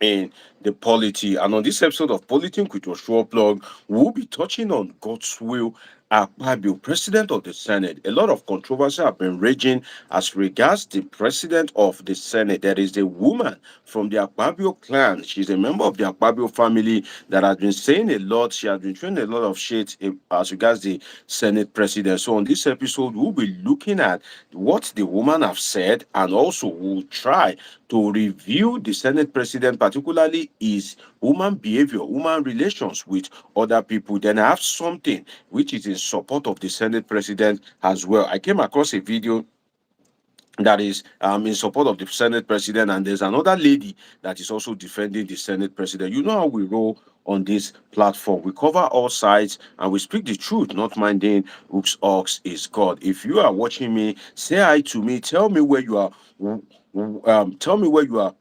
in the polity. And on this episode of Politic with Joshua Plug, we'll be touching on Godswill Akpabio, President of the Senate. A lot of controversy have been raging as regards the President of the Senate. There is a woman from the Akpabio clan. She's a member of the Akpabio family that has been saying a lot. She has been throwing a lot of shade as regards the Senate President. So on this episode, we'll be looking at what the woman have said, and also we'll try to review the Senate President, particularly his human behavior, human relations with other people. Then I have something which is in support of the Senate President as well. I came across a video that is in support of the Senate President, and there's another lady that is also defending the Senate President. You know how we roll on this platform. We cover all sides and we speak the truth, not minding whose ox is God. If you are watching me, say hi to me. Tell me where you are. Tell me where you are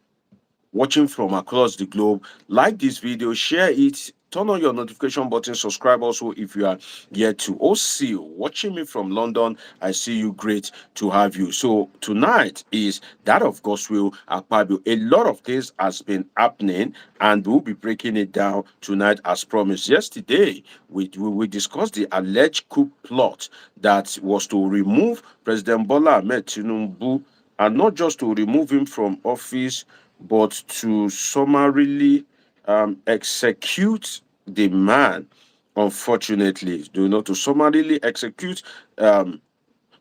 watching from across the globe. Like this video, share it, turn on your notification button, subscribe also if you are yet to. OC, watching me from London, I see you. Great to have you. So tonight is that of Godswill Akpabio. A lot of things has been happening, and we'll be breaking it down tonight as promised. Yesterday, we discussed the alleged coup plot that was to remove President Bola Ahmed Tinubu, and not just to remove him from office, but to summarily execute the man. Unfortunately, to summarily execute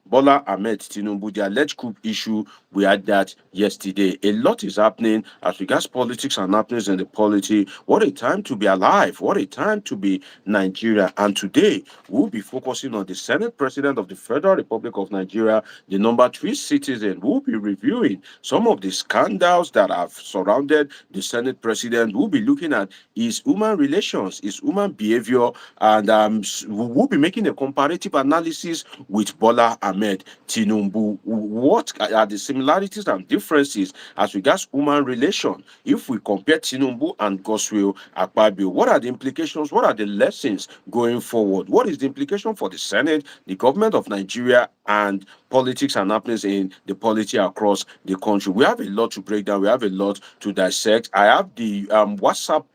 Bola Ahmed Tinubu, the alleged coup issue. We had that yesterday. A lot is happening as regards politics and happenings in the polity. What a time to be alive. What a time to be Nigeria. And today, we'll be focusing on the Senate President of the Federal Republic of Nigeria, the number 3 citizen. We'll be reviewing some of the scandals that have surrounded the Senate President. We'll be looking at his human relations, his human behavior, and we'll be making a comparative analysis with Bola Ahmed Tinubu. What are the similarities and differences as regards human relation if we compare Tinubu and Godswill Akpabio? What are the implications? What are the lessons going forward? What is the implication for the Senate, the government of Nigeria, and politics and happenings in the polity across the country? We have a lot to break down. We have a lot to dissect. I have the WhatsApp.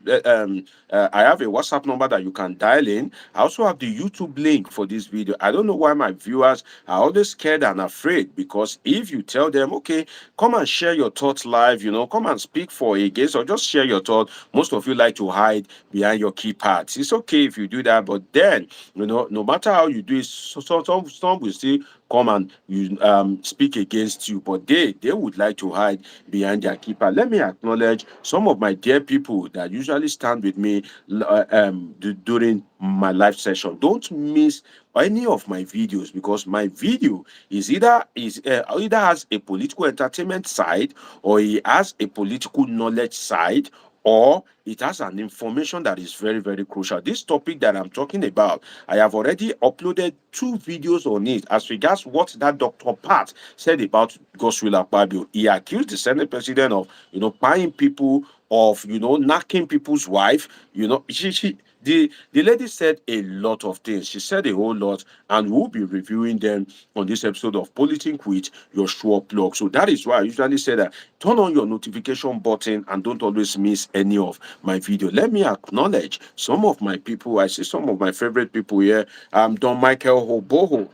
I have a WhatsApp number that you can dial in. I also have the YouTube link for this video. I don't know why my viewers are always scared and afraid, because if you tell them, okay, come and share your thoughts live, come and speak for a guest, or just share your thoughts, most of you like to hide behind your keypads. It's okay if you do that, but then, no matter how you do it, some will still come and speak against you, but they would like to hide behind their keeper. Let me acknowledge some of my dear people that usually stand with me during my live session. Don't miss any of my videos, because my video is either has a political entertainment side, or it has a political knowledge side, or it has an information that is very, very crucial. This topic that I'm talking about, I have already uploaded 2 videos on it as regards what that Dr. Pat said about Godswill Akpabio. He accused the Senate President of, buying people, of, knacking people's wife. The lady said a lot of things. She said a whole lot, and we'll be reviewing them on this episode of Politic with Joshua Plug. So that is why I usually say that turn on your notification button and don't always miss any of my video. Let me acknowledge some of my people. I see some of my favorite people here. Don Michael Hoboho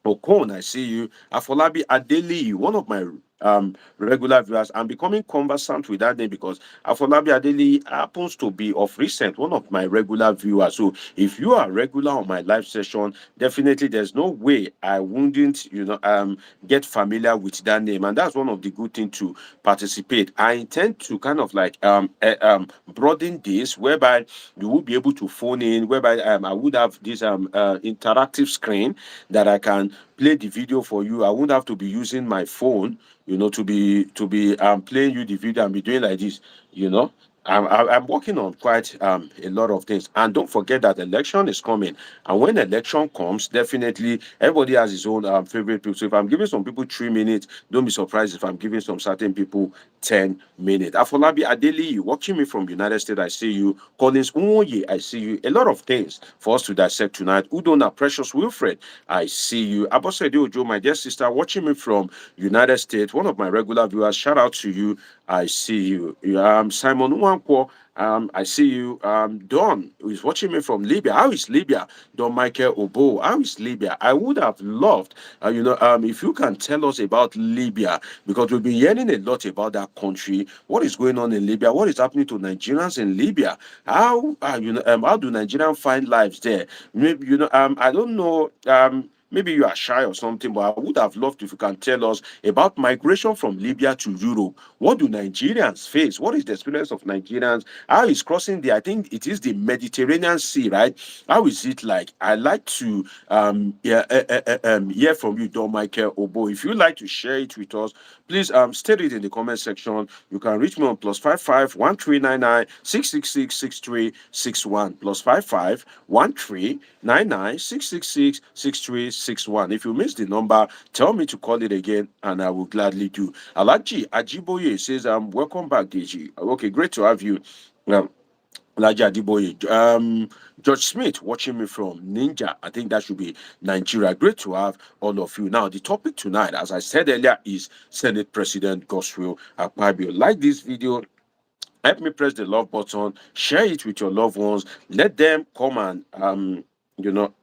Okon, I see you. Afolabi Adeli, one of my regular viewers. I'm becoming conversant with that name because Afolabi Adeli happens to be of recent one of my regular viewers. So if you are regular on my live session, definitely there's no way I wouldn't, get familiar with that name. And that's one of the good things to participate. I intend to kind of like broaden this, whereby you will be able to phone in, whereby I would have this interactive screen that I can play the video for you. I won't have to be using my phone, to be playing you the video and be doing like this, I'm working on quite a lot of things. And don't forget that election is coming. And when election comes, definitely everybody has his own favorite people. So if I'm giving some people 3 minutes, don't be surprised if I'm giving some certain people 10 minutes. Afolabi Adeli, you watching me from United States, I see you. Collins Unwoye, I see you. A lot of things for us to dissect tonight. Udona Precious Wilfred, I see you. Abosede Ojo, my dear sister, watching me from United States, one of my regular viewers, shout out to you I see you. Simon Nwankwo, I see you. Don, who is watching me from Libya. How is Libya? Don Michael Obo, how is Libya? I would have loved, if you can tell us about Libya, because we've been hearing a lot about that country. What is going on in Libya? What is happening to Nigerians in Libya? How do Nigerians find lives there? Maybe, I don't know. Maybe you are shy or something, but I would have loved if you can tell us about migration from Libya to Europe. What do Nigerians face? What is the experience of Nigerians? How is crossing the, I think it is the Mediterranean Sea, right? How is it like? I like to hear from you, Don Michael Obo. If you like to share it with us, please state it in the comment section. You can reach me on +55 1399 666 6361 +55 1399 666 6361. If you miss the number, tell me to call it again, and I will gladly do. Alaji Ajiboye says, welcome back, Deji. Okay, great to have you. Alaji Ajiboye. George Smith watching me from Ninja. I think that should be Nigeria. Great to have all of you. Now, the topic tonight, as I said earlier, is Senate President Godswill Akpabio. Like this video, help me press the love button, share it with your loved ones, let them come and you know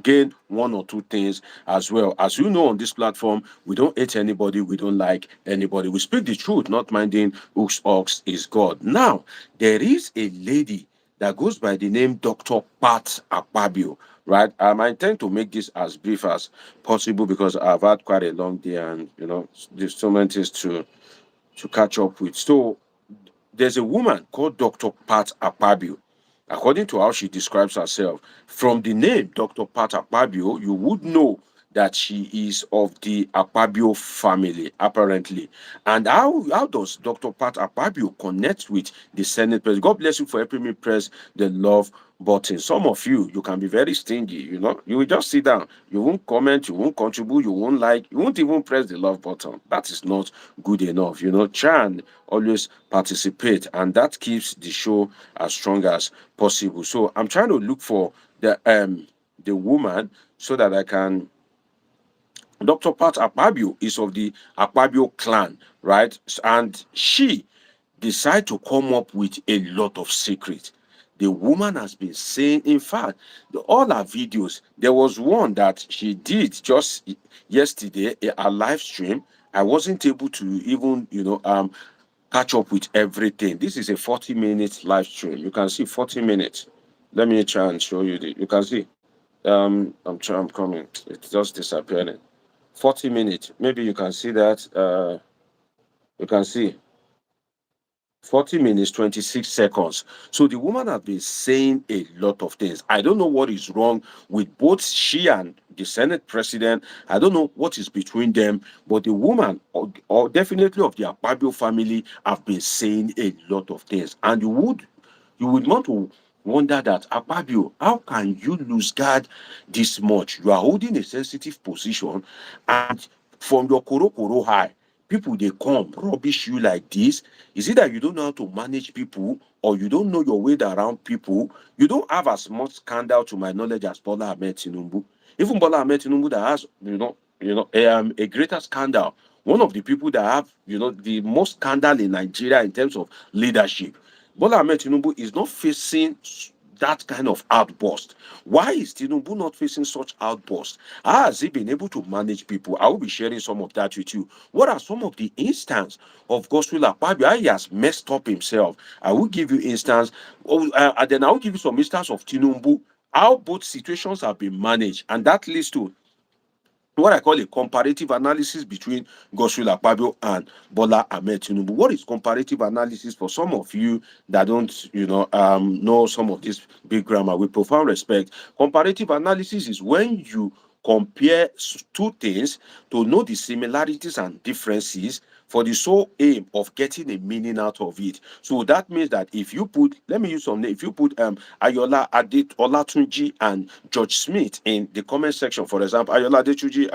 gain one or two things as well. As you know, on this platform, we don't hate anybody, we don't like anybody. We speak the truth, not minding whose ox is God. Now, there is a lady that goes by the name Dr. Pat Akpabio, right? I intend to make this as brief as possible because I've had quite a long day, and there's so many things to catch up with. So there's a woman called Dr. Pat Akpabio. According to how she describes herself, from the name Dr. Pat Akpabio, you would know that she is of the Akpabio family, apparently. And how does Dr. Pat Akpabio connect with the Senate President? God bless you for helping me press the love button. Some of you can be very stingy, You will just sit down. You won't comment, you won't contribute, you won't like, you won't even press the love button. That is not good enough. Try and always participate, and that keeps the show as strong as possible. So I'm trying to look for the woman so that I can. Dr. Pat Akpabio is of the Akpabio clan, right? And she decided to come up with a lot of secrets. The woman has been saying, in fact, all her videos, there was one that she did just yesterday, a live stream. I wasn't able to even, catch up with everything. This is a 40-minute live stream. You can see 40 minutes. Let me try and show you you can see. I'm coming. It's just disappearing. 40 minutes. Maybe you can see that. You can see 40 minutes, 26 seconds. So the woman has been saying a lot of things. I don't know what is wrong with both she and the Senate president. I don't know what is between them, but the woman, or definitely of the Akpabio family, have been saying a lot of things. And you would want to wonder that, Akpabio, how can you lose guard this much? You are holding a sensitive position, and from your koro high, people they come rubbish you like this. Is it that you don't know how to manage people, or you don't know your way around people? You don't have as much scandal, to my knowledge, as Bola Ahmed Tinubu. Even Bola Ahmed Tinubu, that has a greater scandal. One of the people that have the most scandal in Nigeria in terms of leadership. Bola Ahmed Tinubu is not facing that kind of outburst. Why is Tinubu not facing such outburst? How has he been able to manage people? I will be sharing some of that with you. What are some of the instances of Godswill Akpabio? How he has messed up himself? I will give you instance, and then I will give you some instance of Tinubu, how both situations have been managed, and that leads to what I call a comparative analysis between Godswill Akpabio and Bola Ahmed Tinubu. What is comparative analysis for some of you that don't, know some of this big grammar? With profound respect, comparative analysis is when you compare two things to know the similarities and differences for the sole aim of getting a meaning out of it. So that means that if you put, let me use some name, if you put Ayola Adet Olatunji and George Smith in the comment section, for example, Ayola Adetunji,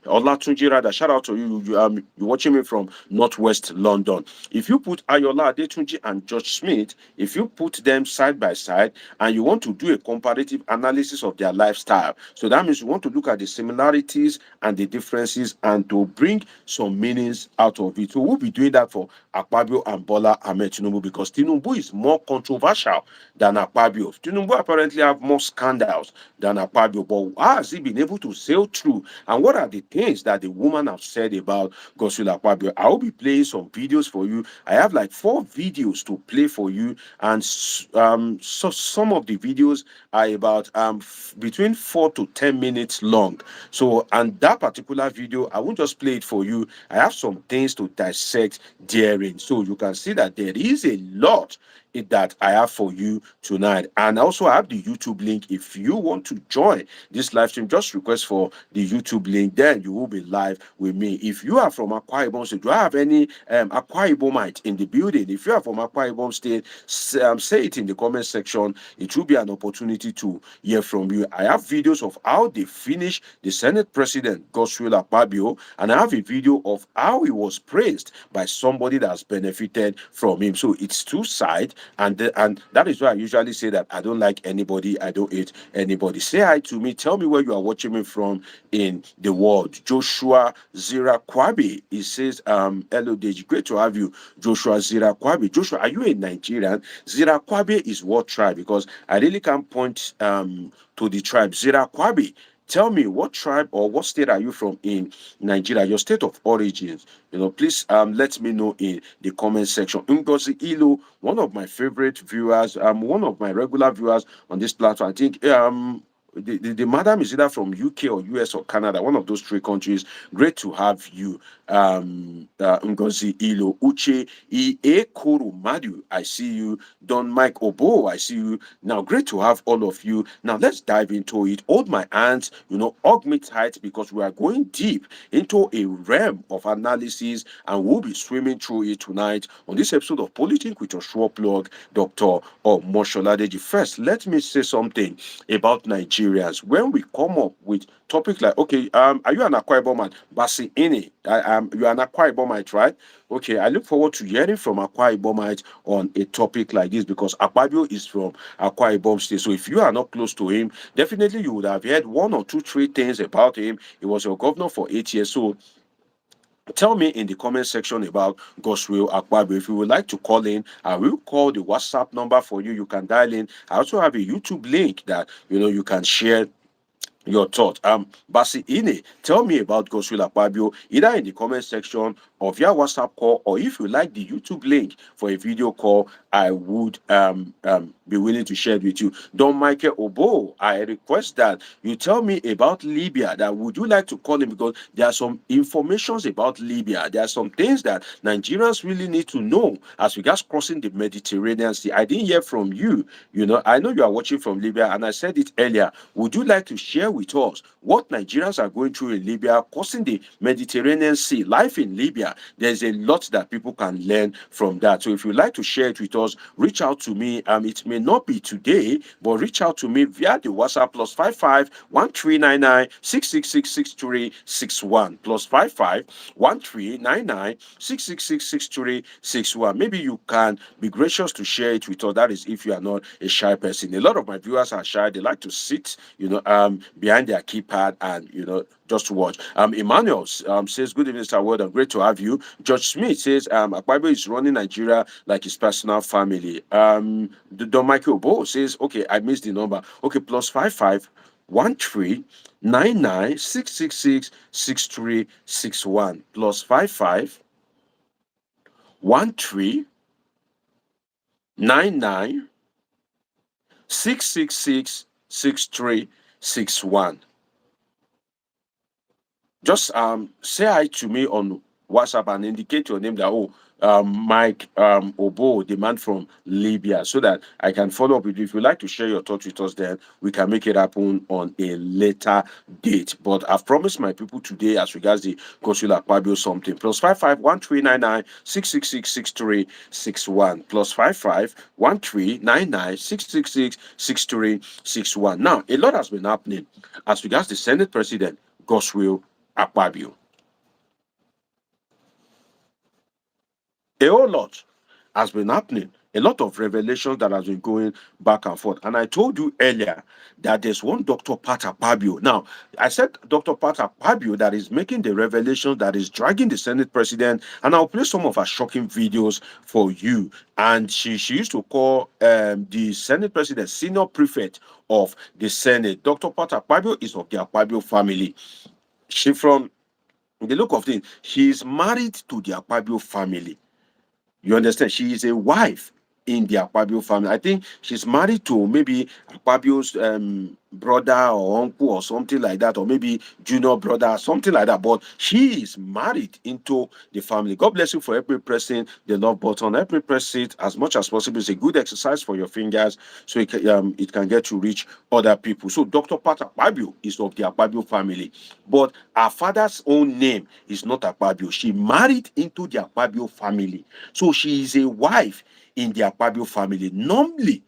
Olatunji rather, shout out to you, you're watching me from Northwest London. If you put Ayola Adetunji and George Smith, if you put them side by side and you want to do a comparative analysis of their lifestyle, so that means you want to look at the similarities and the differences and to bring some meanings out of it. it. So we'll be doing that for Akpabio and Bola Ahmed Tinubu because Tinubu is more controversial than Akpabio. Tinubu apparently have more scandals than Akpabio, but how has he been able to sail through? And what are the things that the woman have said about Godswill Akpabio? I will be playing some videos for you. I have like 4 videos to play for you, and so some of the videos are about between 4 to 10 minutes long. So, and that particular video, I won't just play it for you. I have some things to dissect therein, so you can see that there is a lot that I have for you tonight. And also I have the YouTube link. If you want to join this live stream, just request for the YouTube link, then you will be live with me. If you are from Akwa Ibom State, do I have any Akwa Ibomite in the building? If you are from Akwa Ibom State, say it in the comment section. It will be an opportunity to hear from you. I have videos of how they finished the Senate President Godswill Akpabio, and I have a video of how he was praised by somebody that has benefited from him. So it's two sides, and that is why I usually say that I don't like anybody, I don't hate anybody. Say hi to me. Tell me where you are watching me from in the world. Joshua Zirakwabi, he says, hello Deji, great to have you. Joshua Zirakwabi. Joshua, are you a Nigerian? Zirakwabi is what tribe? Because I really can't point to the tribe. Zirakwabi, tell me what tribe or what state are you from in Nigeria? Your state of origins. Please let me know in the comment section. Ngozi Ilo, one of my favorite viewers, one of my regular viewers on this platform. I think the madam is either from UK or US or Canada, one of those 3 countries. Great to have you, Ngozi Ilo. Uche Iekuru Madu, I see you. Don Mike Obo, I see you. Now, great to have all of you. Now, let's dive into it. Hold my hands, hug me tight, because we are going deep into a realm of analysis, and we'll be swimming through it tonight on this episode of Politics with your sure plug, Dr. Omosholadeji. First, let me say something about Nigerians. When we come up with topics like, okay, are you an Akwa Ibomite? Basi Ini, you are an Akwa Ibomite, right? Okay, I look forward to hearing from Akwa Ibomite on a topic like this, because Akpabio is from Akwa Ibom State. So if you are not close to him, definitely you would have heard 1 or 2, 3 things about him. He was your governor for 8 years. So tell me in the comment section about Godswill Akpabio. If you would like to call in, I will call the WhatsApp number for you. You can dial in. I also have a YouTube link that you can share your thought. Basi Ine, tell me about Godswill Akpabio, either in the comment section of your WhatsApp call, or if you like the YouTube link for a video call, I would be willing to share it with you. Don Michael Obo, I request that you tell me about Libya. That would you like to call him, because there are some informations about Libya. There are some things that Nigerians really need to know as regards crossing the Mediterranean Sea. I didn't hear from you. I know you are watching from Libya, and I said it earlier. Would you like to share with us what Nigerians are going through in Libya, crossing the Mediterranean Sea, life in Libya? There's a lot that people can learn from that. So if you'd like to share it with us, reach out to me. It may not be today, but reach out to me via the WhatsApp +55 1399 666 6361 +55 1399 666 6361. Maybe you can be gracious to share it with us. That is, if you are not a shy person. A lot of my viewers are shy. They like to sit, behind their keypad and just watch. Emmanuel says, good evening, Mr. Word. Great to have you. George Smith says, Akpabio is running Nigeria like his personal family. Don Michael Bo says, okay, I missed the number. Okay, +55 1399 666 6361 +55 1399 666 6361. Just say hi to me on WhatsApp and indicate your name, that Mike Obo, the man from Libya, so that I can follow up with you. If you'd like to share your thoughts with us, then we can make it happen on a later date. But I've promised my people today, as regards the Godswill Akpabio, something. +55 1399 666 6361 +55 1399 666 6361. Now, a lot has been happening as regards the Senate President Godswill Akpabio. A whole lot has been happening a lot of revelations that has been going back and forth. And I told you earlier that there's one Dr. Pat Akpabio. Now, I said Dr. Pat Akpabio that is making the revelation that is dragging the Senate president, and I'll play some of her shocking videos for you. And she used to call the Senate president senior prefect of the Senate. Dr. Pat Akpabio is of the Akpabio family. She from the look of things, she is married to the Akpabio family. You understand? She is a wife in the Akpabio family. I think she's married to maybe Akpabio's brother or uncle or something like that, or maybe junior brother, something like that. But she is married into the family. God bless you for helping pressing the love button. Help me press it as much as possible. It's a good exercise for your fingers, so it can get to reach other people. So Dr. Pat Akpabio is of the Akpabio family, but her father's own name is not Akpabio. She married into the Akpabio family. So she is a wife in the Akpabio family. Normally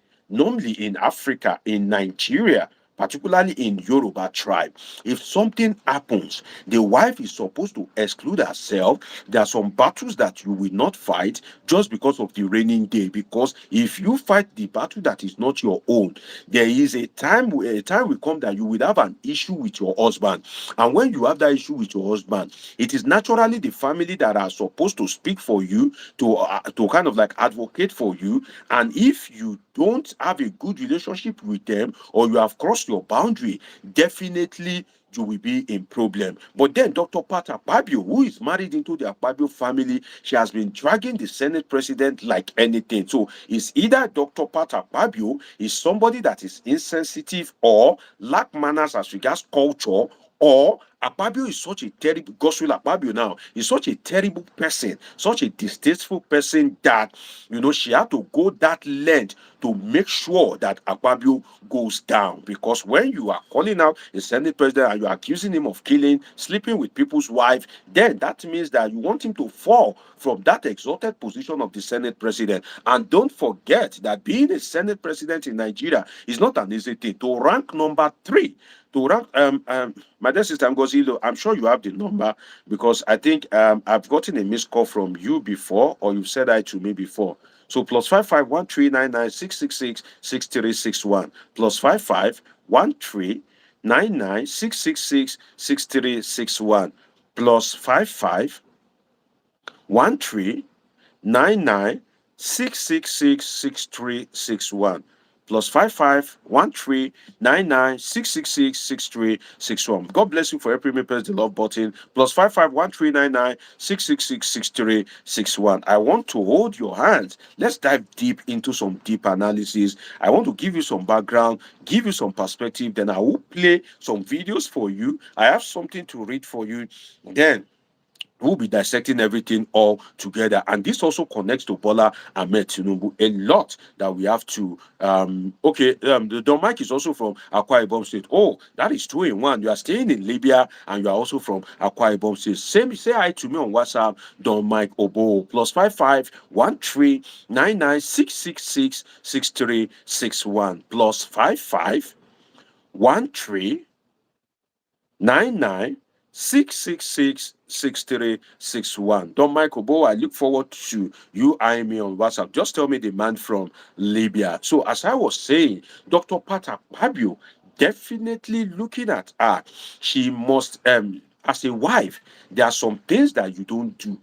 in Africa, in Nigeria, particularly in Yoruba tribe, if something happens, the wife is supposed to exclude herself. There are some battles that you will not fight just because of the raining day. Because if you fight the battle that is not your own, there is a time will come that you will have an issue with your husband. And when you have that issue with your husband, it is naturally the family that are supposed to speak for you, to kind of like advocate for you. And if you don't have a good relationship with them, or you have crossed your boundary, definitely you will be in problem. But then Dr. Pat Akpabio, who is married into the Akpabio family, she has been dragging the Senate president like anything. So it's either Dr. Pat Akpabio is somebody that is insensitive or lack manners as regards culture, or Akpabio is such a terrible, Godswill Akpabio now is such a terrible person, such a distasteful person that, she had to go that length to make sure that Akpabio goes down. Because when you are calling out a Senate president and you are accusing him of killing, sleeping with people's wife, then that means that you want him to fall from that exalted position of the Senate president. And don't forget that being a Senate president in Nigeria is not an easy thing. To rank number 3, to rank my dear sister Ngozi, I'm sure you have the number, because I think I've gotten a missed call from you before, or you've said hi to me before. So +55 1399 666 6361, +55 1399 666 6361, +55 1399 666 6361, +55 1399 666 6361. God bless you for helping me press the love button. +55 1399 666 6361. I want to hold your hands. Let's dive deep into some deep analysis. I want to give you some background, give you some perspective. Then I will play some videos for you. I have something to read for you. Then we'll be dissecting everything all together. And this also connects to Bola Ahmed Tinubu a lot that we have to the Don Mike is also from Akwa Ibom State. Oh, that is 2 in 1. You are staying in Libya and you are also from Akwa Ibom State. Say hi to me on WhatsApp, Don Mike Obo, +55 1399 666 6361, +55 1399 666 6361. Don Michael Bo, I look forward to you eyeing me on WhatsApp. Just tell me the man from Libya. So as I was saying, Dr. Pat Akpabio, definitely looking at her, she must as a wife, there are some things that you don't do,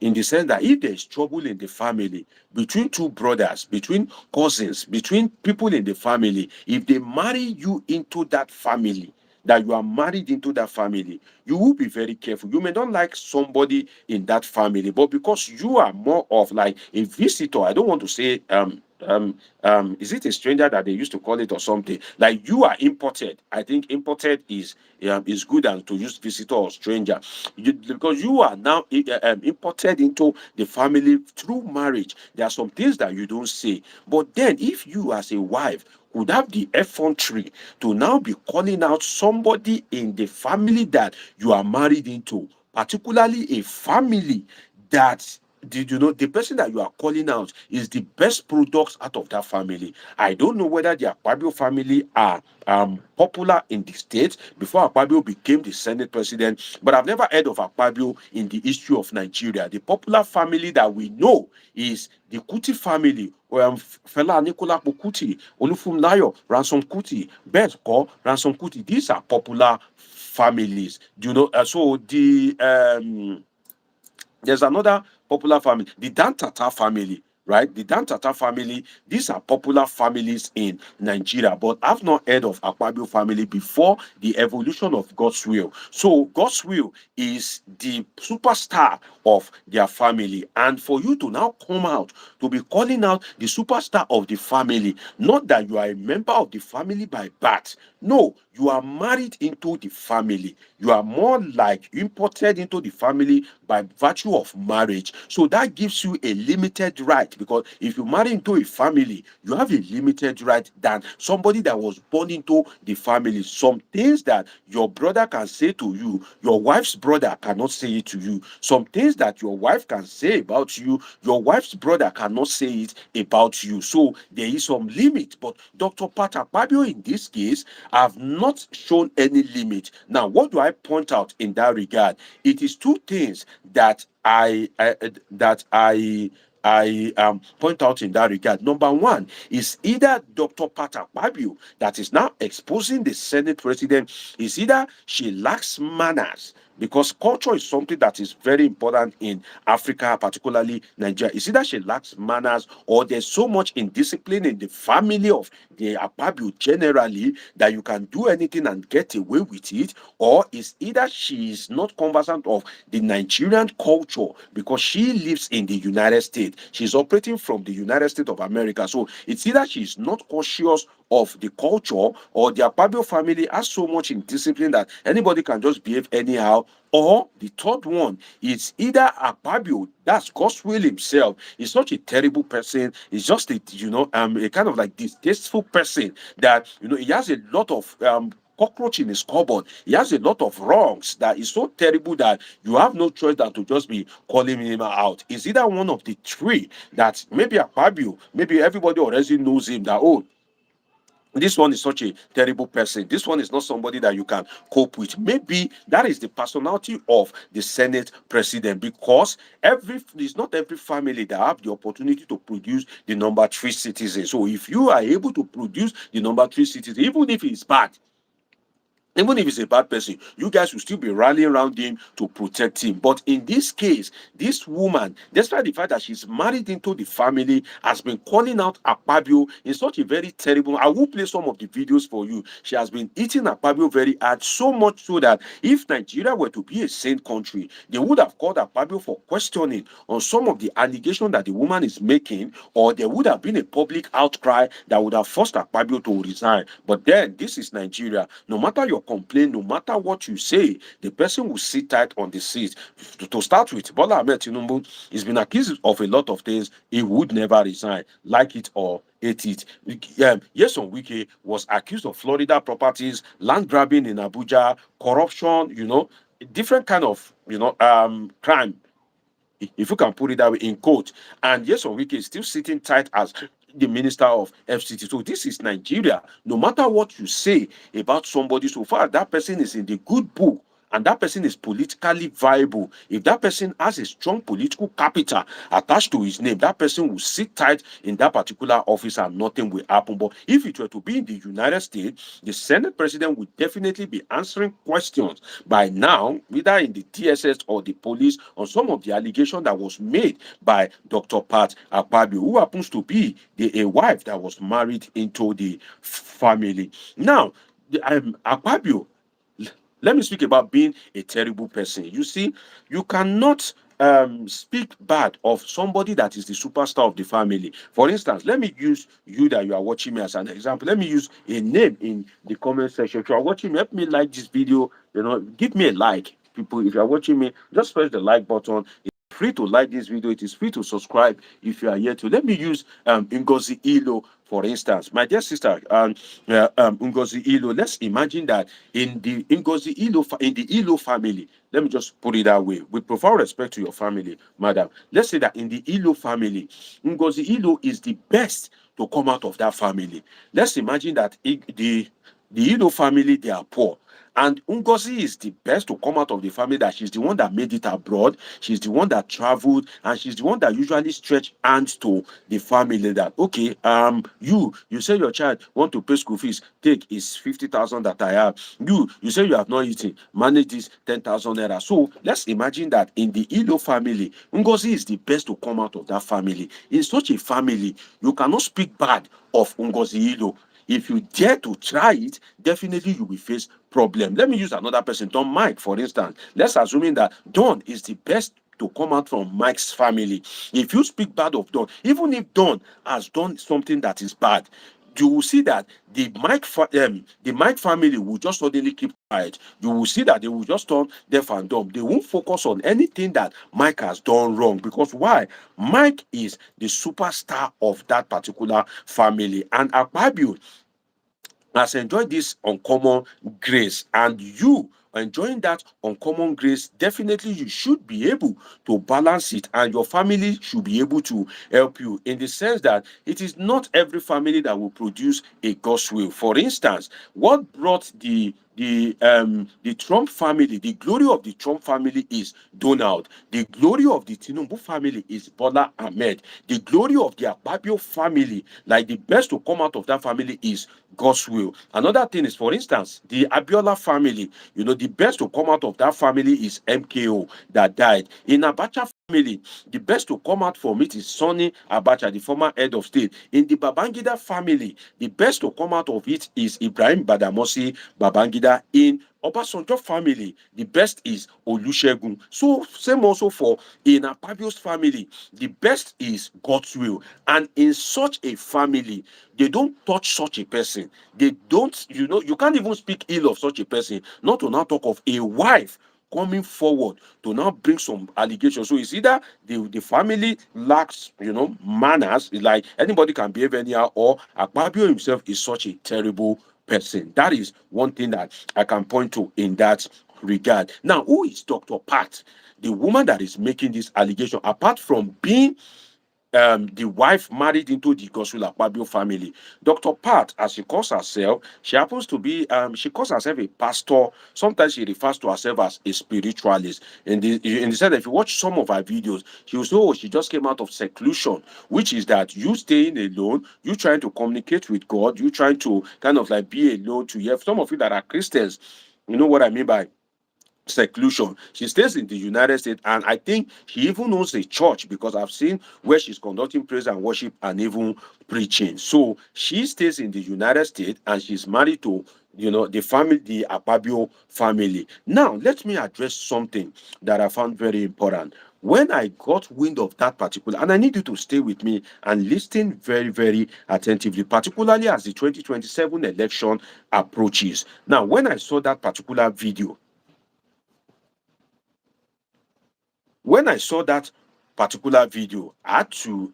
in the sense that if there's trouble in the family, between two brothers, between cousins, between people in the family, if they marry you into that family, that you are married into that family, you will be very careful. You may not like somebody in that family, but because you are more of like a visitor, I don't want to say is it a stranger that they used to call it or something? Like you are imported. I think imported is good than to use visitor or stranger. Because you are now imported into the family through marriage. There are some things that you don't say. But then if you as a wife would have the effrontery to now be calling out somebody in the family that you are married into, particularly a family that did you know the person that you are calling out is the best products out of that family? I don't know whether the Akpabio family are popular in the state before Akpabio became the Senate president, but I've never heard of Akpabio in the history of Nigeria. The popular family that we know is the Kuti family, Fela Anikulapo Kuti, Olufumlayo, Ransom Kuti, Beth Ko, Ransom Kuti. These are popular families. Do you know? So there's another popular family, the Dantata family, right? The Dantata family, these are popular families in Nigeria, but I've not heard of Akpabio family before the evolution of Godswill. So Godswill is the superstar of their family. And for you to now come out to be calling out the superstar of the family, not that you are a member of the family by birth. No, you are married into the family. You are more like imported into the family by virtue of marriage. So that gives you a limited right, because if you marry into a family, you have a limited right than somebody that was born into the family. Some things that your brother can say to you, your wife's brother cannot say it to you. Some things that your wife can say about you, your wife's brother cannot say it about you. So there is some limit. But Dr. Pat Akpabio in this case have not shown any limit. Now, what do I point out in that regard? It is two things that I point out in that regard. Number one is either Dr. Pat Akpabio that is now exposing the Senate president, is either she lacks manners, because culture is something that is very important in Africa, particularly Nigeria. It's either she lacks manners, or there's so much indiscipline in the family of the Akpabio generally that you can do anything and get away with it, or it's either she is not conversant of the Nigerian culture because she lives in the United States. She's operating from the United States of America. So it's either she's not cautious of the culture, or the Akpabio family has so much indiscipline that anybody can just behave anyhow, or the third one is either Akpabio, that's Godswill himself, is such a terrible person. He's just a a kind of like distasteful person that he has a lot of cockroach in his cupboard. He has a lot of wrongs that is so terrible that you have no choice than to just be calling him out. Is either one of the three that maybe Akpabio, maybe everybody already knows him, that this one is such a terrible person. This one is not somebody that you can cope with. Maybe that is the personality of the Senate president, because it's not every family that have the opportunity to produce the number three citizen. So if you are able to produce the number three citizen, even if it's bad, even if he's a bad person, you guys will still be rallying around him to protect him. But in this case, this woman, despite the fact that she's married into the family, has been calling out Akpabio in such a very terrible. I will play some of the videos for you. She has been eating Akpabio very hard, so much so that if Nigeria were to be a sane country, they would have called Akpabio for questioning on some of the allegations that the woman is making, or there would have been a public outcry that would have forced Akpabio to resign. But then, this is Nigeria. No matter your complaint, no matter what you say, the person will sit tight on the seat. To start with, Bola Ahmed Tinubu has been accused of a lot of things. He would never resign, like it or hate it. Yes, Wike was accused of Florida properties, land grabbing in Abuja, corruption, different kind of crime, if you can put it that way, in quote. And yes, Wike is still sitting tight as the minister of FCT. So this is Nigeria. No matter what you say about somebody, so far that person is in the good book and that person is politically viable, if that person has a strong political capital attached to his name, that person will sit tight in that particular office and nothing will happen. But if it were to be in the United States, the Senate president would definitely be answering questions by now, either in the DSS or the police, on some of the allegation that was made by Dr. Pat Akpabio, who happens to be a wife that was married into the family. Now, Akpabio, let me speak about being a terrible person. You see, you cannot speak bad of somebody that is the superstar of the family. For instance, let me use you that you are watching me as an example. Let me use a name in the comment section. If you are watching me, help me like this video. Give me a like. People, if you are watching me, just press the like button. It's free to like this video. It is free to subscribe if you are here to. Let me use Ngozi Ilo, for instance, my dear sister, Ngozi Ilo, let's imagine that in the Ilo family, let me just put it that way, with profound respect to your family, madam. Let's say that in the Ilo family, Ngozi Ilo is the best to come out of that family. Let's imagine that the Ilo family, they are poor. And Ngozi is the best to come out of the family, that she's the one that made it abroad, she's the one that traveled, and she's the one that usually stretch hands to the family that, okay, you say your child want to pay school fees, take is 50,000 that I have. You say you have not eaten, manage this 10,000 naira. So let's imagine that in the Ilo family, Ngozi is the best to come out of that family. In such a family, you cannot speak bad of Ngozi Ilo. If you dare to try it, definitely you will face problem. Let me use another person, Don Mike, for instance. Let's assuming that Don is the best to come out from Mike's family. If you speak bad of Don, even if Don has done something that is bad, you will see that the Mike family will just suddenly keep quiet. You will see that they will just turn deaf and dumb. They won't focus on anything that Mike has done wrong. Because why? Mike is the superstar of that particular family. And Akpabio has enjoyed this uncommon grace, and you enjoying that uncommon grace, definitely you should be able to balance it, and your family should be able to help you, in the sense that it is not every family that will produce a gospel. For instance, what brought the Trump family, the glory of the Trump family is Donald. The glory of the Tinubu family is Bola Ahmed. The glory of the Akpabio family, like the best to come out of that family, is God's will. Another thing is, for instance, the Abiola family, the best to come out of that family is MKO that died. In Abacha family, the best to come out from it is Sonny Abacha, the former head of state. In the Babangida family, the best to come out of it is Ibrahim Badamosi Babangida. In Obasanjo family, the best is Olusegun. So same also for in Akpabio's family, the best is God's will. And in such a family, they don't touch such a person. They don't, you can't even speak ill of such a person, not to now talk of a wife coming forward to now bring some allegations. So it's either the family lacks, manners, like anybody can behave anyhow, or Akpabio himself is such a terrible person. That is one thing that I can point to in that regard. Now, who is Dr. Pat, the woman that is making this allegation, apart from being the wife married into the Godswill Akpabio family? Dr. Pat, as she calls herself, she happens to be, she calls herself a pastor. Sometimes she refers to herself as a spiritualist. In the sense that if you watch some of her videos, she will say, oh, she just came out of seclusion, which is that you staying alone, you trying to communicate with God, you trying to kind of like be alone to hear. Some of you that are Christians, you know what I mean by seclusion. She stays in the United States, and I think she even owns a church, because I've seen where she's conducting praise and worship and even preaching. So she stays in the United States, and she's married to the family, the Akpabio family. Now let me address something that I found very important. When I got wind of that particular, and I need you to stay with me and listen very, very attentively, particularly as the 2027 election approaches. Now, when I saw that particular video, when I saw that particular video, I had to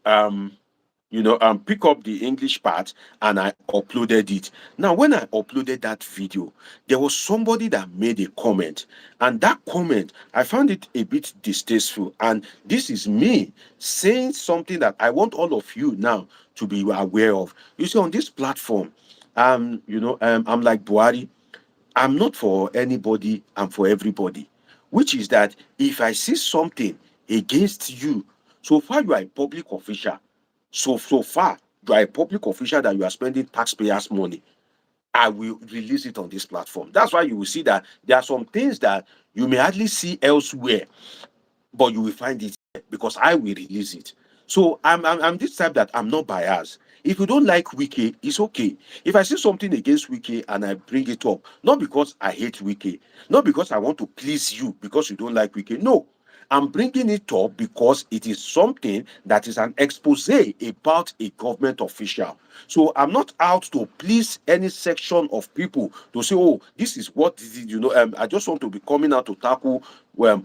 pick up the English part, and I uploaded it. Now, when I uploaded that video, there was somebody that made a comment, and that comment, I found it a bit distasteful. And this is me saying something that I want all of you now to be aware of. You see, on this platform, I'm like Buhari. I'm not for anybody, I'm for everybody. Which is that if I see something against you, so far you are a public official, so far you are a public official that you are spending taxpayers' money, I will release it on this platform. That's why you will see that there are some things that you may hardly see elsewhere, but you will find it here, because I will release it. So I'm this type that I'm not biased. If you don't like Wiki, it's okay. If I see something against Wiki and I bring it up, not because I hate Wiki, not because I want to please you because you don't like Wiki. No, I'm bringing it up because it is something that is an expose about a government official. So I'm not out to please any section of people to say, oh, this is what this is, I just want to be coming out to tackle one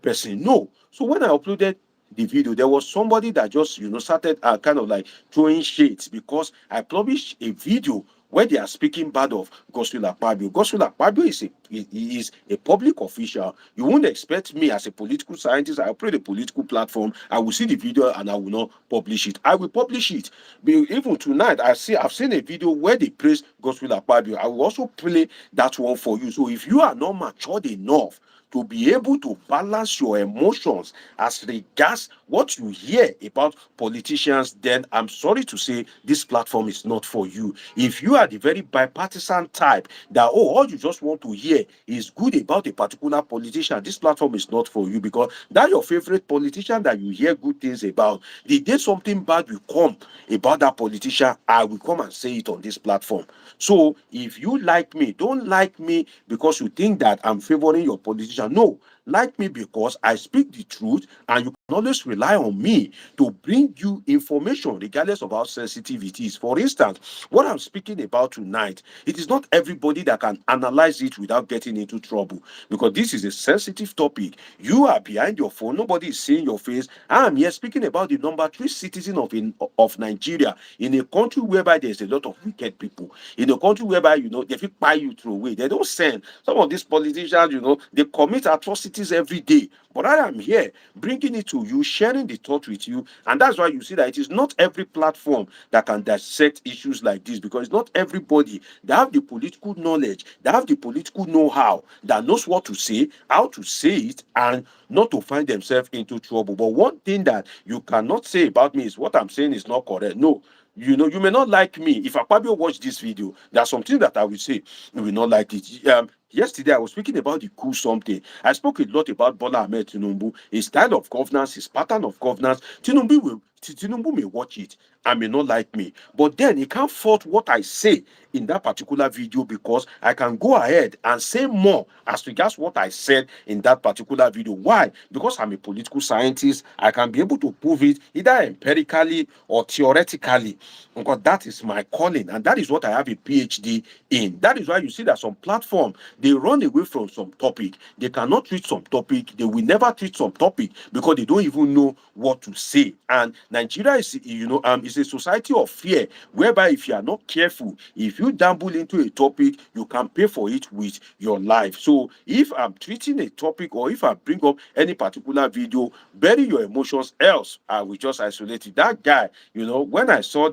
person. No. So when I uploaded the video, there was somebody that just started kind of like throwing shades because I published a video where they are speaking bad of Godswill Akpabio. Godswill Akpabio he is a public official. You won't expect me as a political scientist. I operate a political platform. I will see the video and I will not publish it. I will publish it. Even tonight, I've seen a video where they praise Godswill Akpabio. I will also play that one for you. So if you are not matured enough to be able to balance your emotions as regards what you hear about politicians, then I'm sorry to say this platform is not for you. If you are the very bipartisan type that, all you just want to hear is good about a particular politician, this platform is not for you, because that your favorite politician that you hear good things about, the day something bad will come about that politician, I will come and say it on this platform. So if you like me, don't like me because you think that I'm favoring your politician. No, like me because I speak the truth, and you can always rely on me to bring you information regardless of how sensitive it is. For instance, what I'm speaking about tonight, it is not everybody that can analyze it without getting into trouble, because this is a sensitive topic. You are behind your phone, nobody is seeing your face. I'm here speaking about the number 3 citizen of Nigeria, in a country whereby there's a lot of wicked people, in a country whereby they will buy you through away. They don't send some of these politicians, they commit atrocities every day. But I am here bringing it to you, sharing the thought with you. And that's why you see that it is not every platform that can dissect issues like this, because it's not everybody that have the political knowledge, that have the political know-how, that knows what to say, how to say it, and not to find themselves into trouble. But one thing that you cannot say about me is what I'm saying is not correct. No. You may not like me. If Akpabio watch this video, there's something that I will say, you will not like it. Yesterday, I was speaking about the coup something. I spoke a lot about Bola Ahmed Tinubu, his style of governance, his pattern of governance. Tinubu may watch it and may not like me. But then he can't fault what I say in that particular video, because I can go ahead and say more as regards what I said in that particular video. Why? Because I'm a political scientist. I can be able to prove it either empirically or theoretically, because that is my calling, and that is what I have a PhD in. That is why you see that some platform, they run away from some topic. They cannot treat some topic. They will never treat some topic because they don't even know what to say. And Nigeria is, is a society of fear, whereby if you are not careful, if you dabble into a topic, you can pay for it with your life. So if I'm treating a topic, or if I bring up any particular video, bury your emotions, else I will just isolate it. That guy, when I saw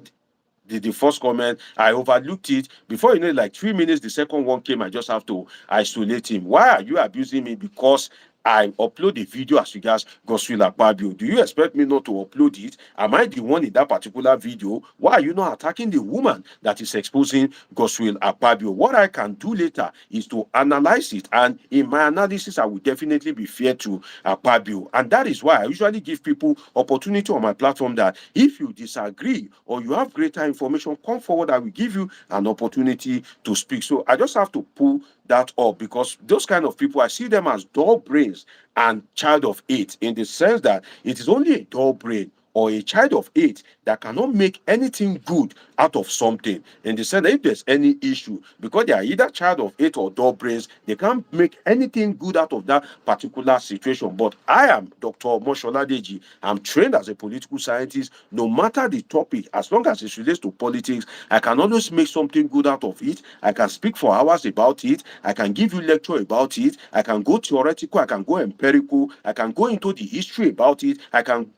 the first comment, I overlooked it. Before like 3 minutes, the second one came. I just have to isolate him. Why are you abusing me? Because I upload a video as regards Godswill Akpabio. Do you expect me not to upload it? Am I the one in that particular video? Why are you not attacking the woman that is exposing Godswill Akpabio? What I can do later is to analyze it, and in my analysis, I will definitely be fair to Akpabio. And that is why I usually give people opportunity on my platform that if you disagree or you have greater information, come forward. I will give you an opportunity to speak. So I just have to pull that up, because those kind of people, I see them as dull brains and child of 8, in the sense that it is only a dull brain or a child of 8 that cannot make anything good out of something. In the sense that if there's any issue, because they are either child of 8 or dull brains, they can't make anything good out of that particular situation. But I am Dr. Moshola Deji. I'm trained as a political scientist. No matter the topic, as long as it relates to politics, I can always make something good out of it. I can speak for hours about it. I can give you lecture about it. I can go theoretical. I can go empirical. I can go into the history about it. I can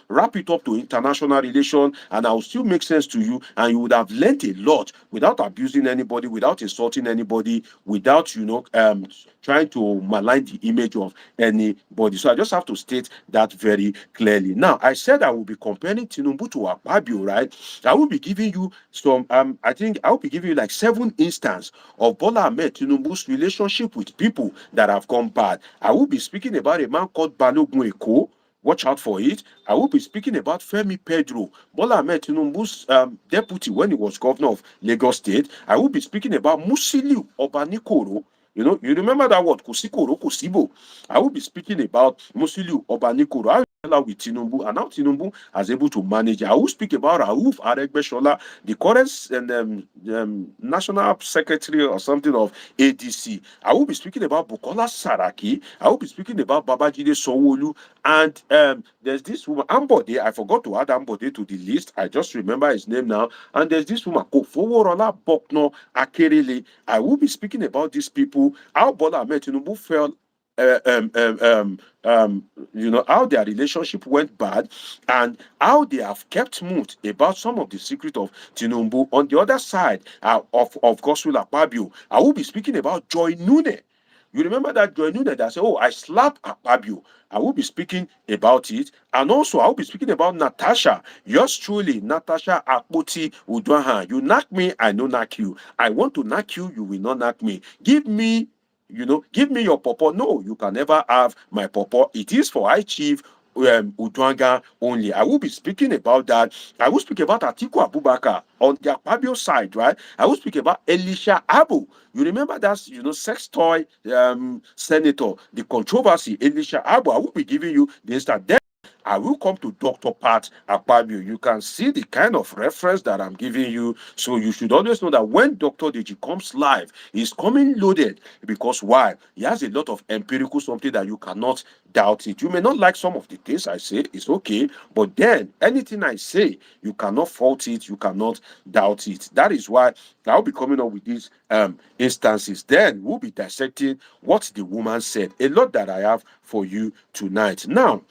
wrap it up to international relations, and I'll still make sense to you, and you would have learned a lot without abusing anybody, without insulting anybody, without trying to malign the image of anybody. So I just have to state that very clearly. Now, I said I will be comparing Tinubu to Akpabio, right? I will be giving you some I think I will be giving you like 7 instances of Bola Ahmed Tinubu's relationship with people that have gone bad. I will be speaking about a man called Balogun Eko. Watch out for it. I will be speaking about Femi Pedro, Bola Ahmed Tinubu's deputy when he was governor of Lagos State. I will be speaking about Musiliu Obanikoro. You remember that word, Kusikoro, Kusibo. I will be speaking about Musiliu Obanikoro. with Tinubu, and now Tinubu has able to manage. I will speak about Rauf Aregbesola, the current national secretary or something of ADC. I will be speaking about Bukola Saraki. I will be speaking about Babajide Sanwo-Olu, and there's this woman Ambode. I forgot to add Ambode to the list. I just remember his name now. And there's this woman Kofoworola Bokno Akerele. I will be speaking about these people. How Bola Ahmed Tinubu fell. Uh, um, um, um, how their relationship went bad and how they have kept mute about some of the secret of Tinubu. On the other side of Godswill Akpabio, I will be speaking about Joy Nune. You remember that Joy Nune that said, "Oh, I slapped Akpabio." I will be speaking about it, and also I will be speaking about Natasha. Yours truly, Natasha Akpoti Udwahan. You knock me, I no knock you. I want to knock you, you will not knock me. Give me your pawpaw. No, you can never have my pawpaw. It is for High Chief Udwanga only. I will be speaking about that. I will speak about Atiku Abubakar on the Akpabio side, right? I will speak about Elisha Abu. You remember that, sex toy senator, the controversy, Elisha Abu. I will be giving you the instant. I will come to Dr. Pat Akpabio. You can see the kind of reference that I'm giving you. So you should always know that when Dr. Deji comes live, he's coming loaded. Because why? He has a lot of empirical something that you cannot doubt it. You may not like some of the things I say, it's okay. But then anything I say, you cannot fault it, you cannot doubt it. That is why I'll be coming up with these instances. Then we'll be dissecting what the woman said. A lot that I have for you tonight. Now,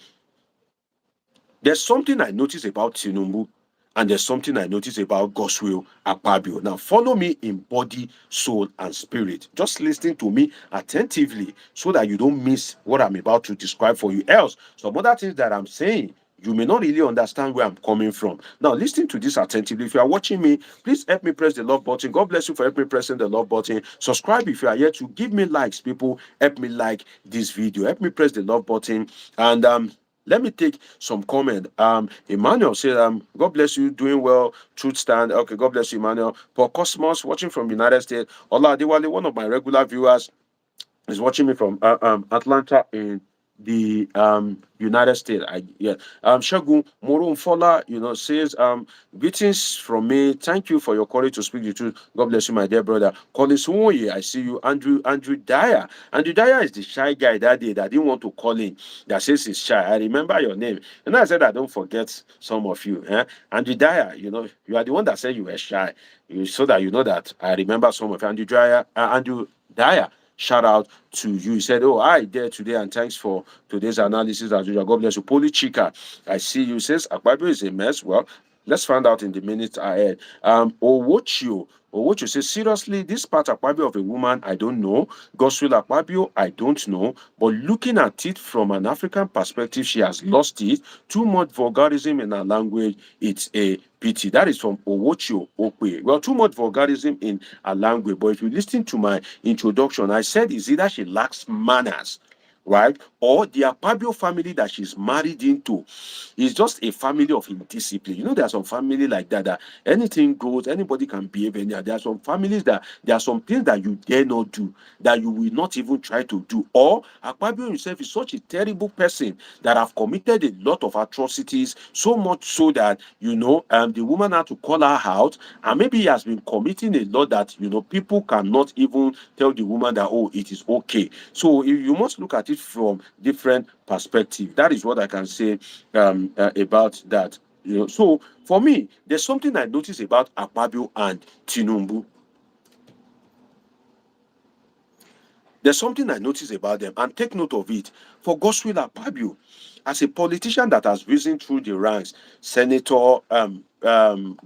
there's something I noticed about Tinubu, and there's something I noticed about Godswill Akpabio. Now, follow me in body, soul, and spirit. Just listen to me attentively so that you don't miss what I'm about to describe for you. Else, some other things that I'm saying, you may not really understand where I'm coming from. Now, listen to this attentively. If you are watching me, please help me press the love button. God bless you for helping me pressing the love button. Subscribe if you are yet to. Give me likes, people. Help me like this video. Help me press the love button. And let me take some comment. Emmanuel said, God bless you, doing well, truth stand. Okay, God bless you, Emmanuel. Paul Cosmos, watching from United States. Ola Adewale, one of my regular viewers, is watching me from Atlanta in the United States. Shagun Morumfola, says, greetings from me. Thank you for your courage to speak the truth. God bless you, my dear brother. Collins Nwoye, I see you. Andrew Dyer. Andrew Dyer is the shy guy that day that didn't want to call in, that says he's shy. I remember your name. And I said I don't forget some of you. Andrew Dyer, you are the one that said you were shy. So that you know that I remember some of you. Andrew Dyer. Shout out to you. He said, "Oh, hi there today, and thanks for today's analysis as usual. God bless you." Poli Chika, I see you. Says Akpabio is a mess. Well, let's find out in the minutes ahead. Owocho says, seriously, this part Akpabio of a woman, I don't know. Godswill Akpabio, I don't know. But looking at it from an African perspective, she has lost it. Too much vulgarism in her language. It's a pity. That is from Owocho Okwe. Well, too much vulgarism in her language. But if you listen to my introduction, I said it's either she lacks manners, right? Or the Akpabio family that she's married into is just a family of indiscipline. There are some family like that anything goes, anybody can behave anyhow. There are some families that there are some things that you dare not do, that you will not even try to do. Or Akpabio himself is such a terrible person that have committed a lot of atrocities, so much so that the woman had to call her out, and maybe he has been committing a lot that people cannot even tell the woman that, oh, it is okay. So you must look at it from different perspective. That is what I can say about that. So for me, there's something I noticed about Akpabio and Tinubu. There's something I noticed about them, and take note of it. For Godswill Akpabio, as a politician that has risen through the ranks, senator,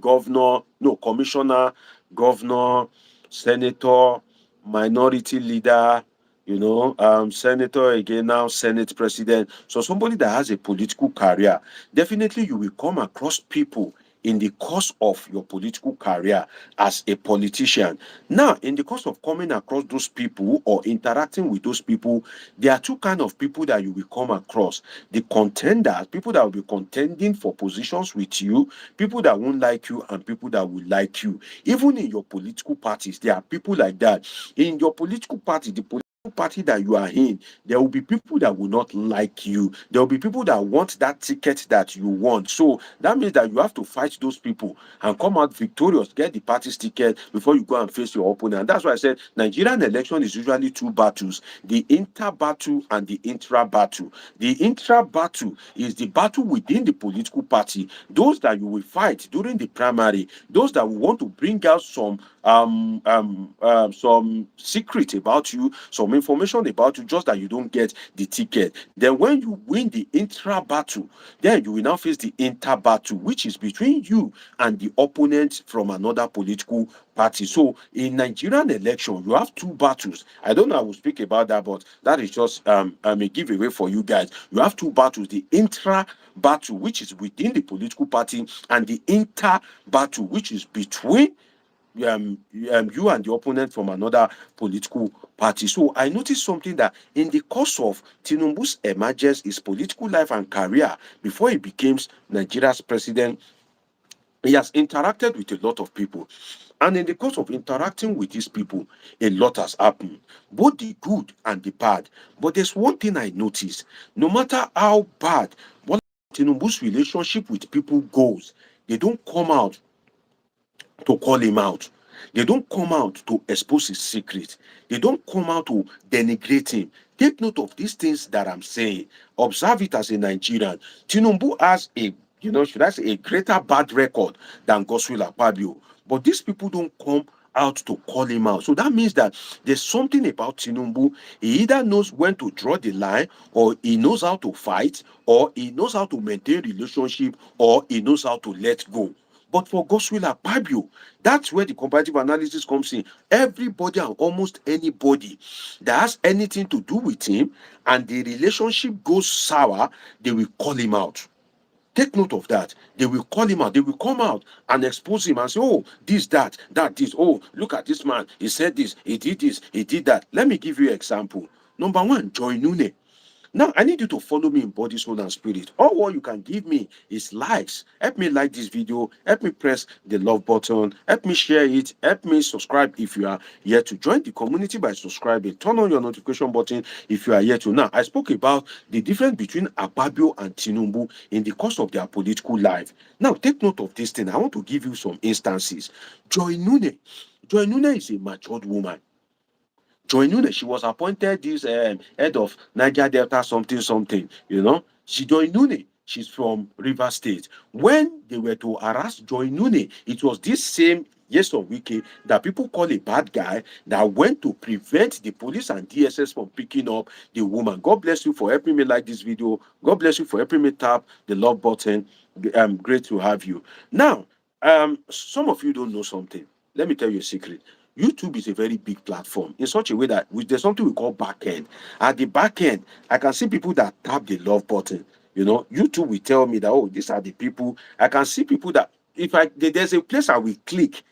governor, no, commissioner, governor, senator, minority leader, senator again, now Senate President. So somebody that has a political career, definitely you will come across people in the course of your political career as a politician. Now, in the course of coming across those people or interacting with those people, there are two kinds of people that you will come across. The contenders, people that will be contending for positions with you, people that won't like you, and people that will like you. Even in your political parties, there are people like that. In your political party, the party that you are in, there will be people that will not like you. There will be people that want that ticket that you want. So that means that you have to fight those people and come out victorious, get the party's ticket before you go and face your opponent. And that's why I said Nigerian election is usually two battles: the inter battle and the intra battle. The intra battle is the battle within the political party, those that you will fight during the primary, those that will want to bring out some secret about you, some information about you, just that you don't get the ticket. Then when you win the intra battle, then you will now face the inter battle, which is between you and the opponent from another political party. So in Nigerian election, you have two battles. I don't know, I will speak about that, but that is just a giveaway for you guys. You have two battles: the intra battle, which is within the political party, and the inter battle, which is between you and the opponent from another political party. So I noticed something, that in the course of Tinubu's emergence, his political life and career before he became Nigeria's president, he has interacted with a lot of people. And in the course of interacting with these people, a lot has happened, both the good and the bad. But there's one thing I noticed: no matter how bad Tinubu's relationship with people goes, they don't come out to call him out. They don't come out to expose his secret. They don't come out to denigrate him. Take note of these things that I'm saying. Observe it as a Nigerian. Tinubu has should I say, a greater bad record than Godswill Akpabio. But these people don't come out to call him out. So that means that there's something about Tinubu. He either knows when to draw the line, or he knows how to fight, or he knows how to maintain relationship, or he knows how to let go. But for Godswill Akpabio, that's where the comparative analysis comes in. Everybody and almost anybody that has anything to do with him and the relationship goes sour, they will call him out. Take note of that. They will call him out. They will come out and expose him and say, oh, this, that, this. Oh, look at this man. He said this. He did this. He did that. Let me give you an example. Number one, Joy Nune. Now, I need you to follow me in body, soul, and spirit. All what you can give me is likes. Help me like this video. Help me press the love button. Help me share it. Help me subscribe if you are here to join the community by subscribing. Turn on your notification button if you are here to. Now, I spoke about the difference between Akpabio and Tinubu in the course of their political life. Now, take note of this thing. I want to give you some instances. Joy Nune. Joy Nune is a matured woman. Joy Nune, she was appointed this head of Niger Delta something. Joy Nune, she's from River State. When they were to harass Joy Nune, it was this same Nyesom Wike that people call a bad guy that went to prevent the police and DSS from picking up the woman. God bless you for helping me like this video. God bless you for helping me tap the love button. Great to have you. Now, some of you don't know something. Let me tell you a secret. YouTube is a very big platform in such a way that there's something we call back end. At the back end, I can see people that tap the love button. YouTube will tell me that, oh, these are the people. I can see people that there's a place I will click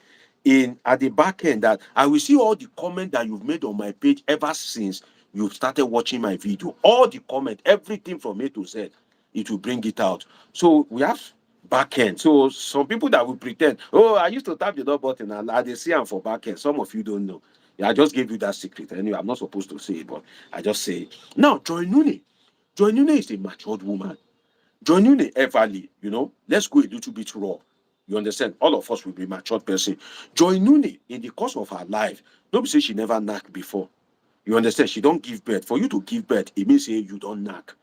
in at the back end, that I will see all the comment that you've made on my page ever since you've started watching my video. All the comment, everything from A to Z, it will bring it out. So we have back end. So some people that will pretend, oh, I used to tap the love button and they see I'm for back end. Some of you don't know. Yeah, I just gave you that secret. Anyway, I'm not supposed to say it, but I just say it. Now, Joy Nune. Joy Nune is a matured woman. Joy Nune Everly, let's go a little bit raw. You understand? All of us will be matured person. Joy Nune, in the course of her life, don't say she never knocked before. You understand? She don't give birth. For you to give birth, it means say you don't knock.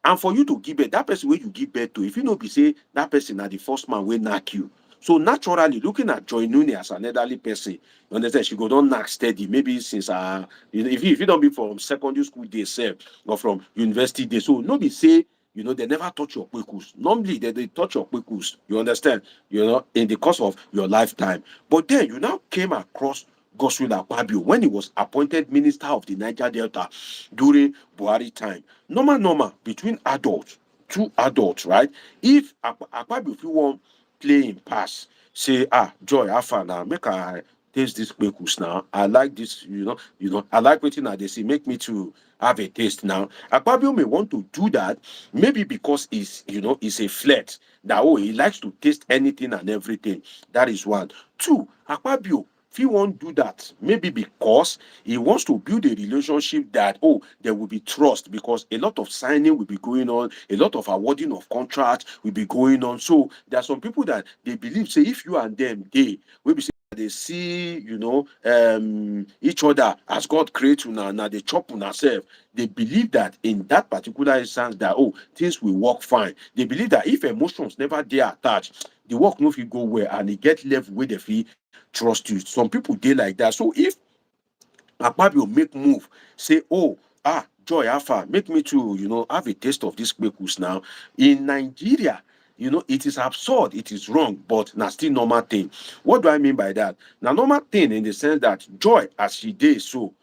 And for you to give birth, that person where you give birth to, if you know be say that person are the first man will knock you. So naturally, looking at Joy Nune as an elderly person, you understand, she go don't knock steady. Maybe since if you don't be from secondary school days or from university days. So no be say, they never touch your kwekus. Normally, they touch your kwekus. You understand? In the course of your lifetime. But then you now came across Godswill Akpabio when he was appointed Minister of the Niger Delta during Buhari time. Normal, between adults, two adults, right? If Akpabio, if you want play in pass, say, Joy, Afa, now make I taste this kwekus now. I like this, I like waiting at they say, make me to have a taste now. Akpabio may want to do that, maybe because he's a flirt, that he likes to taste anything and everything. That is one. Two, Akpabio, he won't do that. Maybe because he wants to build a relationship that, oh, there will be trust, because a lot of signing will be going on, a lot of awarding of contracts will be going on. So there are some people that they believe, say, if you and them, will be say they see, each other as God creates una, now they chop on ourselves. They believe that in that particular instance that, oh, things will work fine. They believe that if emotions never they attached, the work no fit go well, and they get left with the fee trust you. Some people they like that. So if Akpabio make move, say, oh, Joy Alpha, make me to, have a taste of this kpekus now. In Nigeria, it is absurd, it is wrong, but na still normal thing. What do I mean by that? Now, normal thing in the sense that Joy, as she did so,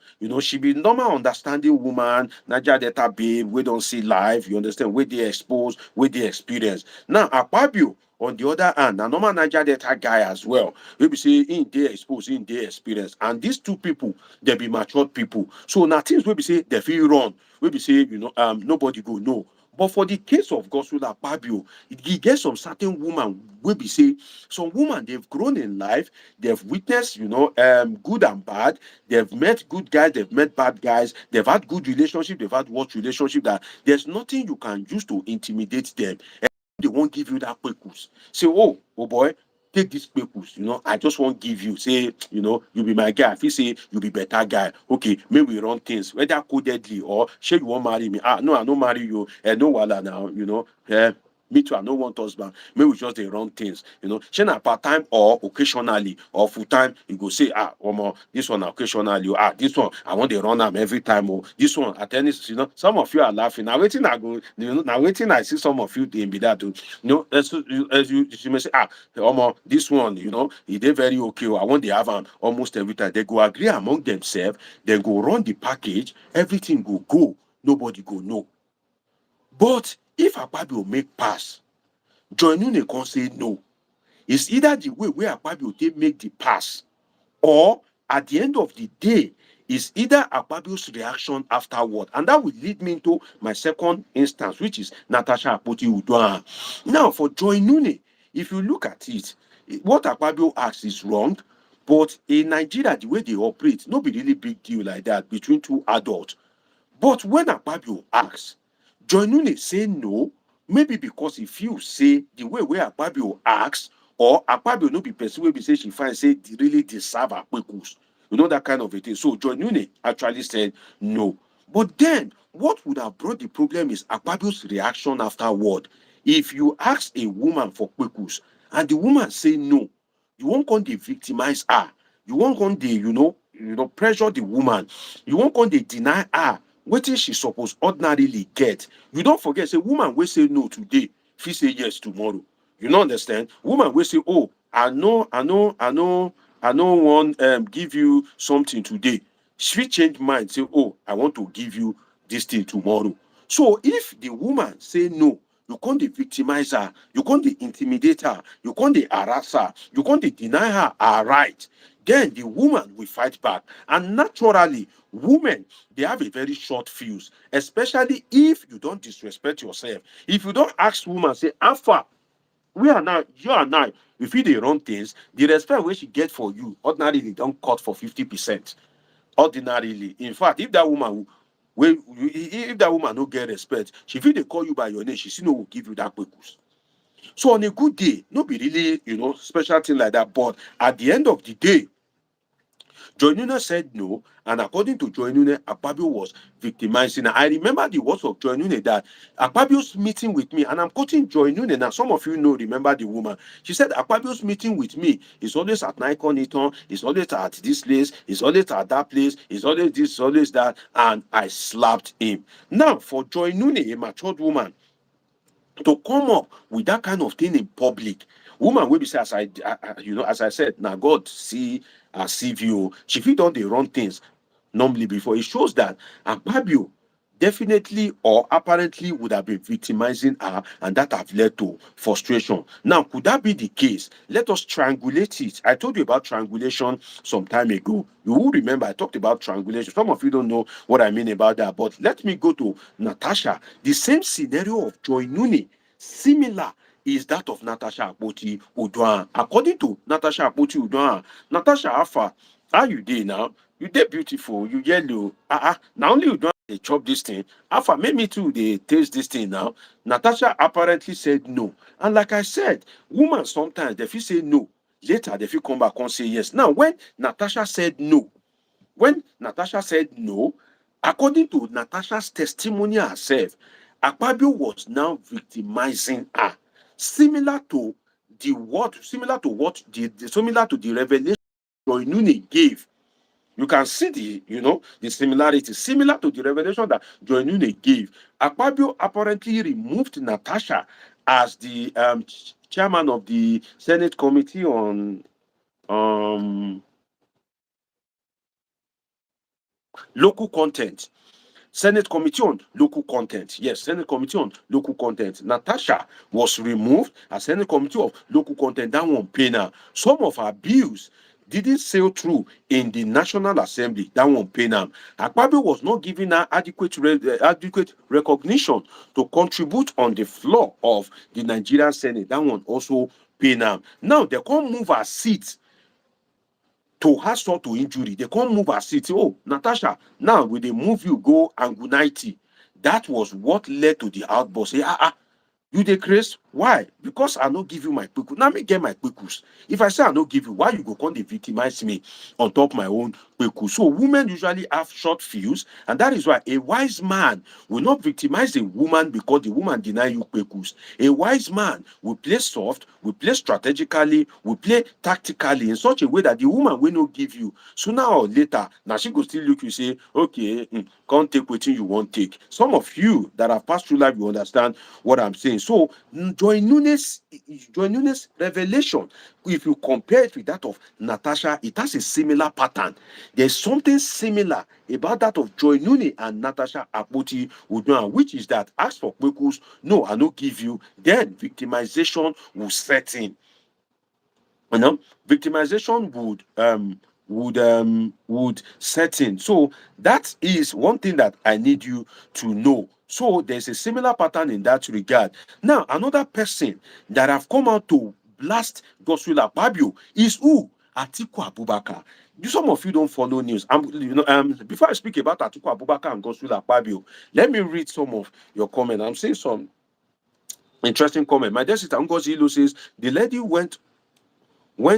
she be normal understanding woman, Niger Delta babe, we don't see life, you understand, where they expose, where they experience. Now, Akpabio, on the other hand, na normal Niger Delta guy as well. We be say in their expose, in their experience. And these two people, they be matured people. So now things we be say they feel wrong. We be say, nobody go no. But for the case of Godswill Akpabio, he gets some certain woman we be say some woman they've grown in life, they've witnessed, good and bad, they've met good guys, they've met bad guys, they've had good relationship, they've had worse relationship, that there's nothing you can use to intimidate them. They won't give you that purpose. Say, oh boy, take this purpose. I just won't give you. Say, you be my guy. If you say you be better guy, okay, maybe we run things, whether codedly or sure you won't marry me. No, I don't marry you. No wala now, me too, I don't want husband. Maybe we just they run things, She na part-time or occasionally or full-time, you go say, this one occasionally, this one, I want to run them every time, this one at any, some of you are laughing. Now waiting, I go, now waiting, I see some of you in be that, as you may say, this one, he did very okay. I want to have him almost every time. They go agree among themselves, they go run the package, everything go, nobody go no. But if Akpabio make pass, Joinune can say no. It's either the way where Akpabio they make the pass, or at the end of the day, it's either Akpabio's reaction afterward. And that will lead me into my second instance, which is Natasha Akpoti-Uduaghan. Now, for Joinune, if you look at it, what Akpabio asks is wrong, but in Nigeria, the way they operate, no be really big deal like that between two adults. But when Akpabio asks, Joinune say no, maybe because he feels say the way where Akpabio asks, or Akpabio no be person wey be say she find say they really deserve Akpekus. That kind of a thing. So Joinune actually said no. But then what would have brought the problem is Akpabio's reaction afterward. If you ask a woman for Kpekus and the woman say no, you won't come to victimize her. You won't come to, pressure the woman. You won't come to deny her wetin she suppose ordinarily get. You don't forget, say woman will say no today, fit say yes tomorrow. You don't understand? Woman will say, oh, I know want give you something today. She change mind, say, oh, I want to give you this thing tomorrow. So if the woman say no, you can't victimize her, you can't intimidate her, you can't harass her, you can't deny her right. Then the woman will fight back. And naturally, women, they have a very short fuse, especially if you don't disrespect yourself. If you don't ask woman, say, Alpha, we are now, you are now, if you they run things, the respect which she get for you, ordinarily, don't cut for 50%. Ordinarily. In fact, if that woman don't get respect, she feel they call you by your name, she still no will give you that purpose. So on a good day, no be really, special thing like that. But at the end of the day, Joinune said no, and according to Joinune, Akpabio was victimizing her. I remember the words of Joinune that Akpabio's meeting with me, and I'm quoting Joinune now. Some of you remember the woman. She said Akpabio's meeting with me is always at Nikon Eton, it's always at this place, it's always at that place, it's always this, always that, and I slapped him. Now, for Joinune, a matured woman, to come up with that kind of thing in public, woman will be say, as I said, now God see you. She fit on the wrong things normally before. It shows that Akpabio definitely or apparently would have been victimizing her, and that have led to frustration. Now, could that be the case? Let us triangulate it. I told you about triangulation some time ago. You will remember I talked about triangulation. Some of you don't know what I mean about that, but let me go to Natasha. The same scenario of Joinune, similar is that of Natasha Akpoti-Uduaghan. According to Natasha Akpoti-Uduaghan, Natasha Alpha, how you dey now? You dey beautiful, you yellow. Now only Uduaghan dey chop this thing. Alpha, make me too dey taste this thing now. Natasha apparently said no. And like I said, women sometimes they feel say no. Later they feel come back and say yes. Now when Natasha said no, according to Natasha's testimony herself, Akpabio was now victimizing her, similar to similar to the revelation Joy Nune gave. You can see the similarity, similar to the revelation that Joy Nune gave. Akpabio apparently removed Natasha as the chairman of the Senate Committee on local content. Senate Committee on Local Content. Yes, Senate Committee on Local Content. Natasha was removed as Senate Committee of Local Content. That one pay now. Some of her bills didn't sail through in the National Assembly. That one pay now. Akpabio was not giving her adequate recognition to contribute on the floor of the Nigerian Senate. That one also pay now. Now they can't move her seat to hassle to injury. They can't move her seat. Oh, Natasha, now when they move you, go Angunaiti. That was what led to the outburst. Say, you dey craze? Why? Because I no give you my kpekus. Now me get my kpekus. If I say I no give you, why you go come dey victimize me on top my own kpekus? So women usually have short fuse, and that is why a wise man will not victimize a woman because the woman deny you kpekus. A wise man will play soft, will play strategically, will play tactically in such a way that the woman will not give you. Sooner or later, now she go still look you say, okay, can't take wetin you want take. Some of you that have passed through life, you understand what I'm saying. So Joy Nune's revelation, if you compare it with that of Natasha, it has a similar pattern. There's something similar about that of Joy Nune and Natasha Akpoti-Uduaghan, which is that ask for kpekus, no, I no give you, then victimization will set in. Victimization would set in. So that is one thing that I need you to know. So there's a similar pattern in that regard. Now, another person that have come out to blast Godswill Akpabio is who? Atiku Abubakar. Some of you don't follow news. Before I speak about Atiku Abubakar and Godswill Akpabio, let me read some of your comments. I'm seeing some interesting comment. My dear sister Ngozi Ilo says the lady went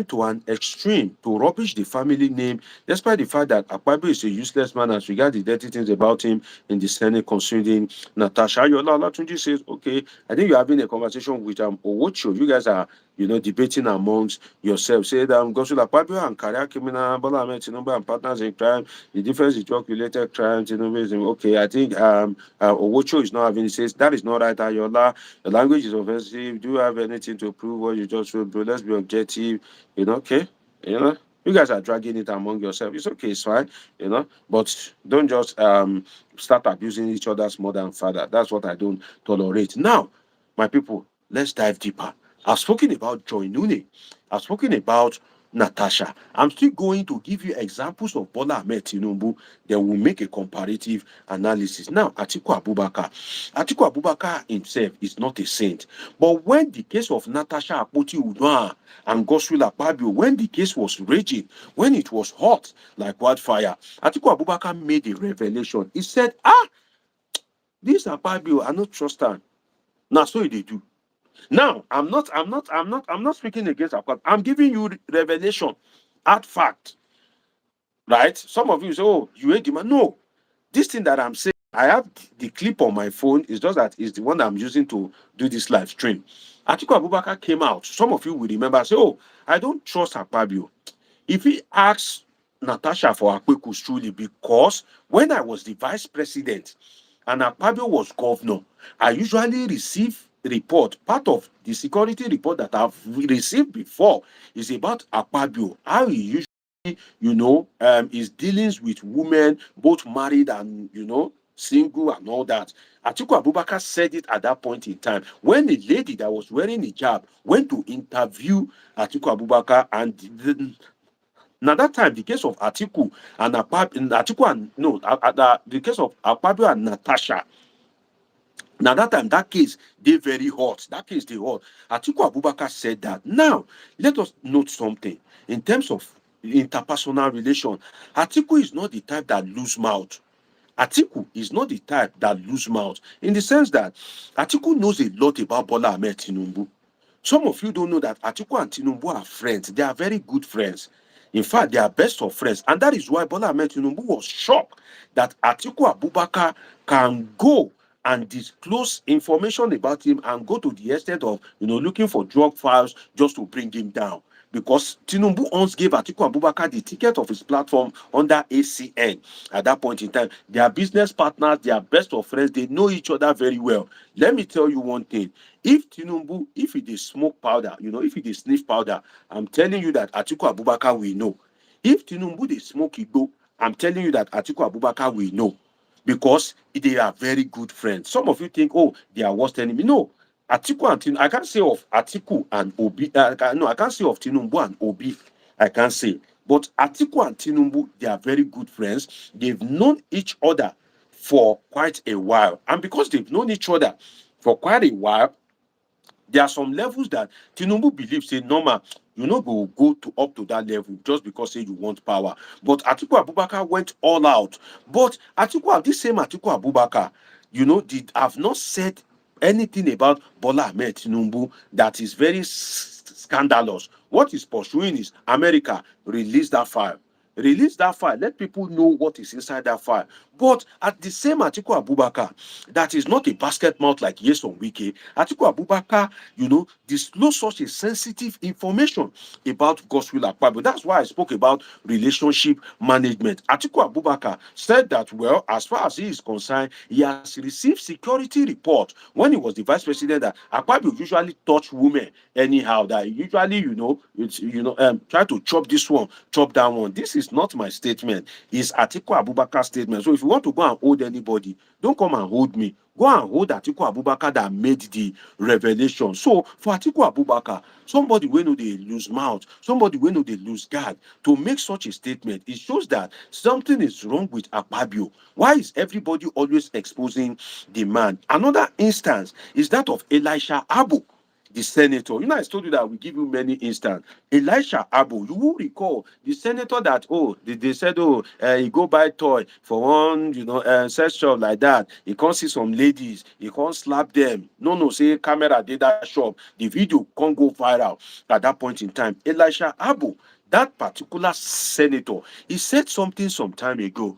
to an extreme to rubbish the family name, despite the fact that Akpabio is a useless man as regards the dirty things about him in the Senate concerning Natasha. Ayola Olatunji says, okay, I think you're having a conversation with Owocho. You guys are, debating amongst yourselves. Say that Godswill Akpabio and career criminal Bola Ahmed Tinubu and partners in crime. The difference is drug-related crime. Okay, I think Owocho is not having. He says that is not right. Ayola, the language is offensive. Do you have anything to prove what you just wrote, bro? Let's be objective. Okay, you guys are dragging it among yourselves. It's okay, it's fine, but don't just start abusing each other's mother and father. That's what I don't tolerate. Now, my people, let's dive deeper. I've spoken about Joy Nune. I've spoken about Natasha. I'm still going to give you examples of Bola Ahmed Tinubu. Then we'll make a comparative analysis. Now, Atiku Abubakar himself is not a saint. But when the case of Natasha Akpoti-Uduaghan and Godswill Akpabio, when the case was raging, when it was hot like wildfire, Atiku Abubakar made a revelation. He said, this Akpabio, I don't trust her. Now, so they do. Now, I'm not speaking against Akpabio. I'm giving you revelation, hard fact. Right? Some of you say, oh, you hate the man. No. This thing that I'm saying, I have the clip on my phone. It's just that it's the one that I'm using to do this live stream. Atiku Abubakar came out. Some of you will remember, say, oh, I don't trust Akpabio. If he asks Natasha for Akpekus truly, because when I was the vice president and Akpabio was governor, I usually receive report. Part of the security report that I've received before is about Akpabio, how he usually his dealings with women, both married and, single and all that. Atiku Abubakar said it at that point in time when a lady that was wearing hijab went to interview Atiku Abubakar, and now that time the case of Atiku and the case of Akpabio and Natasha. Now that time, that case, they very hot. That case, they hot. Atiku Abubakar said that. Now, let us note something. In terms of interpersonal relation, Atiku is not the type that lose mouth. Atiku is not the type that lose mouth. In the sense that Atiku knows a lot about Bola Ahmed Tinubu. Some of you don't know that Atiku and Tinubu are friends. They are very good friends. In fact, they are best of friends. And that is why Bola Ahmed Tinubu was shocked that Atiku Abubakar can go and disclose information about him and go to the extent of, looking for drug files just to bring him down. Because Tinubu once gave Atiku Abubakar the ticket of his platform under ACN at that point in time. They are business partners, they are best of friends, they know each other very well. Let me tell you one thing. If Tinubu, if he dey smoke powder, if he dey sniff powder, I'm telling you that Atiku Abubakar will know. If Tinubu dey smoke igbo, I'm telling you that Atiku Abubakar will know. Because they are very good friends. Some of you think, oh, they are worst enemy. No, Atiku and Tinubu, I can't say of Atiku and Obi. No, I can't say of Tinubu and Obi. I can't say. But Atiku and Tinubu, they are very good friends. They've known each other for quite a while. And because they've known each other for quite a while, there are some levels that Tinubu believes say normal, you no go to up to that level just because say you want power. But Atiku Abubakar went all out. But this same Atiku Abubakar, did have not said anything about Bola Ahmed Tinubu that is very scandalous. What he's pursuing is America release that file. Release that file. Let people know what is inside that file. But at the same Atiku Abubakar, that is not a basket mouth like Yeson Wike. Atiku Abubakar, disclose such a sensitive information about Godswill Akpabio. That's why I spoke about relationship management. Atiku Abubakar said that, well, as far as he is concerned, he has received security report when he was the vice president that Akpabio usually touch women anyhow. That he usually, try to chop this one, chop that one. This is not my statement. It's Atiku Abubakar's statement. So if you want to go and hold anybody, don't come and hold me. Go and hold Atiku Abubakar that made the revelation. So for Atiku Abubakar, somebody wey no dey lose mouth, somebody wey no dey lose guard, to make such a statement, it shows that something is wrong with Akpabio. Why is everybody always exposing the man? Another instance is that of Elisha Abu, the senator. I told you that we give you many instances. Elisha Abu, you will recall the senator that, they said, he go buy toy for one, sex shop like that. He can't see some ladies, he can't slap them. No, say camera did that shop. The video can't go viral at that point in time. Elisha Abu, that particular senator, he said something some time ago.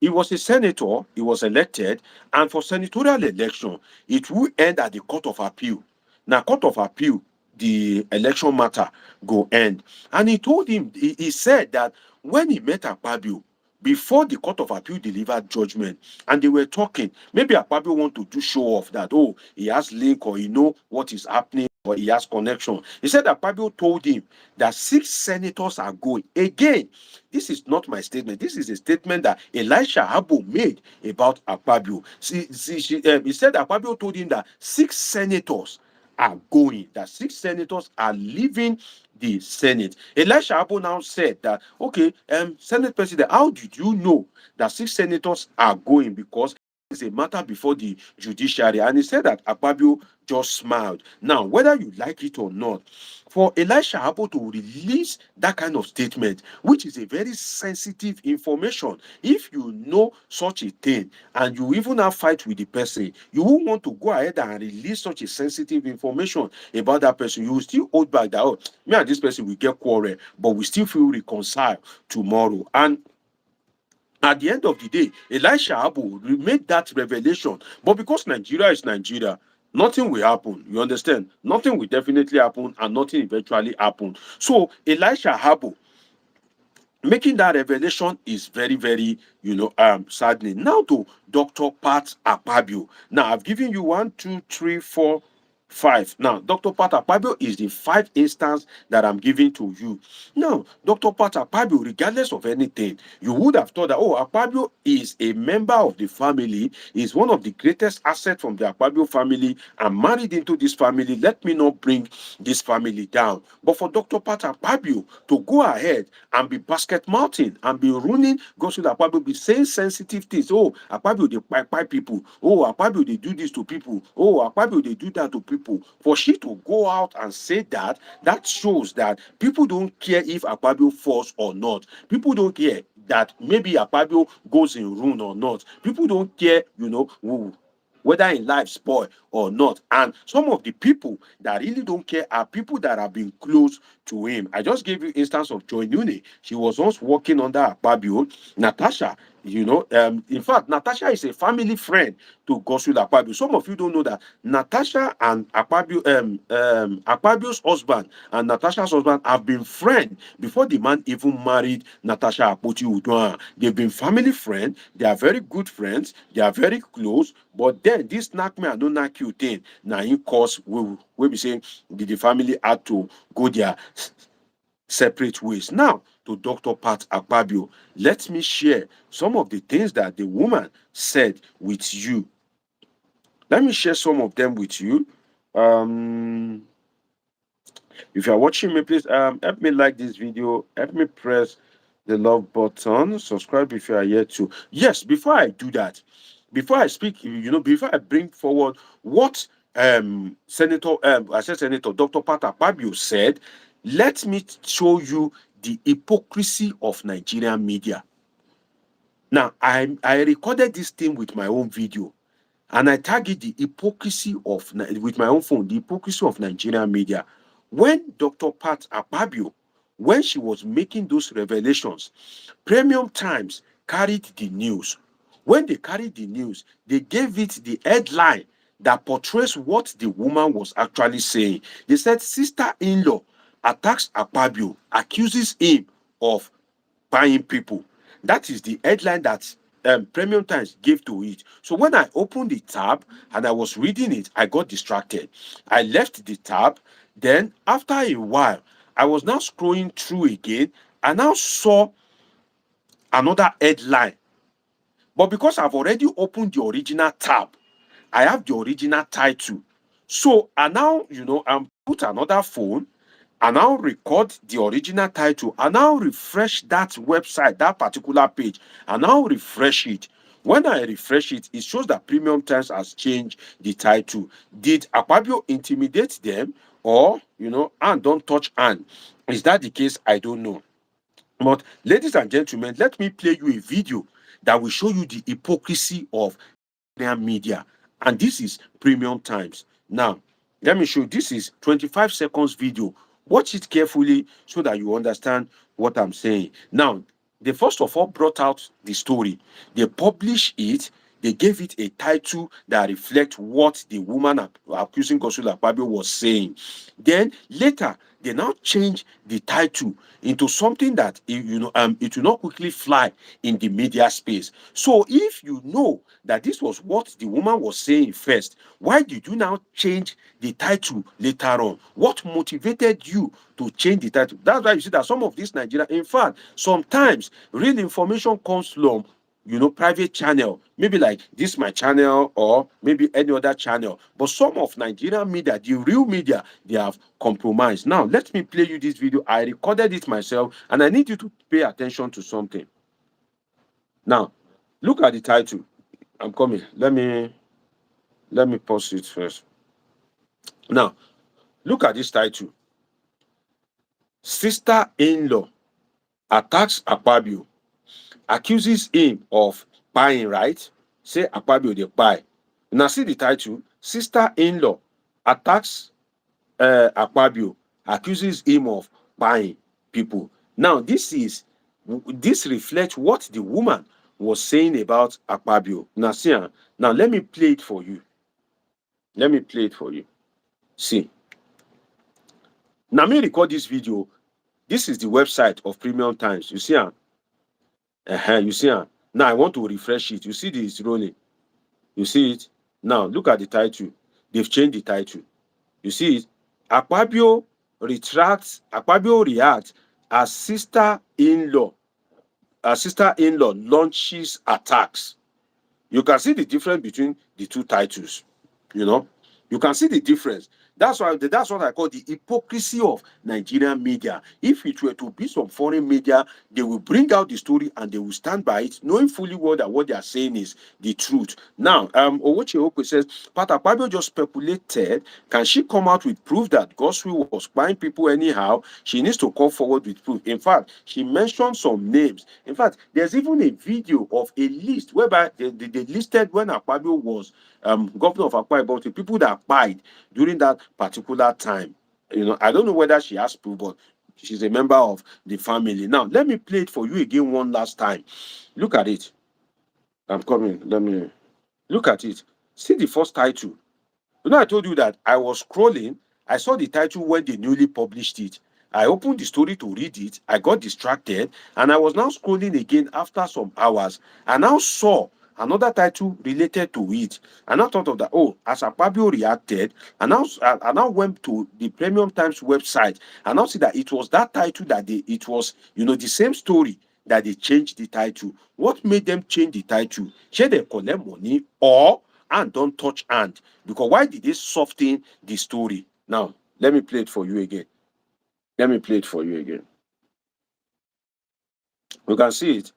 He was a senator, he was elected, and for senatorial election, it will end at the Court of Appeal. Now, Court of Appeal, the election matter go end. And he told him, he said that when he met Akpabio, before the Court of Appeal delivered judgment, and they were talking, maybe Akpabio want to do show off that, he has link or he know what is happening or he has connection. He said that Akpabio told him that 6 senators are going. Again, this is not my statement. This is a statement that Elisha Abu made about Akpabio. He said that Akpabio told him that 6 senators are going, that 6 senators are leaving the Senate. Elisha Abu now said that, okay, Senate President, how did you know that 6 senators are going? Because it's a matter before the judiciary. And he said that Akpabio just smiled. Now, whether you like it or not, for Elisha Abu to release that kind of statement, which is a very sensitive information, if you know such a thing and you even have fight with the person, you won't want to go ahead and release such a sensitive information about that person. You will still hold back that, me and this person will get quarrel, but we still feel reconciled tomorrow. And at the end of the day, Elisha Abu made that revelation. But because Nigeria is Nigeria, nothing will happen. You understand? Nothing will definitely happen and nothing eventually happen. So Elisha Abu making that revelation is very, very, saddening. Now to Dr. Pat Akpabio. Now I've given you 1, 2, 3, 4, 5. Now, Dr. Pat Akpabio is the 5th instance that I'm giving to you. Now, Dr. Pat Akpabio, regardless of anything, you would have thought that, oh, Akpabio is a member of the family, is one of the greatest assets from the Akpabio family. I'm married into this family. Let me not bring this family down. But for Dr. Pat Akpabio to go ahead and be basket mouthing and be ruining Godswill Akpabio, be saying sensitive things. Oh, Akpabio, they pipe people. Oh, Akpabio, they do this to people. Oh, Akpabio, they do that to people. For she to go out and say that, that shows that people don't care if Akpabio falls or not. People don't care that maybe Akpabio goes in ruin or not. People don't care, whether in life spoil or not. And some of the people that really don't care are people that have been close to him. I just gave you instance of Joy Nune. She was once working under Akpabio. Natasha, in fact, Natasha is a family friend to Godswill Akpabio. Some of you don't know that Natasha and Akpabio, Akpabio's husband and Natasha's husband have been friends before the man even married Natasha Akpoti Udoa. They've been family friends. They are very good friends. They are very close. But then this knack me and don't knack you thing. Now in course we be saying the family had to go their separate ways. Now, to Dr. Pat Akpabio, let me share some of the things that the woman said with you. Let me share some of them with you. If you're watching me, please help me like this video, help me press the love button, subscribe if you are yet to. Yes, before I do that, before I speak, before I bring forward what Senator Dr. Pat Akpabio said, let me show you the hypocrisy of Nigerian media. Now, I recorded this thing with my own video, and I tagged the hypocrisy with my own phone, the hypocrisy of Nigerian media. When Dr. Pat Akpabio, when she was making those revelations, Premium Times carried the news. When they carried the news, they gave it the headline that portrays what the woman was actually saying. They said, sister-in-law attacks Akpabio, accuses him of buying people. That is the headline that Premium Times gave to it. So when I opened the tab and I was reading it, I got distracted. I left the tab. Then after a while, I was now scrolling through again. I now saw another headline. But because I've already opened the original tab, I have the original title. So I now, I'm put another phone and now record the original title and now refresh that website, that particular page, and now refresh it. When I refresh it, it shows that Premium Times has changed the title. Did Akpabio intimidate them or, and don't touch Anne? Is that the case? I don't know. But ladies and gentlemen, let me play you a video that will show you the hypocrisy of media. And this is Premium Times. Now, let me show you. This is 25 seconds video. Watch it carefully so that you understand what I'm saying. Now, they first of all brought out the story. They published it. They gave it a title that reflects what the woman accusing Godswill Akpabio was saying. Then later, they now change the title into something that it will not quickly fly in the media space. So if you know that this was what the woman was saying first, why did you now change the title later on? What motivated you to change the title? That's why you see that some of these Nigerian, in fact, sometimes real information comes from private channel, maybe like this my channel or maybe any other channel. But some of Nigerian media, the real media, they have compromised. Now, let me play you this video. I recorded it myself, and I need you to pay attention to something. Now, look at the title. I'm coming. Let me pause it first. Now, look at this title. Sister-in-law attacks Akpabio, accuses him of buying, right? Say Akpabio dey buy. Now see the title. Sister-in-law attacks Akpabio, accuses him of buying people. Now this reflects what the woman was saying about Akpabio. Now see, now let me play it for you. Let me play it for you. See. Now me record this video. This is the website of Premium Times. You see, you see, now I want to refresh it. You see this rolling. You see it? Now look at the title. They've changed the title. You see it? Akpabio reacts as sister-in-law launches attacks. You can see the difference between the two titles. You can see the difference. That's what I call the hypocrisy of Nigerian media. If it were to be some foreign media, they will bring out the story and they will stand by it, knowing fully well that what they are saying is the truth. Now, Owoche Okwe says, Pat Akpabio just speculated. Can she come out with proof that Godswill was buying people anyhow? She needs to come forward with proof. In fact, she mentioned some names. In fact, there's even a video of a list whereby they listed when Akpabio was governor of Akwa Ibom, the people that died during that particular time. I don't know whether she has proof, but she's a member of the family. Now, let me play it for you again one last time. Look at it. I'm coming. Let me look at it. See the first title. I told you that I was scrolling. I saw the title when they newly published it. I opened the story to read it. I got distracted, and I was now scrolling again after some hours. I now saw another title related to it. I now thought of that. Oh, as Akpabio reacted, I now went to the Premium Times website. I now see that it was that title that it was the same story that they changed the title. What made them change the title? Should they collect money or and don't touch hand? Because why did they soften the story? Now, let me play it for you again. You can see it.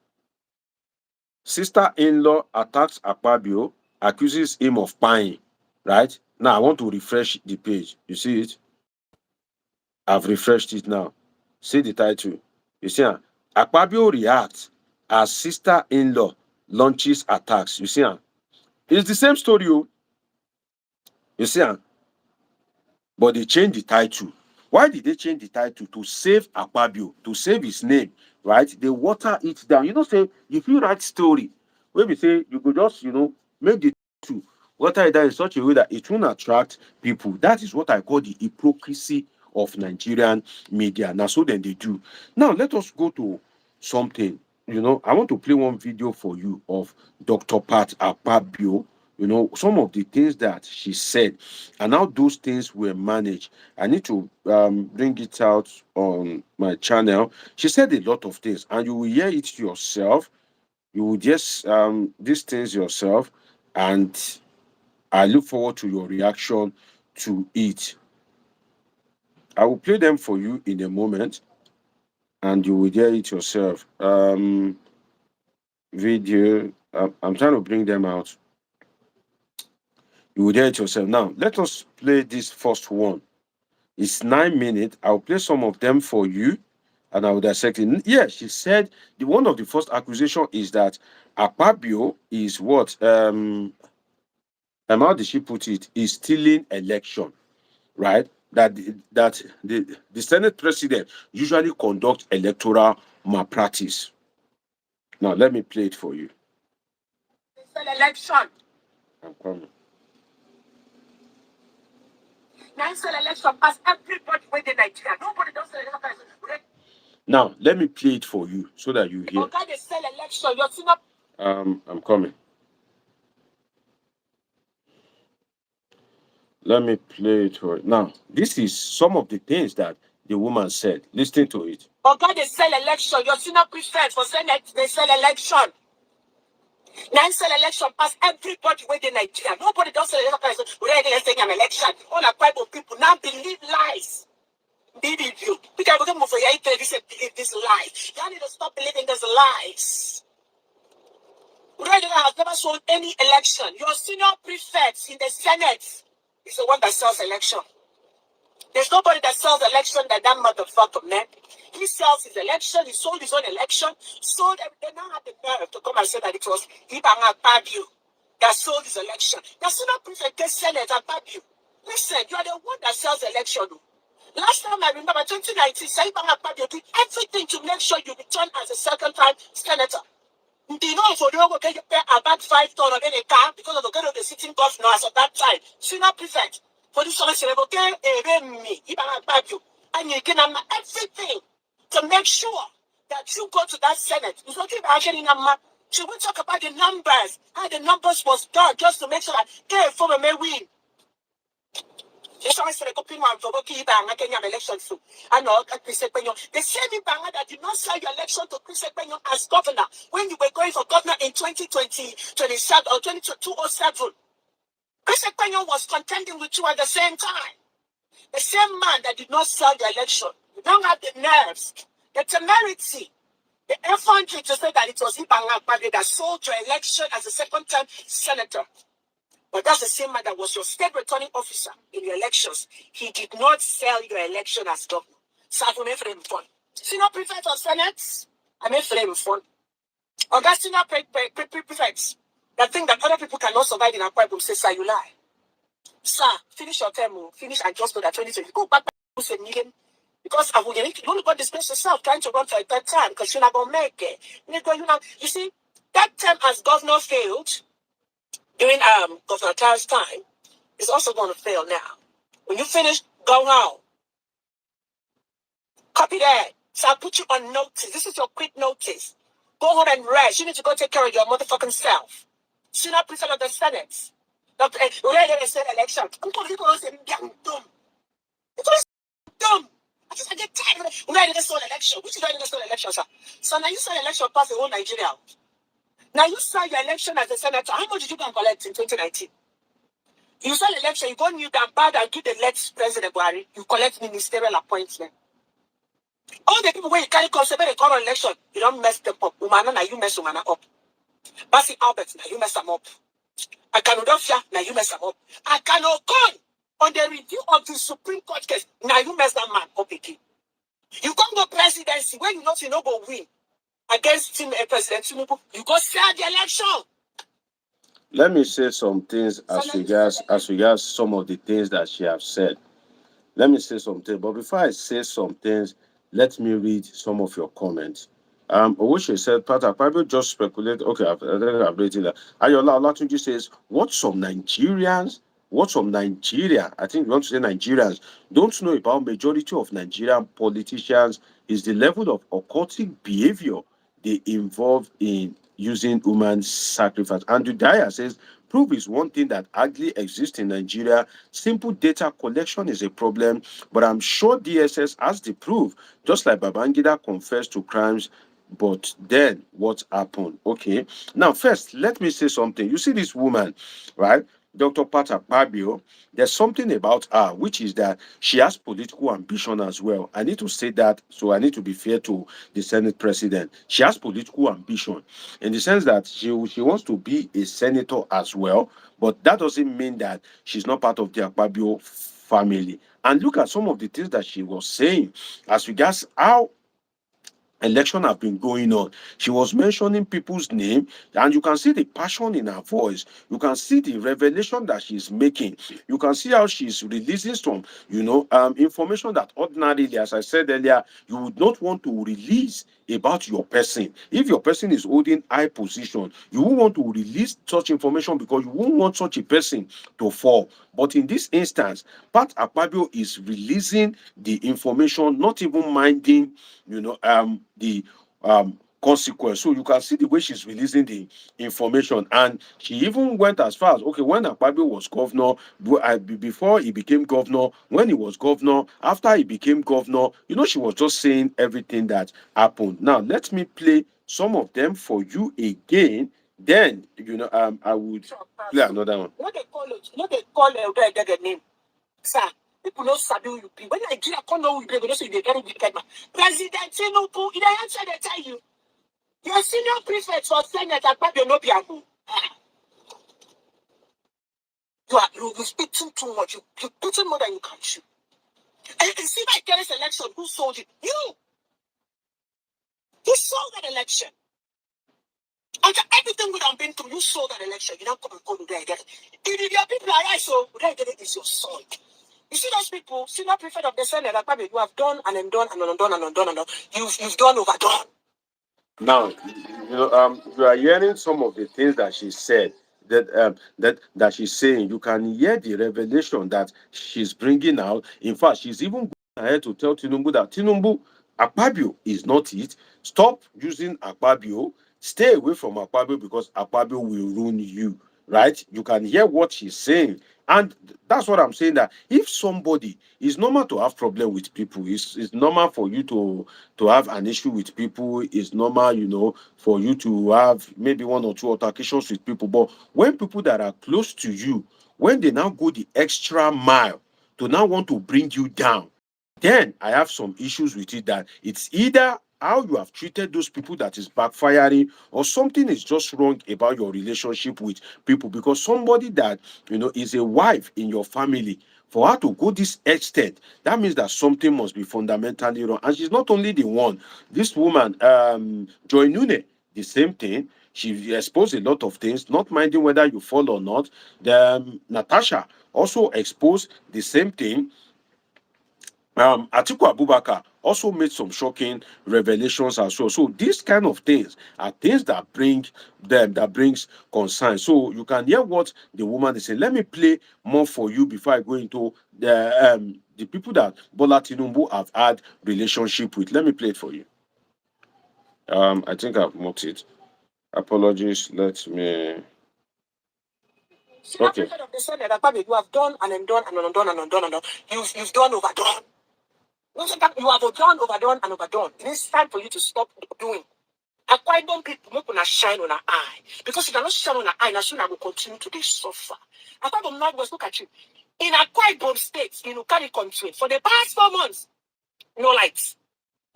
Sister-in-law attacks Akpabio, accuses him of spying. Right? Now, I want to refresh the page. You see it? I've refreshed it now. See the title. You see, Akpabio reacts as sister-in-law launches attacks. You see, it's the same story. You see, but they changed the title. Why did they change the title? To save Akpabio, to save his name, right? They water it down. Say, if you write story, when we say you could just, make the title, water it down in such a way that it won't attract people. That is what I call the hypocrisy of Nigerian media. Now, so then they do. Now, let us go to something. I want to play one video for you of Dr. Pat Akpabio. Some of the things that she said and how those things were managed. I need to bring it out on my channel. She said a lot of things, and you will hear it yourself. You will just these things yourself, and I look forward to your reaction to it. I will play them for you in a moment, and you will hear it yourself. Video. I'm trying to bring them out. You will hear it yourself. Now, let us play this first one. It's 9 minutes. I'll play some of them for you, and I will dissect it. Yeah, she said one of the first accusation is that Akpabio is what? How did she put it? Is stealing election, right? That the Senate President usually conduct electoral malpractice. Now, let me play it for you. Election. I'm coming. Election pass everybody within Nigeria. Nobody does election. Now, let me play it for you so that you hear. Okay, they sell election. You're seeing up. I'm coming. Let me play it for you. Now, this is some of the things that the woman said. Listen to it. Okay, they sell election. You're seeing up preferred for Senate. They sell election. Now, sell election pass everybody within Nigeria. Nobody does sell election. We're ready to take an election. All our tribal people now believe lies. Believe you. We can move for your believe this lie. You need to stop believing these lies. President has never sold any election. Your senior prefect in the Senate is the one that sells election. There's nobody that sells election than that motherfucker, man. He sells his election. He sold his own election. They now have the nerve to come and say that it was Akpabio that sold his election. The senior prefect gets Senate Akpabio. Listen, you are the one that sells election. Last time I remember, 2019, Akpabio did everything to make sure you return as a second-time senator. Do you know if you don't get about 5 tons of any car because of the sitting governor as of that time? Senior prefect for this one, me, and you can have everything to make sure that you go to that Senate. It's not even actually she will talk about the numbers, how the numbers was done just to make sure that for may win. The same Ibanga that did not sell your election to Chris Ekpenyo as governor when you were going for governor in 2020, 27 or 2007. Chris Ekpenyo was contending with you at the same time. The same man that did not sell the election. You don't have the nerves, the temerity, the effrontery to say that it was Ibanga Akpabio that sold your election as a second-term senator. But that's the same man that was your state returning officer in your elections. He did not sell your election as governor. So I'm a frame fund. Senior prefect of Senate, I'm a frame fund. Augustina prefects that think that other people cannot survive in Akwa Ibom say, sir, you lie. Sir, finish your term, finish and just know that 2020. Go back to say million. Because I would you only got disgrace yourself trying to run for a third time because you're not going to make it. You see, that term as governor failed during Governor Tar's time is also going to fail now. When you finish, go home. Copy that. So I'll put you on notice. This is your quick notice. Go home and rest. You need to go take care of your motherfucking self. Senior President of the Senate. Dr. They said election. I'm going to say, damn dumb. It was dumb. I get tired of it. Why did they start election? Which is why they start election, sir? So now you saw election pass the whole Nigeria. Now you saw your election as a senator. How much did you go and collect in 2019? You saw election, you go new and bad and give the next President Buhari. You collect ministerial appointment. All the people where you carry concept they call on election, you don't mess them up. Umana, now you mess Umana up. Basi Albert, now you mess them up. Akanudofia, now you mess them up. Akanokon, on the review of the Supreme Court case, now you mess that man up again. You come to presidency when you know you no go win against President Tinubu, you go sell the election. Let me say some things as regards some of the things that she has said. Let me say something, but before I say some things, let me read some of your comments. Owoshe said, Pat Akpabio just speculate. Okay, I've rated that. Ayola Olatunji says, what some Nigerians, I think you want to say Nigerians, don't know about majority of Nigerian politicians is the level of occultic behavior they involve in using human sacrifice. Andrew Dyer says, proof is one thing that hardly exists in Nigeria. Simple data collection is a problem, but I'm sure DSS has the proof, just like Babangida confessed to crimes. But then what happened? Okay. Now, first, let me say something. You see this woman, right? Dr. Pat Akpabio, there's something about her, which is that she has political ambition as well. I need to say that, so I need to be fair to the Senate President. She has political ambition in the sense that she wants to be a senator as well, but that doesn't mean that she's not part of the Akpabio family. And look at some of the things that she was saying as regards how election have been going on. She was mentioning people's name, and you can see the passion in her voice. You can see the revelation that she's making. You can see how she's releasing some, information that ordinarily, as I said earlier, you would not want to release about your person. If your person is holding high position, you won't want to release such information because you won't want such a person to fall. But in this instance, Pat Akpabio is releasing the information, not even minding, the consequence. So you can see the way she's releasing the information, and she even went as far as, okay, when Akpabio was governor, before he became governor, when he was governor, after he became governor, she was just saying everything that happened. Now let me play some of them for you again. Then I would play another one. What they call it? What they call the name, sir. People don't sabi who you be. When Nigeria can't know who you be, they don't say you're very wicked man. President Tinubu, in the answer they tell you, your senior prefect for Senate Akpabio no be abu. You speaking too much. You putting more than you can chew. And you see that Kelly's election, who sold it? You sold that election. After everything we have been through, you sold that election. You don't come and call me there again. If your people are right, so it is your son. You see those people, senior prefect of the Senate, you have done and undone and undone and undone and undone. You've done overdone. Now, you are hearing some of the things that she said. That she's saying. You can hear the revelation that she's bringing out. In fact, she's even going ahead to tell Tinubu that Akpabio is not it. Stop using Akpabio. Stay away from Akpabio because Akpabio will ruin you. right? You can hear what she's saying. And that's what I'm saying, that if somebody, it's normal to have problem with people. It's normal for you to have an issue with people. It's normal, for you to have maybe one or two altercations with people. But when people that are close to you, when they now go the extra mile to now want to bring you down, then I have some issues with it, that it's either how you have treated those people that is backfiring, or something is just wrong about your relationship with people. Because somebody that is a wife in your family, for her to go this extent, that means that something must be fundamentally wrong. And she's not only the one. This woman, Joy Nune, the same thing. She exposed a lot of things, not minding whether you fall or not. Natasha also exposed the same thing. Atiku Abubakar also made some shocking revelations as well. So these kind of things are things that brings concern. So you can hear what the woman is saying. Let me play more for you before I go into the people that Bola Tinubu have had relationship with. Let me play it for you. I think I've marked it. Apologies. Let me. Okay. Of the Senate, you have done and undone and undone and undone and undone. You've done overdone. You have done, overdone, and overdone. It is time for you to stop doing. Akwa Ibom people make una shine on our eye. Because if you not shine on our eye, soon I will continue to be suffer. Akwa Ibom Northwest, look at you. In Akwa Ibom State, in Ukani country, for the past 4 months, no lights.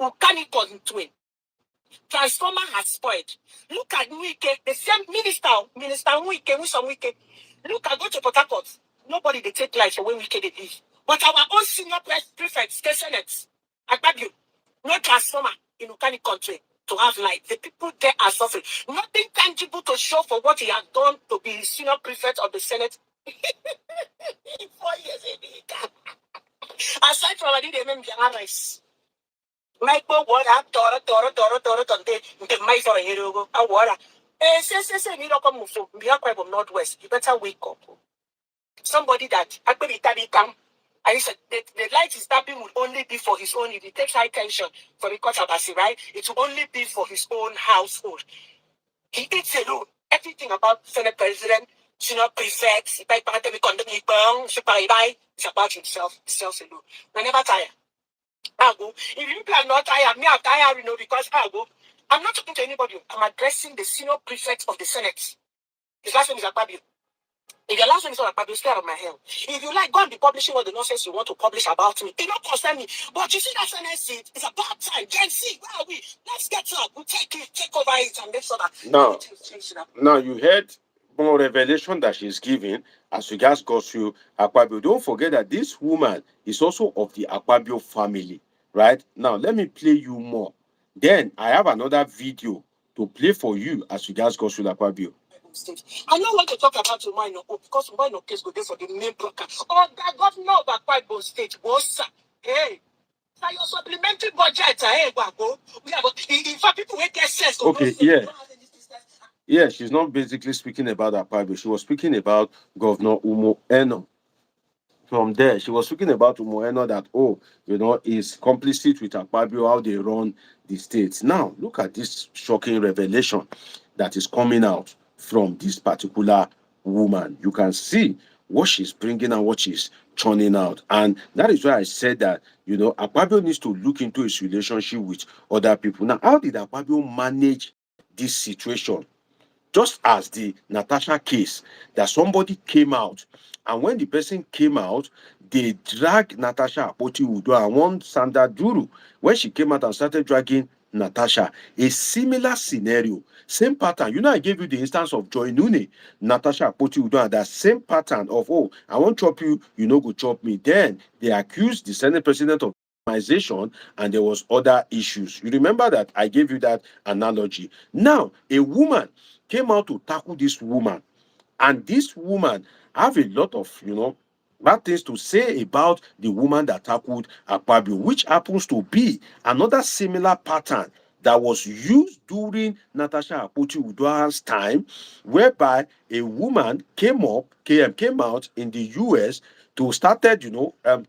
Ukani country. Transformer has spoiled. Look at Wike, the same minister Wike, Wike. Look at go to Port Harcourt. Nobody they take life for when Wike they leave. But our own senior prefects, the Senate, Akpabio, no transformer in Ukani country to have light. The people there are suffering. Nothing tangible to show for what he has done to be senior prefect of the Senate. 4 years ago. Aside from I did rice. Michael water, Tora, the mice for a hero, a water. Say, you don't come from Biakwa Northwest. You better wake up. Somebody that actually come. And he said the light is tapping will only be for his own. If he takes high tension for the Kotabasi, right? It will only be for his own household. He eats alone. Everything about Senate President, senior prefects, it's about himself, alone. I never tire. I'll go. If you plan not tired, me, I'm tired, because I'll go. I'm not talking to anybody. I'm addressing the senior prefect of the Senate. His last name is Akpabio. If your last name is not Akpabio, stay out of my hell. If you like, go and be publishing all the nonsense you want to publish about me. It don't concern me. But you see that Senate seat, it's about time. Gen Z, where are we? Let's get up. We'll take over it and make sure that now you heard more revelation that she's giving as regards Godswill Akpabio. Don't forget that this woman is also of the Akpabio family, right? Now let me play you more. Then I have another video to play for you as regards Godswill Akpabio. I don't want to talk about Umaino because Umaino case go there for the main broker. Oh, that governor of Akwa Ibom State was hey. So your supplementary budget, hey, go. We have in fact people will get sense. Okay, yeah. Yeah, she's not basically speaking about Akpabio. She was speaking about Governor Umo Eno. From there, she was speaking about Umo Eno that, is complicit with Akpabio, how they run the states. Now, look at this shocking revelation that is coming out from this particular woman. You can see what she's bringing and what she's churning out. And that is why I said that, Akpabio needs to look into his relationship with other people. Now, how did Akpabio manage this situation? Just as the Natasha case, that somebody came out, and when the person came out, they dragged Natasha Akpoti Udo and one Sandra Duru. When she came out and started dragging Natasha, a similar scenario, same pattern. I gave you the instance of Joy Nune, Natasha Akpoti Udo, and that same pattern of, I won't chop you, go chop me. Then they accused the Senate President of organization, and there was other issues. You remember that I gave you that analogy. Now, a woman came out to tackle this woman, and this woman have a lot of bad things to say about the woman that tackled Akpabio, which happens to be another similar pattern that was used during Natasha Akpoti Uduahan's time, whereby a woman came out in the US to started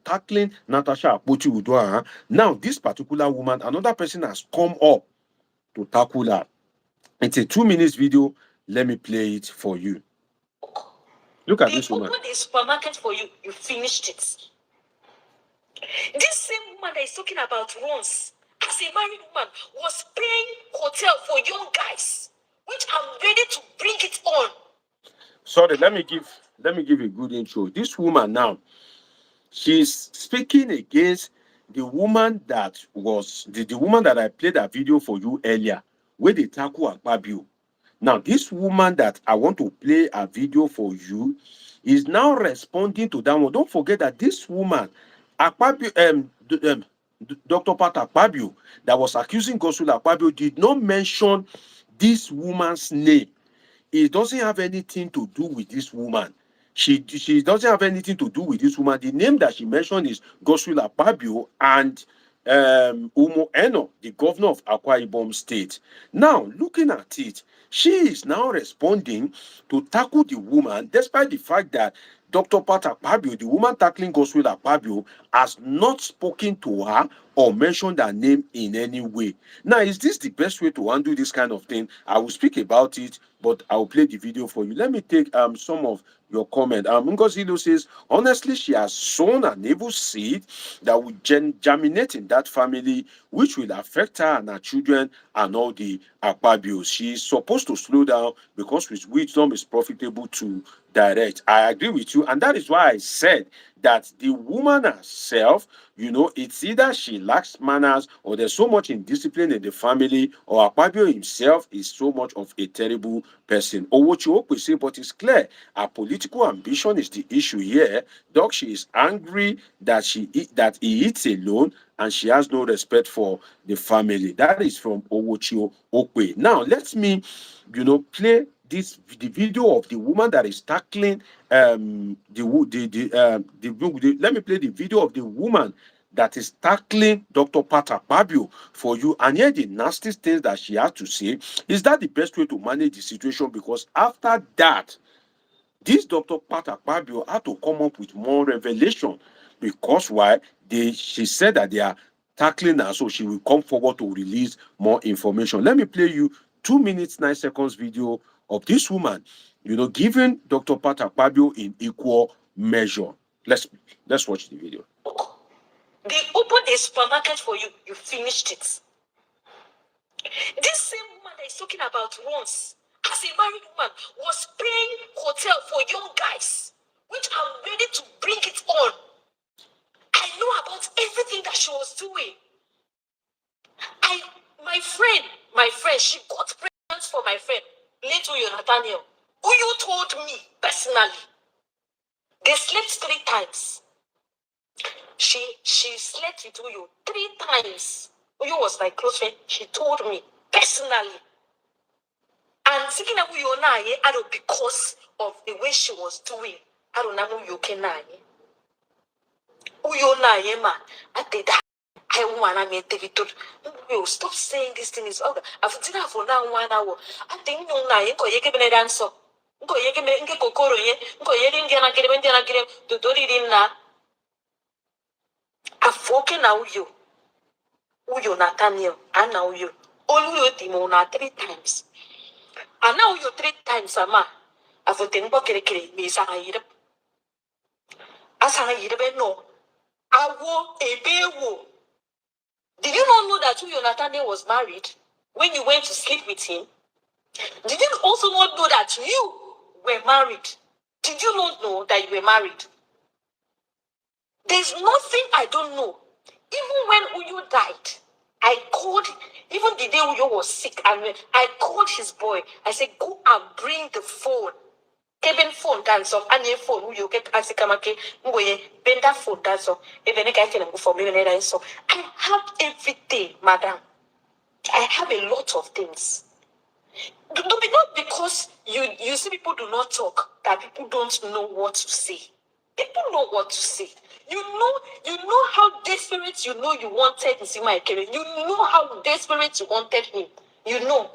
tackling Natasha Akpoti Uduahan. Now this particular woman, another person has come up to tackle her. It's a 2 minutes video. Let me play it for you. Look at They this woman. opened a supermarket for you, you finished it. This same woman that is talking about once, as a married woman, was paying hotel for young guys, which I'm ready to bring it on. Sorry, let me give a good intro. This woman now, she's speaking against the woman that was the woman that I played that video for you earlier, where they tackle Akpabio. Now, this woman that I want to play a video for you is now responding to that one. Don't forget that this woman, Akpabio, Dr. Pat Akpabio, that was accusing Godswill Akpabio, did not mention this woman's name. It doesn't have anything to do with this woman. She doesn't have anything to do with this woman. The name that she mentioned is Godswill Akpabio and Umo Eno, the governor of Akwa Ibom State. Now, looking at it, she is now responding to tackle the woman, despite the fact that Dr. Pat Akpabio, the woman tackling Godswill Akpabio, has not spoken to her or mentioned her name in any way. Now, is this the best way to handle this kind of thing? I will speak about it, but I will play the video for you. Let me take some of your comment. Ngozilo says, honestly, she has sown an evil seed that will germinate in that family, which will affect her and her children and all the Akpabios. She is supposed to slow down because with wisdom is profitable to direct. I agree with you, and that is why I said that the woman herself, it's either she lacks manners or there's so much indiscipline in the family, or Akpabio himself is so much of a terrible person. Or what you hope we say, but it's clear her political ambition is the issue here. Doc, she is angry that that he eats alone and she has no respect for the family. That is from Owochio Okwe. Now, let me, play the video of the woman that is tackling let me play the video of the woman that is tackling Dr. Pat Akpabio for you, and hear the nastiest things that she has to say. Is that the best way to manage the situation? Because after that, this Dr. Pat Akpabio had to come up with more revelation. Because why? She said that they are tackling her, so she will come forward to release more information. Let me play you 2 minutes 9 seconds video of this woman, giving Dr. Pat Akpabio in equal measure. Let's watch the video. They opened a supermarket for you, you finished it. This same woman that is talking about once, as a married woman, was paying hotel for young guys, which I'm ready to bring it on. I know about everything that she was doing. My friend, she got pregnant for my friend, late Uyo Nathaniel. Uyo told me personally, they slept 3 times. She slept with Uyo 3 times. Uyo was my close friend. She told me personally. And thinking of Uyo na because of the way she was doing. I don't know Uyo kenaye. Uyo na ma ate that. I wanna make David. Uyo, stop saying this thing is okay. I've done that for now 1 hour. I think you na ko yeke bene danso. Ko yeke me nke kokoro ye. Ko yeke ndiana kire to dori na. Afoke na Uyo Nathaniel, and now Uyo. Uyo Timo na 3 times. And now Uyo 3 times, ama. Afotenbo kere me sa yire. Asa yire no. Awo ebewo. Did you not know that Uyo Nathaniel was married when you went to sleep with him? Did you also not know that you were married? Did you not know that you were married? There's nothing I don't know. Even when Uyo died, I called, even the day Uyo was sick, and I called his boy. I said, go and bring the phone. Keben phone dance off, and your phone, Uyo get asikamake, Ngoye, bend that phone dance off. Even if I can go for me, so I have everything, madam. I have a lot of things. Not because you see people do not talk, that people don't know what to say. People know what to say. You know how desperate you wanted Nsima Ekere. You know how desperate you wanted him. You know.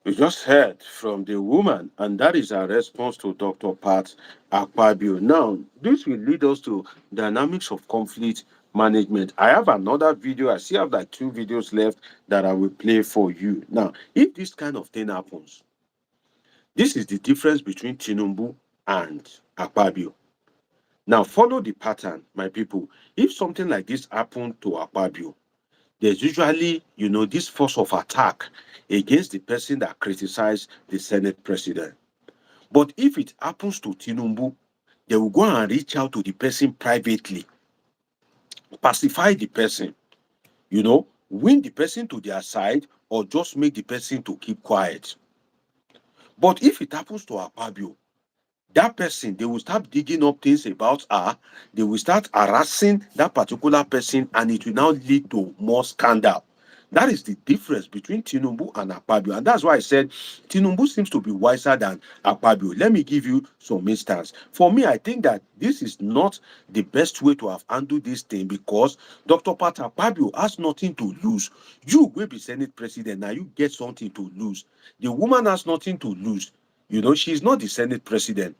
You just heard from the woman, and that is her response to Dr. Pat Akpabio. Now, this will lead us to dynamics of conflict management. I have another video. I still have like 2 videos left that I will play for you. Now, if this kind of thing happens, this is the difference between Tinubu and Akpabio. Now, follow the pattern, my people. If something like this happened to Akpabio, there's usually, this force of attack against the person that criticized the Senate president. But if it happens to Tinubu, they will go and reach out to the person privately, pacify the person, win the person to their side, or just make the person to keep quiet. But if it happens to Akpabio, that person, they will start digging up things about her, they will start harassing that particular person, and it will now lead to more scandal. That is the difference between Tinubu and Akpabio. And that's why I said Tinubu seems to be wiser than Akpabio. Let me give you some instance. For me, I think that this is not the best way to have handled this thing, because Dr. Pat Akpabio has nothing to lose. You will be Senate President, now you get something to lose. The woman has nothing to lose. She's not the Senate President.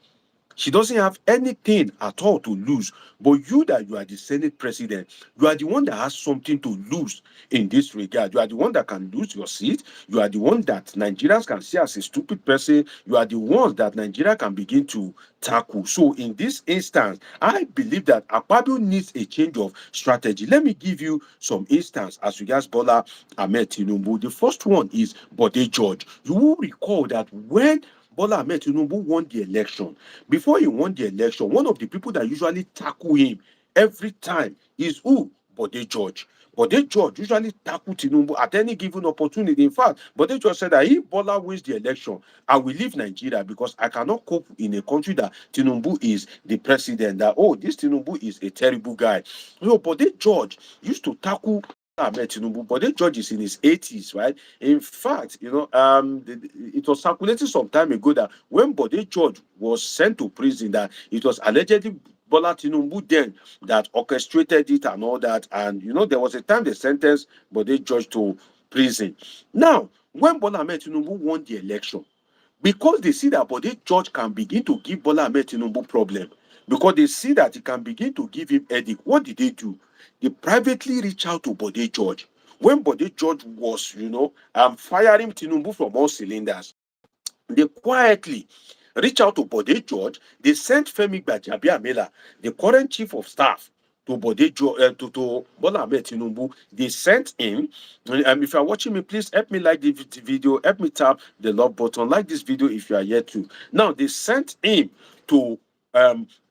She doesn't have anything at all to lose. But you are the Senate President, you are the one that has something to lose in this regard. You are the one that can lose your seat. You are the one that Nigerians can see as a stupid person. You are the ones that Nigeria can begin to tackle. So in this instance, I believe that Akpabio needs a change of strategy. Let me give you some instance as regards Bola Ahmed Tinubu. The first one is Bode George. You will recall that when Bola Ahmed Tinubu won the election, before he won the election, one of the people that usually tackle him every time is who? Bode George. Bode George usually tackle Tinubu at any given opportunity. In fact, Bode George said that if Bola wins the election, I will leave Nigeria because I cannot cope in a country that Tinubu is the president. That, this Tinubu is a terrible guy. So Bode George used to tackle Ahmed Tinubu. Bode George is in his 80s, right? In fact, it was circulating some time ago that when Bode George was sent to prison, that it was allegedly Bola Tinubu then that orchestrated it and all that. And, there was a time they sentenced Bode George to prison. Now, when Bola Ahmed Tinubu won the election, because they see that Bode George can begin to give Bola Ahmed Tinubu problem, because they see that he can begin to give him headache, what did they do? They privately reach out to Bode George. When Bode George was, firing Tinubu from all cylinders, they quietly reach out to Bode George. They sent Femi Gbajabiamila, the current chief of staff, to Bode George, to Bola Ahmed Tinubu. They sent him. If you are watching me, please help me like the video. Help me tap the love button. Like this video if you are yet to. Now they sent him to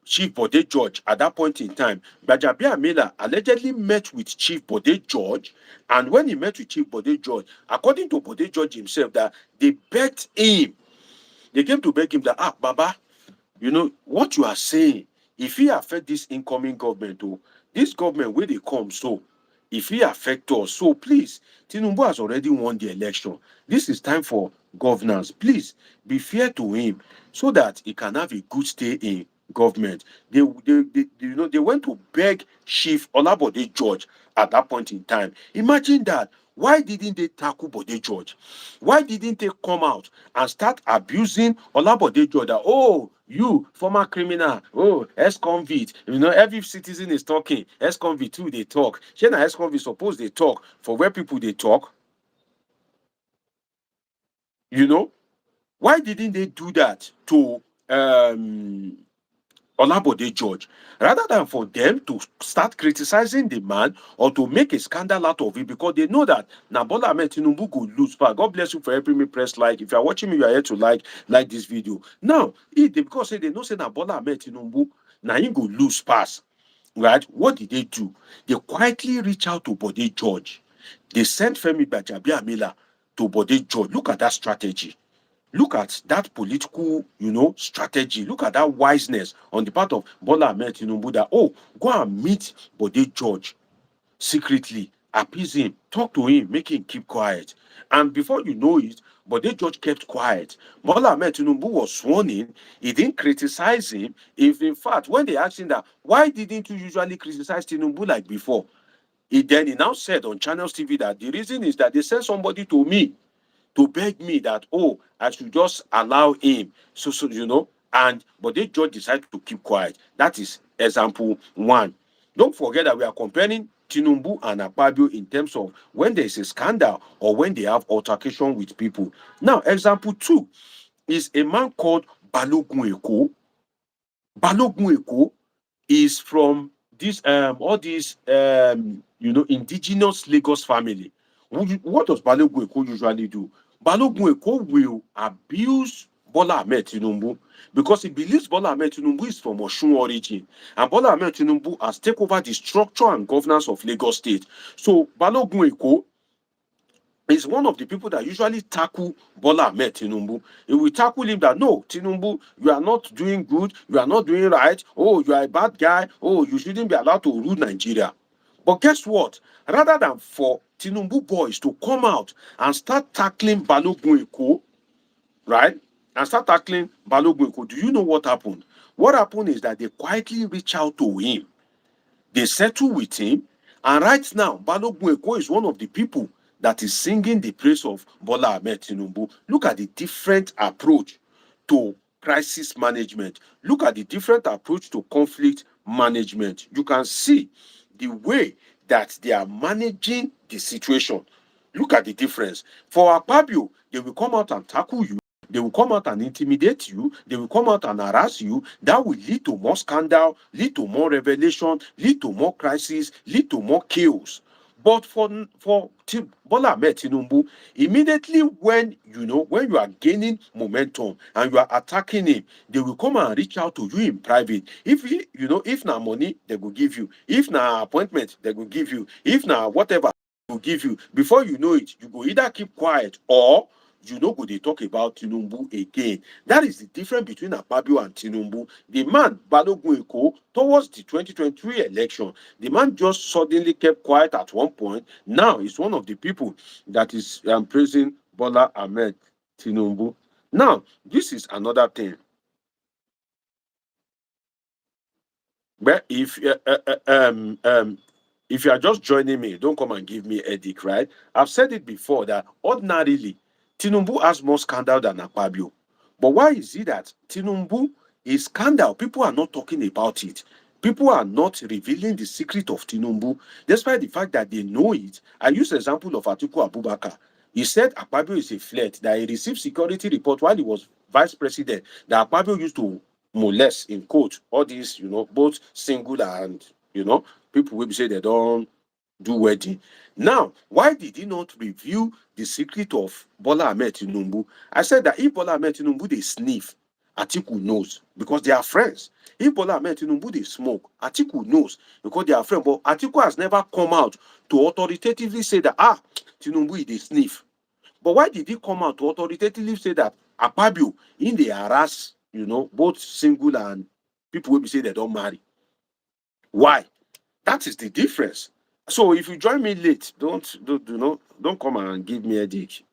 Chief Bode George. At that point in time, Gbajabiamila allegedly met with Chief Bode George, and when he met with Chief Bode George, according to Bode George himself, that they begged him. They came to beg him that, Baba, what you are saying, if he affect this incoming government, this government where they come, so if he affect us, so please, Tinubu has already won the election. This is time for governance. Please be fair to him so that he can have a good stay in government. They went to beg Chief Olabode George at that point in time. Imagine that. Why didn't they tackle Bode George? Why didn't they come out and start abusing Olabode George? That, you former criminal, ex-convict. Every citizen is talking. Ex-convict too, they talk. Shey ex-convict suppose they talk for where people they talk. Why didn't they do that to Olabode George, rather than for them to start criticizing the man or to make a scandal out of it, because they know that Bola Ahmed Tinubu go lose power. God bless you for helping me press like. If you are watching me, you are here to like this video. Now, because they know say Bola Ahmed Tinubu him go lose pass, right? What did they do? They quietly reach out to Bode George. They sent Femi Gbajabiamila to Bode George. Look at that strategy. Look at that political, strategy. Look at that wiseness on the part of Bola Ahmed Tinubu that, go and meet Bode George secretly, appease him, talk to him, make him keep quiet. And before you know it, Bode George kept quiet. Bola Ahmed Tinubu was sworn in. He didn't criticize him. If in fact, when they asked him that, why didn't you usually criticize Tinubu like before? He now said on Channels TV that the reason is that they sent somebody to me to beg me that, I should just allow him. But they just decided to keep quiet. That is example one. Don't forget that we are comparing Tinubu and Akpabio in terms of when there is a scandal or when they have altercation with people. Now, example 2 is a man called Balogun Eko. Balogun Eko is from this all these indigenous Lagos family. What does Balogun Eko usually do? Balogun Eko will abuse Bola Ahmed Tinubu because he believes Bola Ahmed Tinubu is from Osun origin, and Bola Ahmed Tinubu has taken over the structure and governance of Lagos State. So Balogun Eko is one of the people that usually tackle Bola Ahmed Tinubu. He will tackle him that, no, Tinubu, you are not doing good, you are not doing right, oh, you are a bad guy, oh, you shouldn't be allowed to rule Nigeria. But guess what? Rather than for Tinubu boys to come out and start tackling Balogun Eko, right? And start tackling Balogun Eko, do you know what happened? What happened is that they quietly reach out to him. They settle with him. And right now, Balogun Eko is one of the people that is singing the praise of Bola Ahmed Tinubu. Look at the different approach to crisis management. Look at the different approach to conflict management. You can see the way that they are managing the situation. Look at the difference. For Akpabio, they will come out and tackle you. They will come out and intimidate you. They will come out and harass you. That will lead to more scandal, lead to more revelation, lead to more crisis, lead to more chaos. But for Bola Ahmed Tinubu, immediately when you are gaining momentum and you are attacking him, they will come and reach out to you in private. If na money, they will give you. If na appointment, they will give you. If na whatever, they will give you. Before you know it, you go either keep quiet or go dey talk about Tinubu again. That is the difference between Akpabio and Tinubu. The man, Balogun Eko, towards the 2023 election, the man just suddenly kept quiet at one point. Now he's one of the people that is praising Bola Ahmed Tinubu. Now, this is another thing. But if you are just joining me, don't come and give me a headache, right? I've said it before that ordinarily, Tinubu has more scandal than Akpabio. But why is it that Tinubu is scandal? People are not talking about it. People are not revealing the secret of Tinubu, despite the fact that they know it. I use the example of Atiku Abubakar. He said Akpabio is a flirt, that he received security report while he was vice president, that Akpabio used to molest, in quote, all these, both single and, people will say they don't do wedding. Now, why did he not reveal the secret of Bola Ahmed Tinubu? I said that if Bola Ahmed Tinubu they sniff, Atiku knows because they are friends. If Bola Ahmed Tinubu they smoke, Atiku knows because they are friends. But Atiku has never come out to authoritatively say that Tinubu they sniff. But why did he come out to authoritatively say that Akpabio in the harass, both single and people will be say they don't marry? Why? That is the difference. So if you join me late, don't come and give me a headache,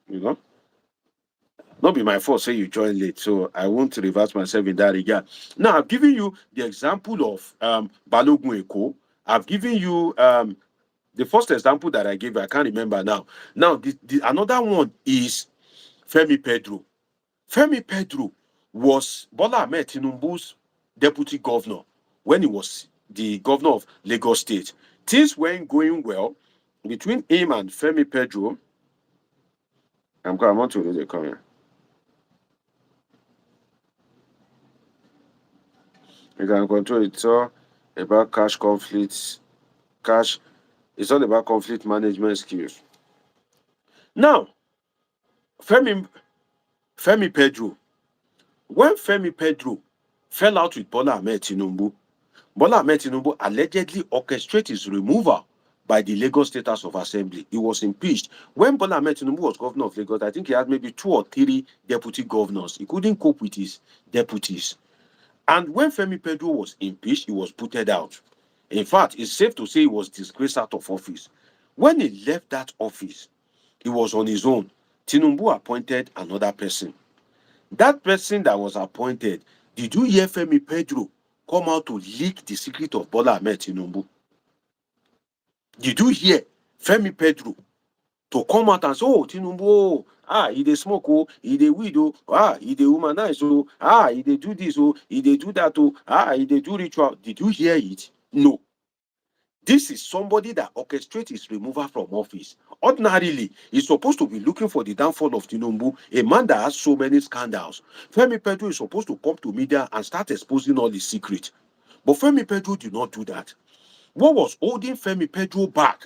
Not be my fault, say you join late, so I won't reverse myself in that regard. Now, I've given you the example of Balogun Eko. I've given you the first example that I gave, I can't remember now. Now, the another one is Femi Pedro. Femi Pedro was Bola Ahmed Tinubu's deputy governor when he was the governor of Lagos State. Things weren't going well between him and Femi Pedro. I want to read the comment. You can control it. It's all about cash conflicts. It's all about conflict management skills. Now, Femi Pedro, when Femi Pedro fell out with Bola Ahmed Tinubu, Bola Ahmed Tinubu allegedly orchestrated his removal by the Lagos State House of Assembly. He was impeached. When Bola Ahmed Tinubu was governor of Lagos, I think he had maybe 2 or 3 deputy governors. He couldn't cope with his deputies. And when Femi Pedro was impeached, he was booted out. In fact, it's safe to say he was disgraced out of office. When he left that office, he was on his own. Tinubu appointed another person. That person that was appointed, did you hear Femi Pedro come out to leak the secret of Bola Ahmed Tinubu? Did you hear Femi Pedro to come out and say, Tinubu, he dey smoke, he dey weed, he dey humanize, he dey do this, he dey do that, he dey do ritual. Did you hear it? No. This is somebody that orchestrates his removal from office. Ordinarily, he's supposed to be looking for the downfall of Tinubu, a man that has so many scandals. Femi Pedro is supposed to come to media and start exposing all his secrets. But Femi Pedro did not do that. What was holding Femi Pedro back?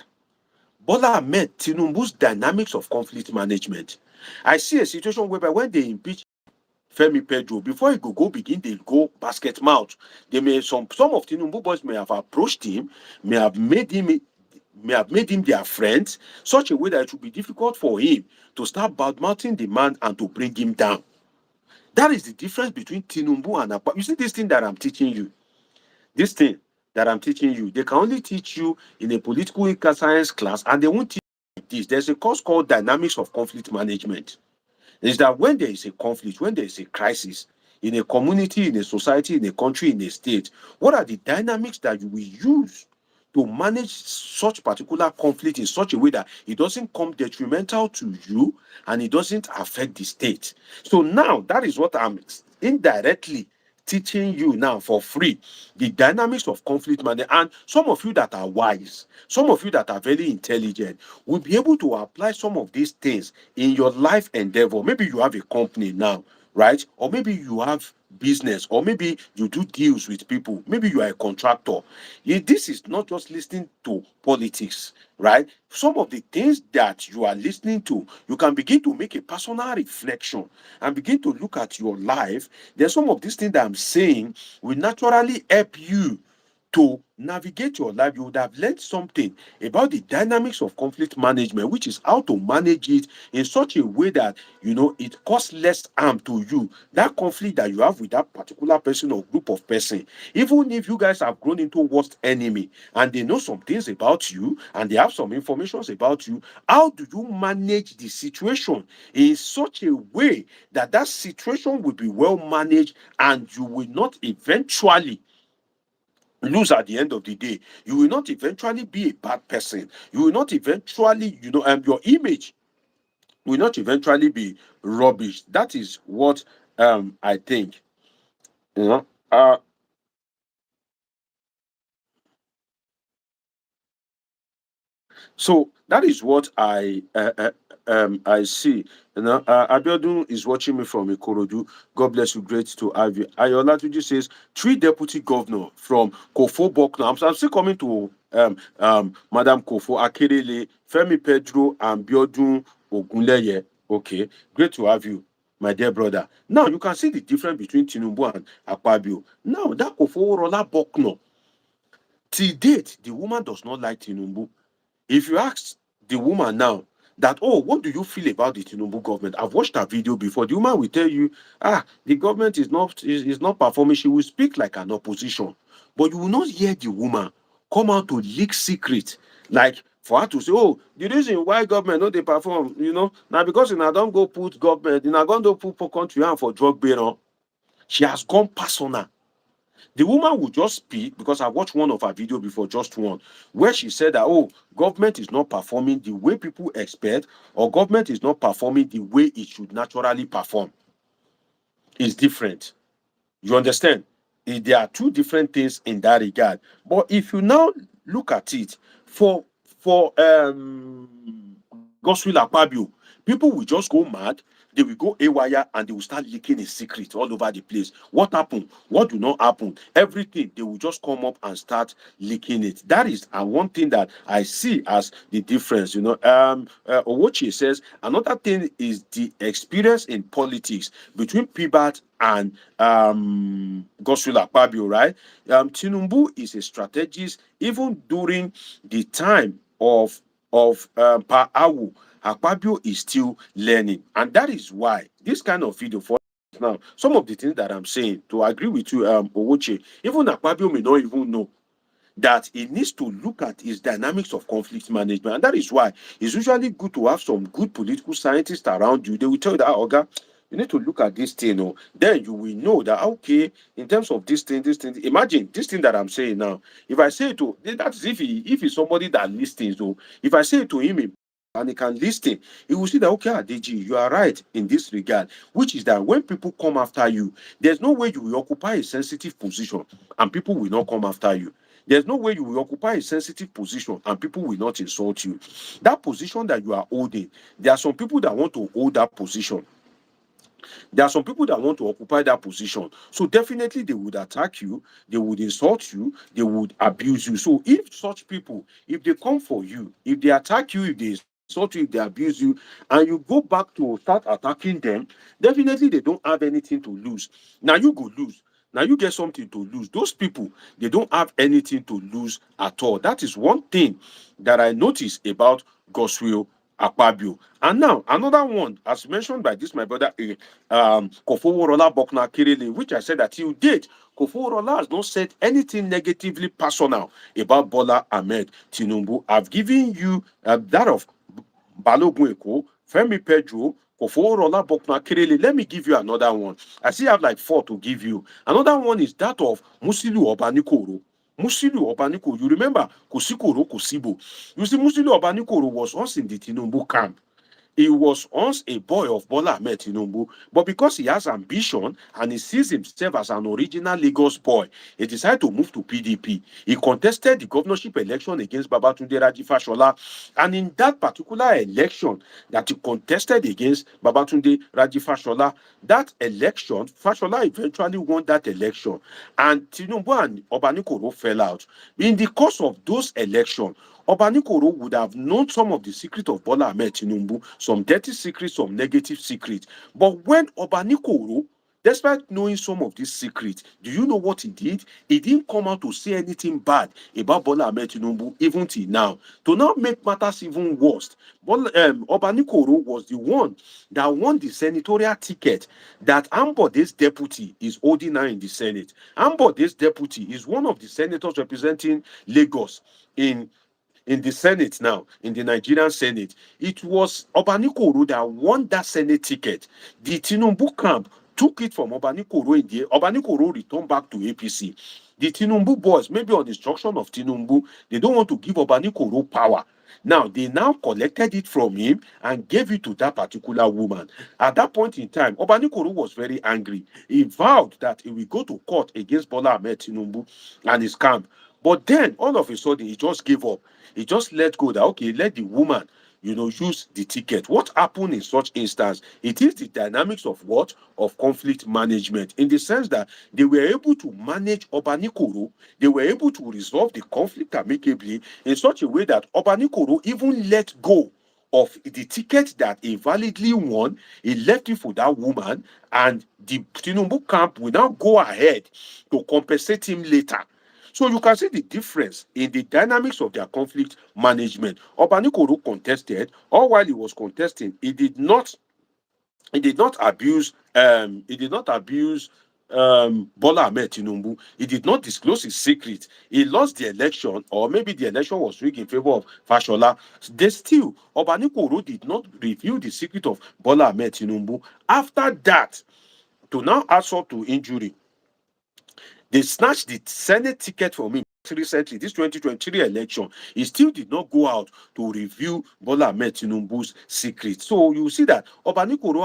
Bola Ahmed Tinubu's dynamics of conflict management. I see a situation whereby when they impeach Femi Pedro, before he could go begin, they go basket mouth. They may some of Tinubu boys may have approached him, may have made him their friend, such a way that it would be difficult for him to start badmouthing the man and to bring him down. That is the difference between Tinubu and Akpabio. You see this thing that I'm teaching you, this thing that I'm teaching you, they can only teach you in a political science class, and they won't teach you this. There's a course called dynamics of conflict management. Is that when there is a conflict, when there is a crisis in a community, in a society, in a country, in a state, what are the dynamics that you will use to manage such particular conflict in such a way that it doesn't come detrimental to you and it doesn't affect the state? So now that is what I'm indirectly teaching you now for free, the dynamics of conflict management. And some of you that are wise, some of you that are very intelligent, will be able to apply some of these things in your life endeavor. Maybe you have a company now, right? Or maybe you have business, or maybe you do deals with people, maybe you are a contractor. This is not just listening to politics, right? Some of the things that you are listening to, you can begin to make a personal reflection and begin to look at your life. There's some of these things that I'm saying will naturally help you to navigate your life. You would have learned something about the dynamics of conflict management, which is how to manage it in such a way that it causes less harm to you. That conflict that you have with that particular person or group of person, even if you guys have grown into worst enemy and they know some things about you and they have some information about you, how do you manage the situation in such a way that that situation will be well managed and you will not eventually lose at the end of the day? You will not eventually be a bad person. You will not eventually, your image will not eventually be rubbish. That is what I think. You know, uh, So that is what I see. Abiodun is watching me from Ikorodu. God bless you. Great to have you. Ayola Tuji says three deputy governor from Kofo Bokna. I'm still coming to Madam Kofo Akerele, Femi Pedro, and Biodun Ogunleye. Okay, great to have you, my dear brother. Now you can see the difference between Tinubu and Akpabio. Now that Kofo Rola Bokno, till date, the woman does not like Tinubu. If you ask the woman now that, oh, what do you feel about the Tinubu government? I've watched her video before. The woman will tell you, the government is not performing. She will speak like an opposition. But you will not hear the woman come out to leak secret. Like for her to say, oh, the reason why government not they perform, now because I don't go put government, I going to put country hand for drug baron. She has gone personal. The woman would just speak because I watched one of her video before, just one, where she said that, oh, government is not performing the way people expect, or government is not performing the way it should naturally perform. It's different. You understand? There are two different things in that regard. But if you now look at it, for Godswill Akpabio, people will just go mad. They will go haywire and they will start leaking a secret all over the place. What happened? What do not happen? Everything, they will just come up and start leaking it. That is one thing that I see as the difference. Owochi says another thing is the experience in politics between Pibat and Godswill Akpabio, right? Tinubu is a strategist even during the time of Per Awu. Akpabio is still learning, and that is why this kind of video for now, some of the things that I'm saying, to agree with you, Owoche, even Akpabio may not even know that he needs to look at his dynamics of conflict management. And that is why it's usually good to have some good political scientists around you. They will tell you that, Oga, you need to look at this thing. Oh, then you will know that, okay, in terms of this thing, imagine this thing that I'm saying now. If I say it to, that is if he's somebody that listens. So if I say it to him and he can listen, he will see that, okay, Adeji, you are right in this regard, which is that when people come after you, there's no way you will occupy a sensitive position and people will not come after you. There's no way you will occupy a sensitive position and people will not insult you. That position that you are holding, there are some people that want to hold that position. There are some people that want to occupy that position. So definitely they would attack you, they would insult you, they would abuse you. So if such people, if they come for you, if they attack you, if they insult you, if they abuse you, and you go back to start attacking them, definitely they don't have anything to lose. Now you go lose. Now you get something to lose. Those people, they don't have anything to lose at all. That is one thing that I noticed about Godswill Akpabio. And now another one, as mentioned by this my brother Kofoworola Bokna Kirele, which I said that till date, Kofoworola has not said anything negatively personal about Bola Ahmed Tinubu. I've given you that of Balogun Eko, Femi Pedro, Kofoworola Bokna Kirele. Let me give you another one. I still have like 4 to give you. Another one is that of Musiliu Obanikoro. Musiliu Obanikoro, you remember Kosikoro Kosibo. You see, Musiliu Obanikoro was once in the Tinubu camp. He was once a boy of Bola Ahmed Tinubu, but because he has ambition and he sees himself as an original Lagos boy, he decided to move to PDP. He contested the governorship election against Babatunde Raji Fashola, and in that particular election that he contested against Babatunde Raji Fashola, that election, Fashola eventually won that election, and Tinubu and Obanikoro fell out. In the course of those elections, Obanikoro would have known some of the secrets of Bola Ahmed Tinubu, some dirty secrets, some negative secrets. But when Obanikoro, despite knowing some of these secrets, do you know what he did? He didn't come out to say anything bad about Bola Ahmed Tinubu, even till now. To now make matters even worse, Obanikoro was the one that won the senatorial ticket that Ambode's deputy is holding now in the Senate. Ambode's deputy is one of the senators representing Lagos in the Senate now, in the Nigerian Senate. It was Obanikoro that won that Senate ticket. The Tinubu camp took it from Obanikoro in the Obanikoro returned back to APC. The Tinubu boys, maybe on the instruction of Tinubu, they don't want to give Obanikoro power. Now, they now collected it from him and gave it to that particular woman. At that point in time, Obanikoro was very angry. He vowed that he will go to court against Bola Ahmed Tinubu and his camp. But then, all of a sudden, he just gave up. He just let go that, okay, let the woman, use the ticket. What happened in such instance? It is the dynamics of what? Of conflict management, in the sense that they were able to manage Obanikoro. They were able to resolve the conflict amicably in such a way that Obanikoro even let go of the ticket that he validly won. He left it for that woman, and the Tinubu camp will now go ahead to compensate him later. So you can see the difference in the dynamics of their conflict management. Obanikoro contested, all while he was contesting, he did not abuse Bola Ahmed Tinubu. He did not disclose his secret. He lost the election, or maybe the election was rigged in favor of Fashola. They still, Obanikoro did not reveal the secret of Bola Ahmed Tinubu. After that, to now answer to injury, they snatched the Senate ticket from him recently, this 2023 election. He still did not go out to review Bola Ahmed Tinubu's secret. So you see that Obanikoro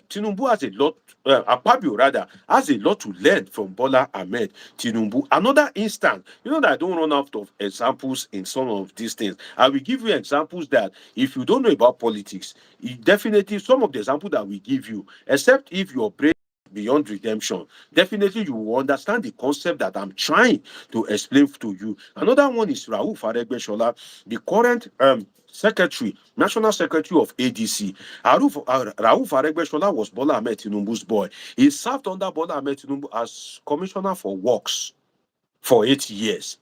Tinubu has a lot, Akpabio rather, has a lot to learn from Bola Ahmed Tinubu. Another instance, that I don't run out of examples in some of these things. I will give you examples that if you don't know about politics, definitely some of the examples that we give you, except if your brain beyond redemption, definitely you will understand the concept that I'm trying to explain to you. Another one is Rauf Aregbesola, the current national secretary of ADC. Rauf Aregbesola was Bola Ahmed Tinubu's boy. He served under Bola Ahmed Tinubu as commissioner for works for 8 years.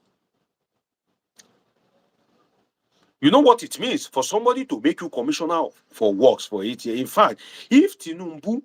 You know what it means for somebody to make you commissioner for works for 8 years? In fact, if Tinubu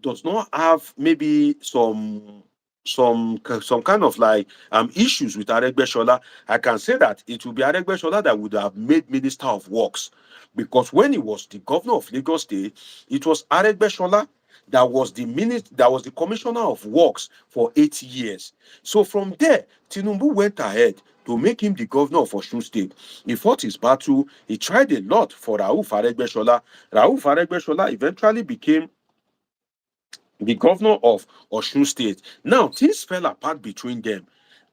does not have maybe some kind of like issues with Aregbesola, I can say that it will be Aregbesola that would have made Minister of Works, because when he was the governor of Lagos State, it was Aregbesola that was the commissioner of works for 8 years. So from there, Tinubu went ahead to make him the governor of Osun State. He fought his battle. He tried a lot for Rauf Aregbesola. Rauf Aregbesola eventually became the governor of Osun State. Now, things fell apart between them.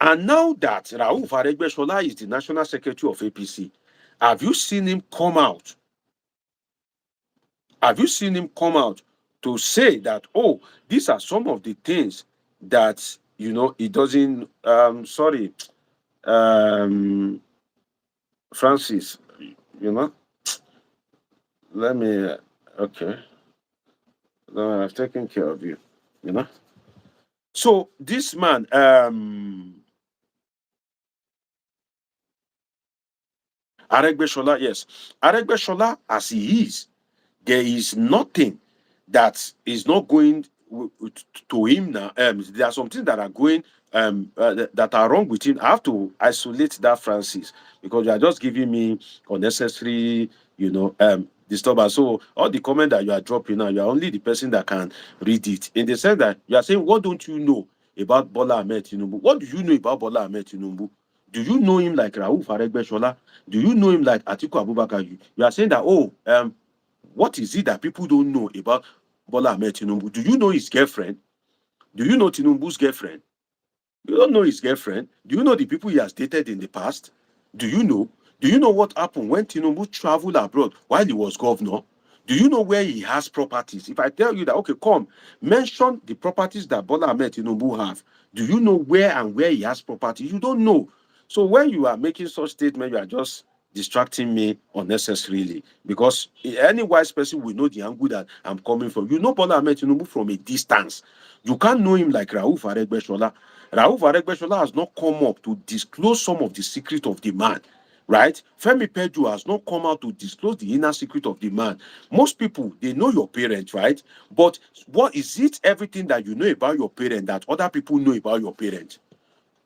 And now that Rauf Aregbesola is the National Secretary of APC, have you seen him come out? Have you seen him come out to say that, oh, these are some of the things that, he doesn't, sorry, Francis, you know, let me, okay, no, I've taken care of you, you know. So this man, Aregbesola, yes, Aregbesola, as he is, there is nothing that is not going to him now. There are some things that are going that are wrong with him. I have to isolate that, Francis, because you are just giving me unnecessary, disturbance. So all the comment that you are dropping now, you are only the person that can read it. In the sense that you are saying, what don't you know about Bola Ahmed Tinubu? What do you know about Bola Ahmed Tinubu? Do you know him like Rauf Aregbesola? Do you know him like Atiku Abubakar? You are saying that, what is it that people don't know about Bola Ahmed Tinubu? Do you know his girlfriend? Do you know Tinubu's girlfriend? You don't know his girlfriend. Do you know the people he has dated in the past? Do you know? Do you know what happened when Tinubu traveled abroad while he was governor? Do you know where he has properties? If I tell you that, okay, come, mention the properties that Bola Ahmed Tinubu have. Do you know where he has property? You don't know. So when you are making such statements, you are just distracting me unnecessarily, because any wise person will know the angle that I'm coming from. You know Bola Ahmed Tinubu from a distance. You can't know him like Rauf Aregbesola. Rauf Aregbesola has not come up to disclose some of the secret of the man, right? Femi Peju has not come out to disclose the inner secret of the man. Most people, they know your parents, right? But what is it everything that you know about your parent that other people know about your parent?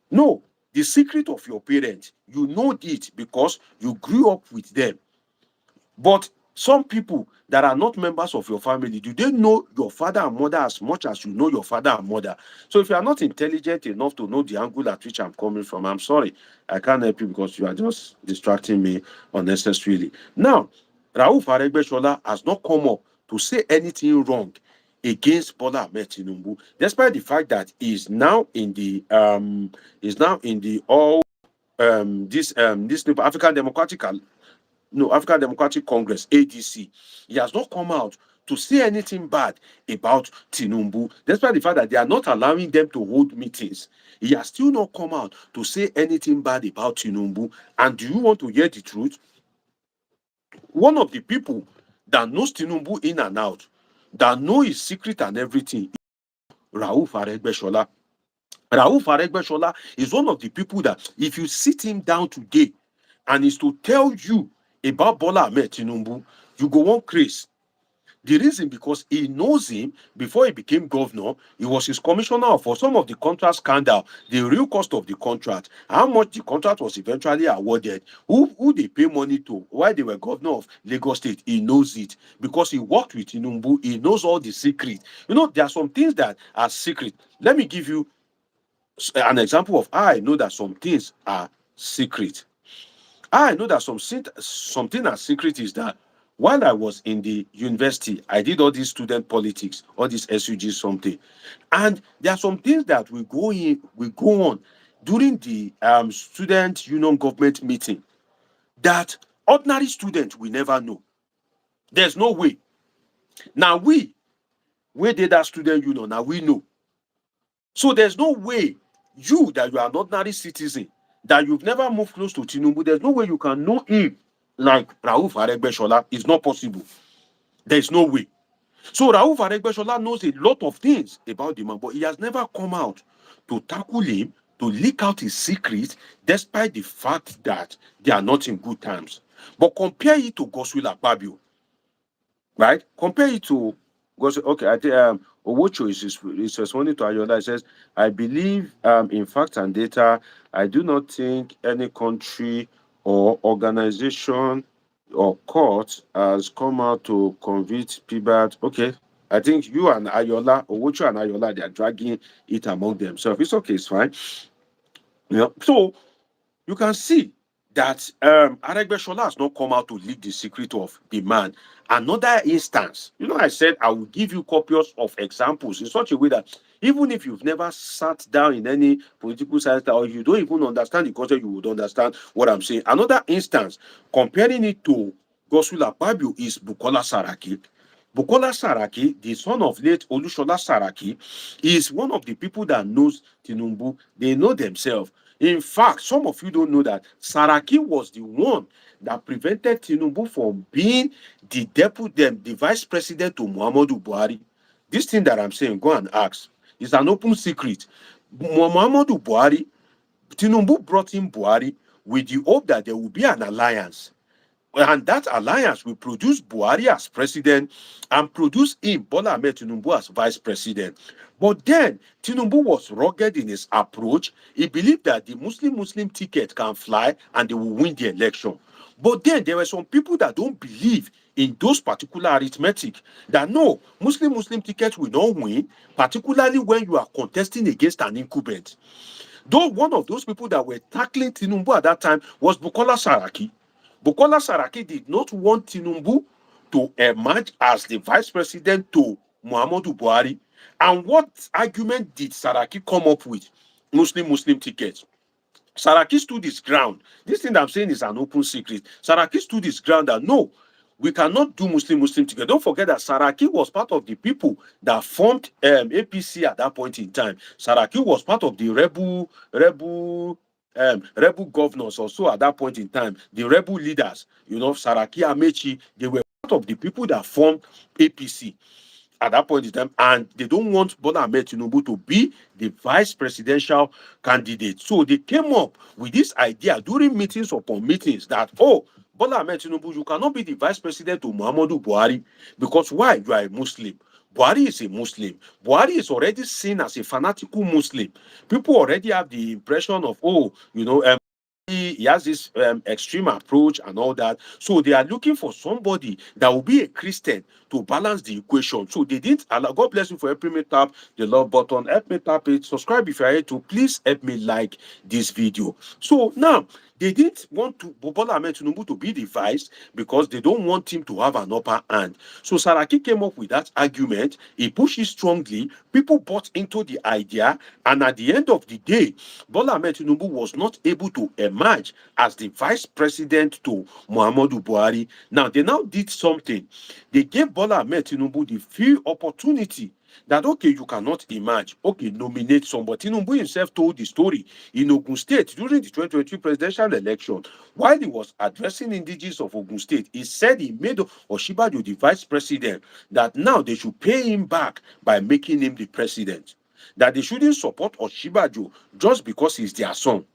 No. The secret of your parents, you know it because you grew up with them. But some people that are not members of your family, do they know your father and mother as much as you know your father and mother? So if you are not intelligent enough to know the angle at which I'm coming from, I'm sorry, I can't help you because you are just distracting me unnecessarily. Now, Rauf Aregbesola has not come up to say anything wrong against Bola Ahmed Tinubu, despite the fact that he's now in the all this new African Democratic Congress, ADC. He has not come out to say anything bad about Tinubu, despite the fact that they are not allowing them to hold meetings. He has still not come out to say anything bad about Tinubu. And do you want to hear the truth? One of the people that knows Tinubu in and out, that know his secret and everything, Rauf Aregbesola. Rauf Aregbesola is one of the people that, if you sit him down today and is to tell you about Bola Ahmed Tinubu, you go on craze. The reason, because he knows him before he became governor. He was his commissioner for some of the contract scandal, the real cost of the contract, how much the contract was eventually awarded, who they pay money to, why they were governor of Lagos State. He knows it because he worked with Tinubu. He knows all the secret. There are some things that are secret. Let me give you an example of how I know that some things are secret. I know that something as secret is that while I was in the university, I did all these student politics, all these SUG something, and there are some things that we go on during the student union government meeting that ordinary students will never know. There's no way. Now we did that student union. Now we know. So there's no way you are an ordinary citizen, that you've never moved close to Tinubu, there's no way you can know him like Rauf Aregbesola. It's not possible. There's no way. So Rauf Aregbesola knows a lot of things about the man, but he has never come out to tackle him, to leak out his secrets, despite the fact that they are not in good terms. But compare it to Godswill Akpabio, right? Compare it to Godswill. Okay, I think Owocho is responding to Ayola. It says, I believe in facts and data. I do not think any country or organization or court has come out to convict Pibat. Okay, I think you and Ayola, Owocho and Ayola, they are dragging it among themselves. It's okay, it's fine. So you can see that Aregbesola has not come out to leak the secret of the man. Another instance, I said I will give you copious of examples in such a way that Even if you've never sat down in any political science or you don't even understand the concept, you would understand what I'm saying. Another instance, comparing it to Godswill Akpabio, is Bukola Saraki. Bukola Saraki, the son of late Olushola Saraki, is one of the people that knows Tinubu. They know themselves. In fact, some of you don't know that Saraki was the one that prevented Tinubu from being the deputy, the vice president to Muhammadu Buhari. This thing that I'm saying, go and ask. It's an open secret. Muhammadu Buhari, Tinubu brought in Buhari with the hope that there will be an alliance. And that alliance will produce Buhari as president and produce him, Bola Ahmed Tinubu, as vice president. But then Tinubu was rugged in his approach. He believed that the Muslim ticket can fly and they will win the election. But then there were some people that don't believe in those particular arithmetic, that no, Muslim ticket will not win, particularly when you are contesting against an incumbent. Though one of those people that were tackling Tinubu at that time was Bukola Saraki. Bukola Saraki did not want Tinubu to emerge as the vice president to Muhammadu Buhari. And what argument did Saraki come up with? Muslim tickets. Saraki stood his ground. This thing that I'm saying is an open secret. Saraki stood his ground that no, we cannot do Muslim together. Don't forget that Saraki was part of the people that formed APC at that point in time. Saraki was part of the rebel governors also at that point in time. The rebel leaders, Saraki, Amechi, they were part of the people that formed APC at that point in time, and they don't want Bola Ahmed Tinubu to be the vice presidential candidate. So they came up with this idea during meetings upon meetings that, oh, Bola Ahmed Tinubu, you cannot be the vice president to Muhammadu Buhari because why? You are a Muslim. Buhari is a Muslim. Buhari is already seen as a fanatical Muslim. People already have the impression of, he has this extreme approach and all that. So they are looking for somebody that will be a Christian to balance the equation. So they didn't allow. God bless you for helping me tap the love button. Help me tap it. Subscribe if you are here to. Please help me like this video. So now they didn't want to Bola Ahmed Tinubu to be the vice because they don't want him to have an upper hand. So Saraki came up with that argument. He pushed it strongly. People bought into the idea, and at the end of the day, Bola Ahmed Tinubu was not able to emerge as the vice president to Muhammadu Buhari. Now they did something. They gave Bola Ahmed Tinubu the few opportunity that, okay, you cannot emerge. Okay, nominate somebody. Tinubu himself told the story in Ogun State during the 2023 presidential election. While he was addressing indigenes of Ogun State, he said he made Osinbajo the vice president, that now they should pay him back by making him the president. That they shouldn't support Osinbajo just because he's their son.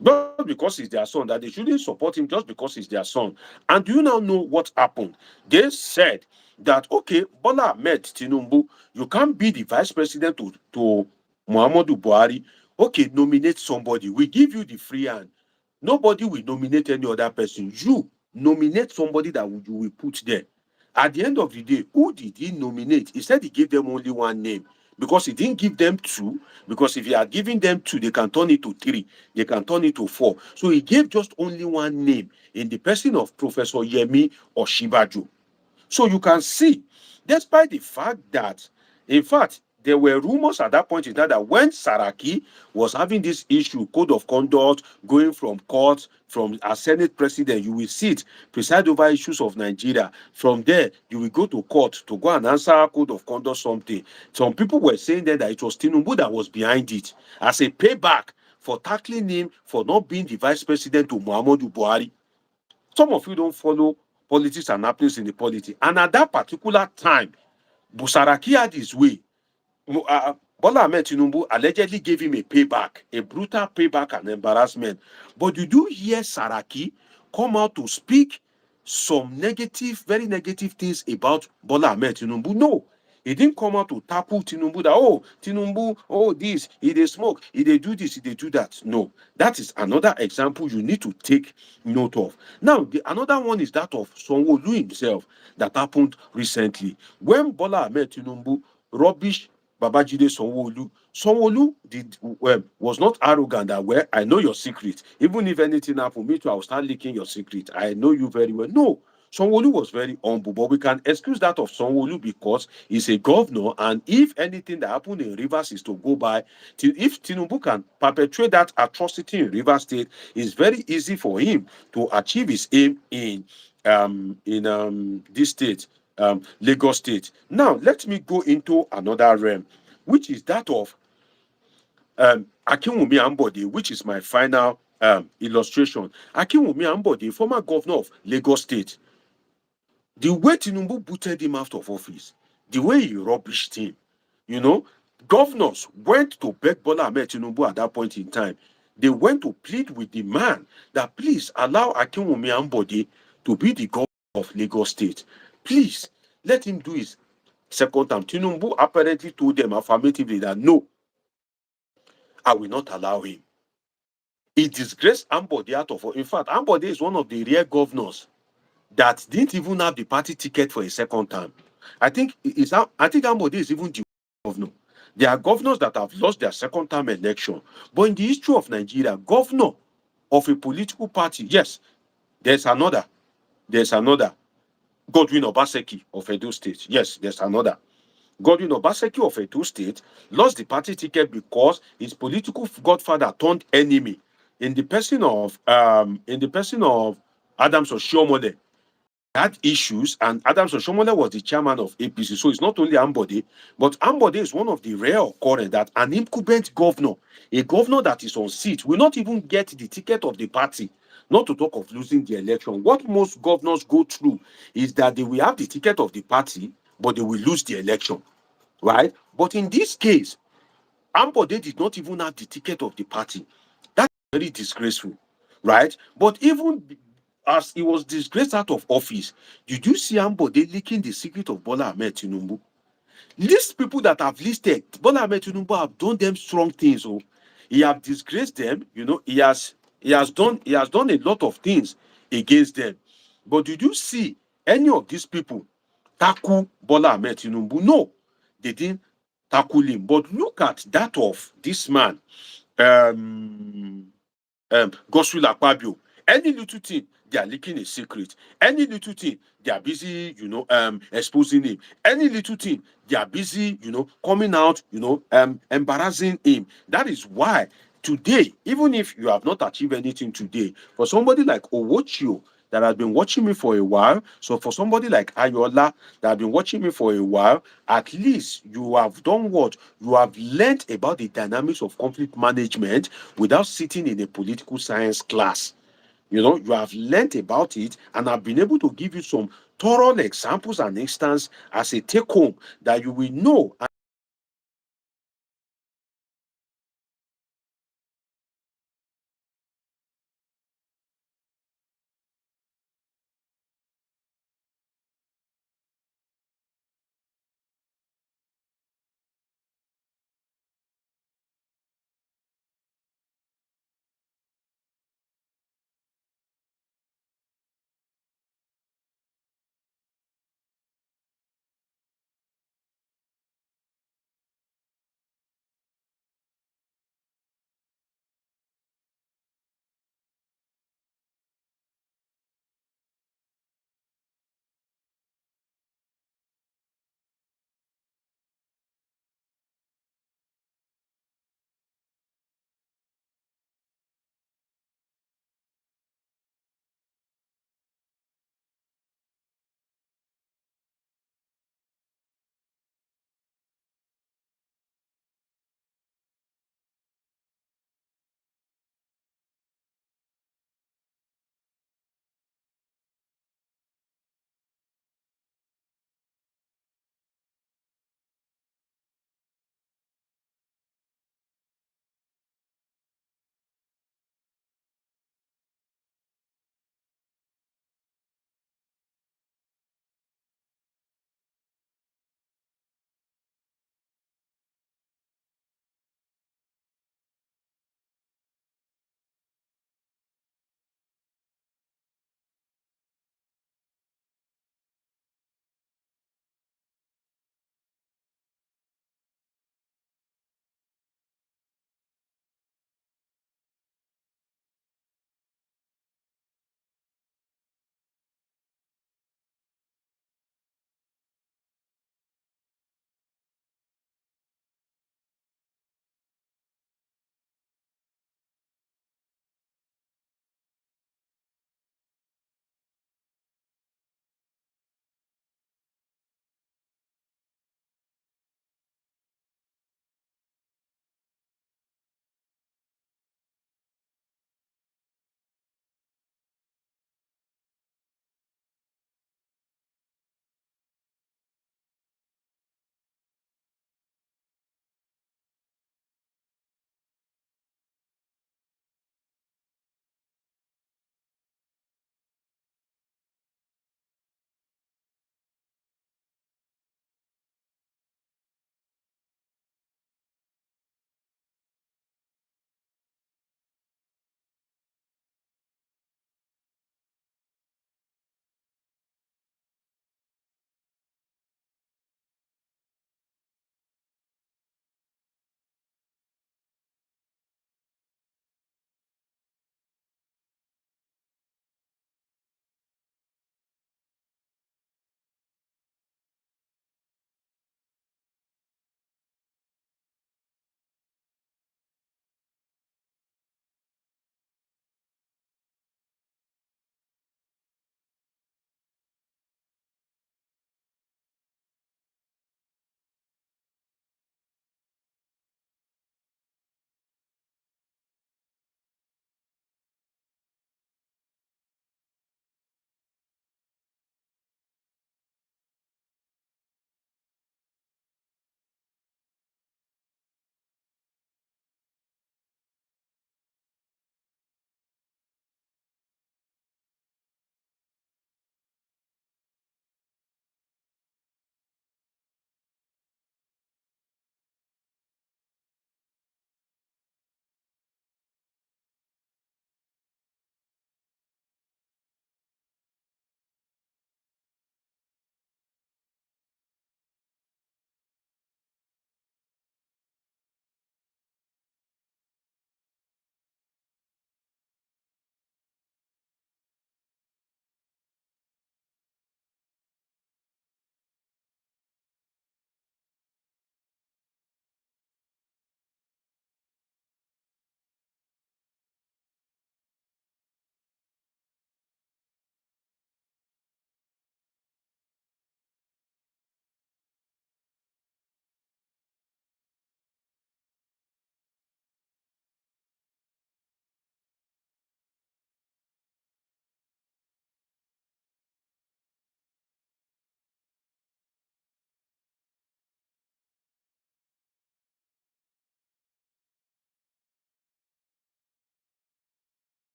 Just because he's their son, that they shouldn't support him just because he's their son. And do you now know what happened? They said that, okay, Bola Ahmed Tinubu, you can't be the vice president to Muhammadu Buhari. Okay, nominate somebody. We give you the free hand. Nobody will nominate any other person. You nominate somebody that you will put there. At the end of the day, who did he nominate? He said he gave them only one name, because he didn't give them two. Because if he had given them two, they can turn it to three, they can turn it to four. So he gave just only one name in the person of Professor Yemi Osinbajo. So you can see, despite the fact that, in fact, there were rumors at that point in time that when Saraki was having this issue, code of conduct, going from court, from a Senate president, you will sit, preside over issues of Nigeria. From there, you will go to court to go and answer code of conduct something. Some people were saying that it was Tinubu that was behind it as a payback for tackling him for not being the vice president to Muhammadu Buhari. Some of you don't follow politics and happenings in the politics. And at that particular time, Saraki had his way. Bola Ahmed Tinubu allegedly gave him a payback, a brutal payback and embarrassment. But you do hear Saraki come out to speak some negative, very negative things about Bola Ahmed Tinubu? No. He didn't come out to tackle Tinubu that, oh, Tinubu, oh, this, he dey smoke, he dey do this, he dey do that. No. That is another example you need to take note of. Now, another one is that of Sanwo-Olu himself that happened recently. When Bola Ahmed Tinubu rubbish Babajide Sanwo-Olu, Sanwo-Olu was not arrogant that, well, I know your secret. Even if anything happened, me too, I will start leaking your secret. I know you very well. No. Sanwo-Olu was very humble, but we can excuse that of Sanwo-Olu because he's a governor, and if anything that happened in Rivers is to go by, if Tinubu can perpetrate that atrocity in Rivers State, it's very easy for him to achieve his aim in this state, Lagos State. Now, let me go into another realm, which is that of Akinwumi Ambode, which is my final illustration. Akinwumi Ambode, former governor of Lagos State, the way Tinubu booted him out of office, the way he rubbished him, you know, governors went to beg Bola Ahmed Tinubu at that point in time. They went to plead with the man that please allow Akinwumi Ambode to be the governor of Lagos State. Please let him do his second term. Tinubu apparently told them affirmatively that no, I will not allow him. He disgraced Ambode out of. In fact, Ambode is one of the rare governors that didn't even have the party ticket for a second term. I think Ambode is even the governor. There are governors that have lost their second term election, but in the history of Nigeria, governor of a political party, yes, there's another. There's another. Godwin Obaseki of Edo State. Yes, there's another. Godwin Obaseki of Edo State lost the party ticket because his political godfather turned enemy in the person of Adams Oshiomhole. Had issues, and Adams Oshiomhole was the chairman of APC. So it's not only Ambode, but Ambode is one of the rare occurrence that an incumbent governor, a governor that is on seat, will not even get the ticket of the party, not to talk of losing the election. What most governors go through is that they will have the ticket of the party, but they will lose the election, right? But in this case, Ambode did not even have the ticket of the party. That's very disgraceful, right? But even as he was disgraced out of office, did you see Ambode leaking the secret of Bola Ahmed Tinubu? These people that have listed, Bola Ahmed Tinubu have done them strong things. Oh, he have disgraced them. He has done a lot of things against them. But did you see any of these people tackle Bola Ahmed Tinubu? No, they didn't tackle him. But look at that of this man, um, Godswill Akpabio. Any little thing, they are leaking a secret. Any little thing, they are busy, exposing him. Any little thing, they are busy, coming out, embarrassing him. That is why today, even if you have not achieved anything today, for somebody like Owochio that has been watching me for a while, so for somebody like Ayola that have been watching me for a while, at least you have done what? You have learned about the dynamics of conflict management without sitting in a political science class. You have learned about it, and I've been able to give you some thorough examples and instances as a take home that you will know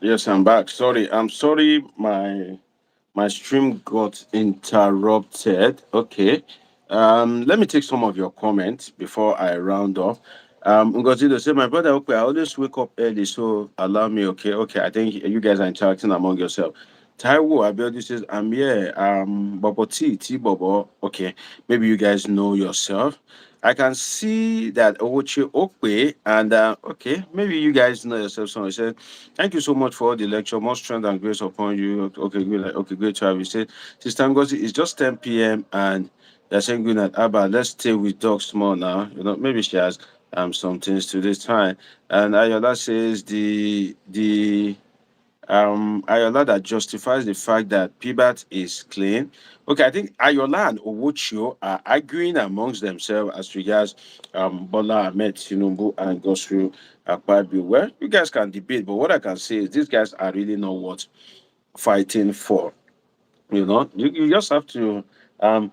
Yes, I'm back. I'm sorry. My stream got interrupted. Okay. Let me take some of your comments before I round off. Ngozi say, my brother, okay, I always wake up early, so allow me. Okay, okay. I think you guys are interacting among yourself. Taiwo Abiodi says, I'm here. Bobo T Bobo. Okay, maybe you guys know yourself. I can see that Owochi Okwe, and okay, maybe you guys know yourself. So I said, thank you so much for the lecture. More strength and grace upon you. Okay, good. Okay, great to have you. Said, Sister Ngozi, it's just 10 p.m. and they're saying good night. Abba, let's stay with Doc Small now. Maybe she has some things to this time. And Ayola says the Ayola that justifies the fact that Pibat is clean. Okay, I think Ayola and Owochio are arguing amongst themselves as regards Bola Ahmed Tinubu and Godswill Akpabio. Well, you guys can debate, but what I can say is these guys are really not worth fighting for. You just have to um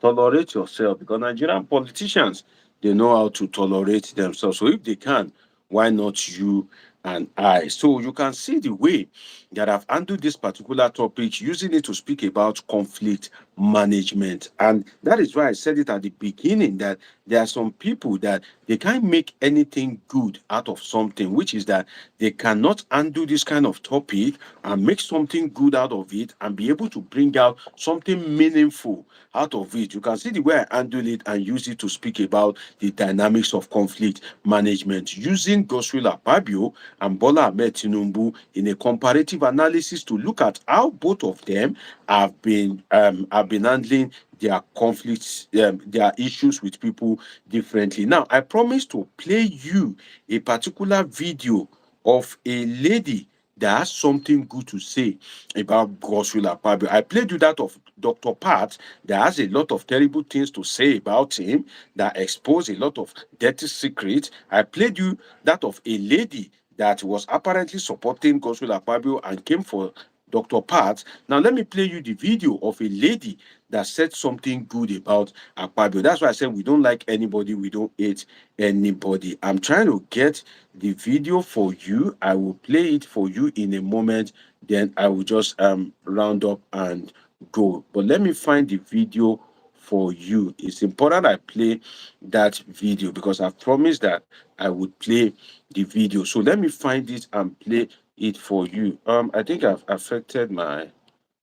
tolerate yourself, because Nigerian politicians, they know how to tolerate themselves. So if they can, why not you and I? So you can see the way that I've handled this particular topic, using it to speak about conflict management. And that is why I said it at the beginning, that there are some people that they can't make anything good out of something, which is that they cannot handle this kind of topic and make something good out of it and be able to bring out something meaningful out of it. You can see the way I handle it and use it to speak about the dynamics of conflict management, using Godswill Akpabio and Bola Ahmed Tinubu in a comparative analysis to look at how both of them have been handling their conflicts, their issues with people differently. Now, I promise to play you a particular video of a lady that has something good to say about Godswill Akpabio. I played you that of Dr. Pat that has a lot of terrible things to say about him, that expose a lot of dirty secrets. I played you that of a lady that was apparently supporting Godswill Akpabio and came for Dr. Pat. Now let me play you the video of a lady that said something good about Akpabio. That's why I said we don't like anybody, we don't hate anybody. I'm trying to get the video for you. I will play it for you in a moment. Then I will just round up and go. But let me find the video for you. It's important I play that video because I've promised that I would play the video. So let me find it and play it for you. I think I've affected my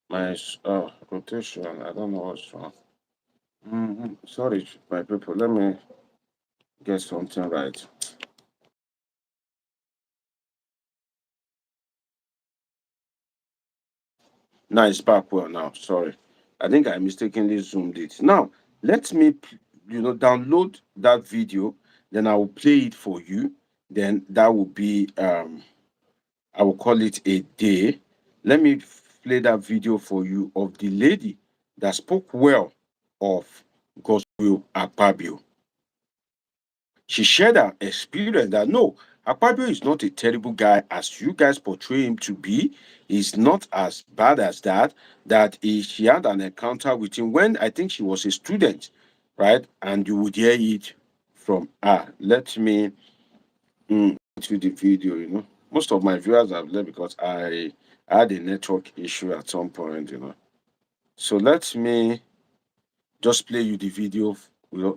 rotation. I don't know what's wrong. Sorry, my people. Let me get something right. Now it's back well now. Sorry. I think I mistakenly zoomed it. Now, let me download that video, then I will play it for you. Then that will be I will call it a day. Let me play that video for you of the lady that spoke well of Godswill Akpabio. She shared her experience that no, Akpabio is not a terrible guy as you guys portray him to be. He's not as bad as that. She had an encounter with him when I think she was a student, right? And you would hear it from her. Let me to the video. Most of my viewers have left because I had a network issue at some point. So let me just play you the video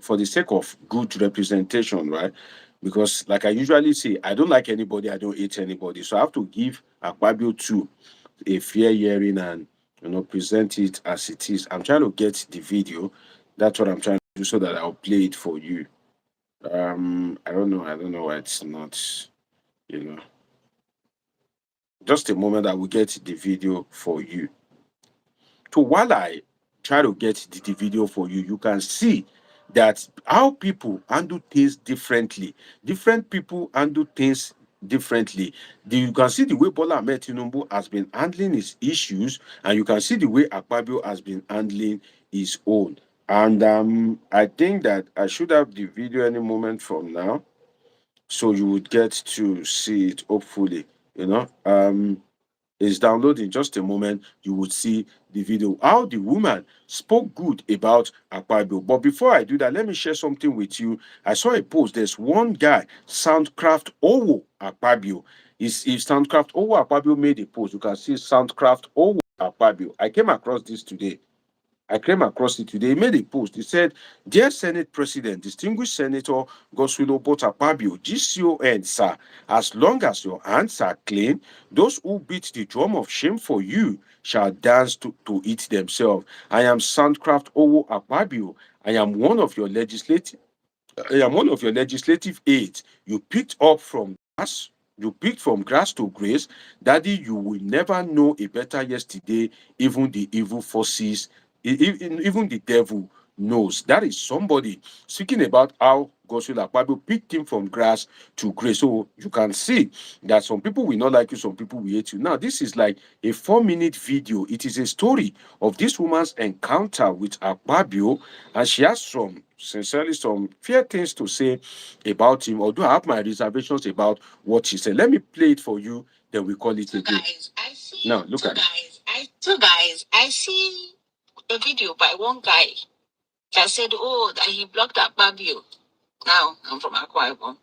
for the sake of good representation, right? Because, like I usually say, I don't like anybody, I don't hate anybody. So I have to give Akpabio too a fair hearing and present it as it is. I'm trying to get the video. That's what I'm trying to do so that I'll play it for you. I don't know why it's not, you know. Just a moment, I will get the video for you. So while I try to get the video for you, you can see that how people handle things differently. Different people handle things differently. You can see the way Bola Ahmed Tinubu has been handling his issues, and you can see the way Akpabio has been handling his own. And I think that I should have the video any moment from now, so you would get to see it. Hopefully, is downloading. Just a moment, you would see the video. How the woman spoke good about Akpabio. But before I do that, let me share something with you. I saw a post. There's one guy, Soundcraft Owo Akpabio. Is if Soundcraft Owo Akpabio made a post. You can see Soundcraft Owo Akpabio. I came across this today. I came across it today. He made a post. He said, "Dear Senate President, distinguished Senator Godswill Akpabio, GCON, sir, as long as your hands are clean, those who beat the drum of shame for you shall dance to it themselves. I am Soundcraft Owo Akpabio. I am one of your legislative I am one of your legislative aides. You picked up from grass. You picked from grass to grace. Daddy, you will never know a better yesterday. Even the evil forces, even the devil knows. That is somebody speaking about how Godswill Akpabio picked him from grass to grace. So you can see that some people will not like you, some people will hate you. Now, this is like a 4-minute video. It is a story of this woman's encounter with Akpabio, and she has sincerely some fair things to say about him, although I have my reservations about what she said. Let me play it for you, then we call it a day. Now, look at it. I see a video by one guy that said, oh, that he blocked Akpabio. Now, I'm from Akwa Ibom.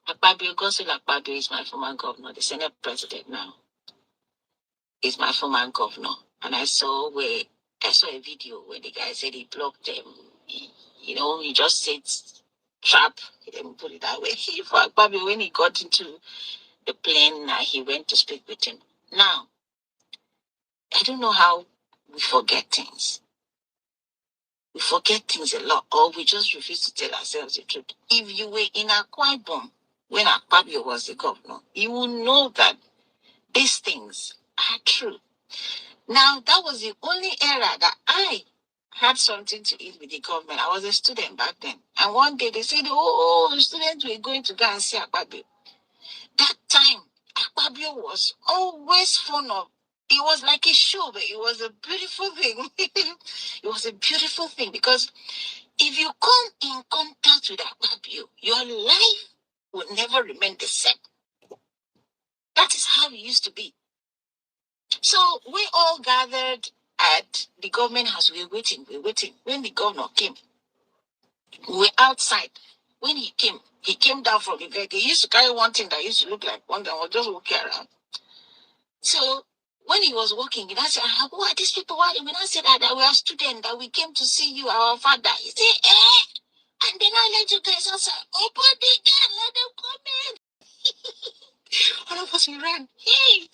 Akpabio, Godswill Akpabio is my former governor, the Senate President now. Is my former governor. And I saw a video where the guy said he blocked them. He just said trap. He didn't put it that way. For Akpabio, when he got into the plane, he went to speak with him. Now, I don't know how we forget things. We forget things a lot, or we just refuse to tell ourselves the truth. If you were in Akwa Ibom when Akpabio was the governor, you will know that these things are true. Now, that was the only era that I had something to eat with the government. I was a student back then. And one day they said, oh, the students were going to go and see Akpabio. That time, Akpabio was always fun of. It was like a show, but it was a beautiful thing. It was a beautiful thing because if you come in contact with Akpabio, your life will never remain the same. That is how it used to be. So we all gathered at the government house. We were waiting. When the governor came, we were outside. When he came down from the vehicle. He used to carry one thing that used to look like one that was just walking around. So when he was walking, he said, who are these people? Why? When I said that we are students, that we came to see you, our father. He said, and then I let you guys outside. Open the gate, let them come in. All of us, we ran. Hey,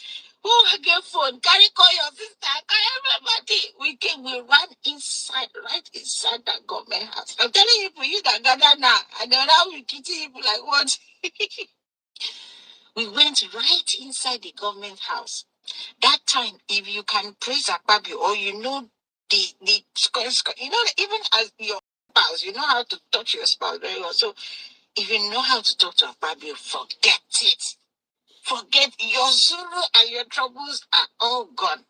I get phone? Call your sister, call everybody. We ran inside, right inside that government house. I'm telling you, for you that gather now, and then now we treating people like what? We went right inside the government house. That time, if you can praise Akpabio or the even as your spouse, you know how to touch your spouse very well. So if you know how to talk to Akpabio, forget it. Forget your sorrow and your troubles are all gone.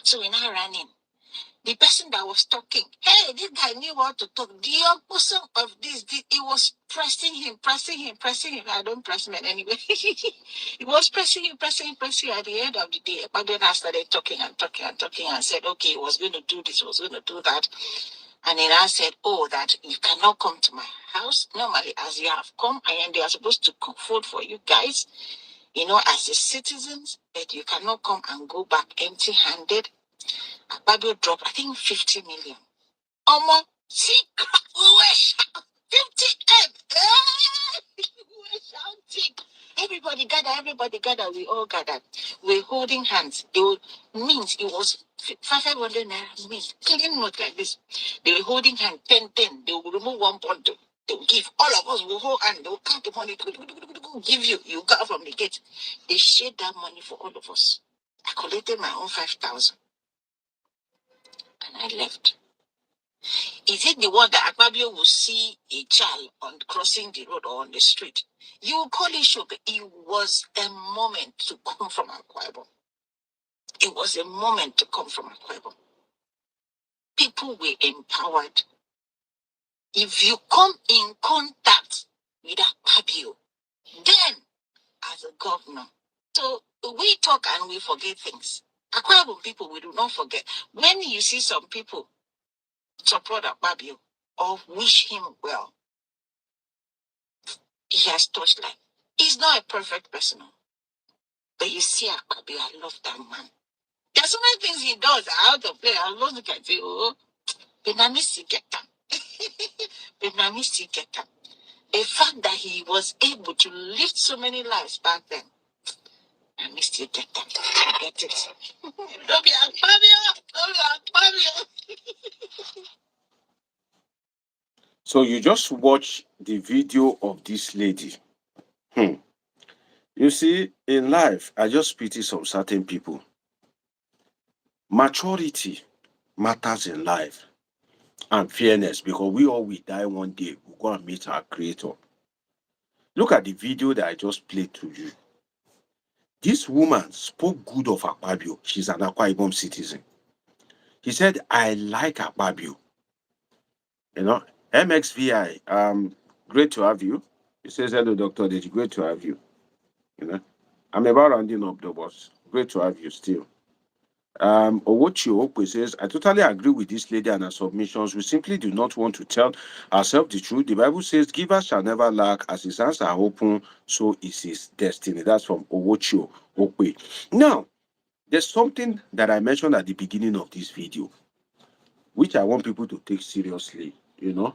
So we now ran in. The person that was talking, hey, this guy knew what to talk. The opposite of this, it was pressing him. I don't press men anyway. It was pressing him. At the end of the day, but then I started talking and said, okay, he was going to do this, was going to do that. And then I said, that you cannot come to my house normally as you have come, and they are supposed to vote for you guys, as the citizens, but you cannot come and go back empty-handed. Akpabio dropped, I think, 50 million. See, we were shouting, 50 M. We were shouting. Everybody gather. We all gathered. We were holding hands. It was 500 naira mint, clean note like this. They were holding hands, 10. They will remove one point. They will give. All of us will hold hand. They will count the money. Give you. You got from the gate. They shared that money for all of us. I collected my own 5,000. And I left. Is it the one that Akpabio will see a child on crossing the road or on the street? You will call it show, but it was a moment to come from Akwa Ibom. It was a moment to come from Akwa Ibom. People were empowered. If you come in contact with Akpabio, then as a governor. So we talk and we forget things. Akwa Ibom people, we do not forget. When you see some people support Akpabio or wish him well, he has touched life. He's not a perfect person. But you see, Akpabio, I love that man. There's so many things he does out of there. I was looking at it, oh, Benamisi get them. Benamisi get them. The fact that he was able to lift so many lives back then, I missed you get them. I get it. Don't be Akpabio. Don't be Akpabio. So you just watch the video of this lady. You see, in life, I just pity some certain people. Maturity matters in life, and fairness, because we all will die one day. We'll go and meet our creator. Look at the video that I just played to you. This woman spoke good of Akpabio. She's an Akwa Ibom citizen. He said, I like Akpabio. You know, MXVI, great to have you. He says, hello, Dr. Deji, great to have you. You know, I'm about rounding up the boss. Great to have you still. Owochi Okwe says, I totally agree with this lady and her submissions. We simply do not want to tell ourselves the truth. The Bible says, givers shall never lack, as his hands are open, so is his destiny. That's from Owochi Okwe. Now, there's something that I mentioned at the beginning of this video, which I want people to take seriously. You know,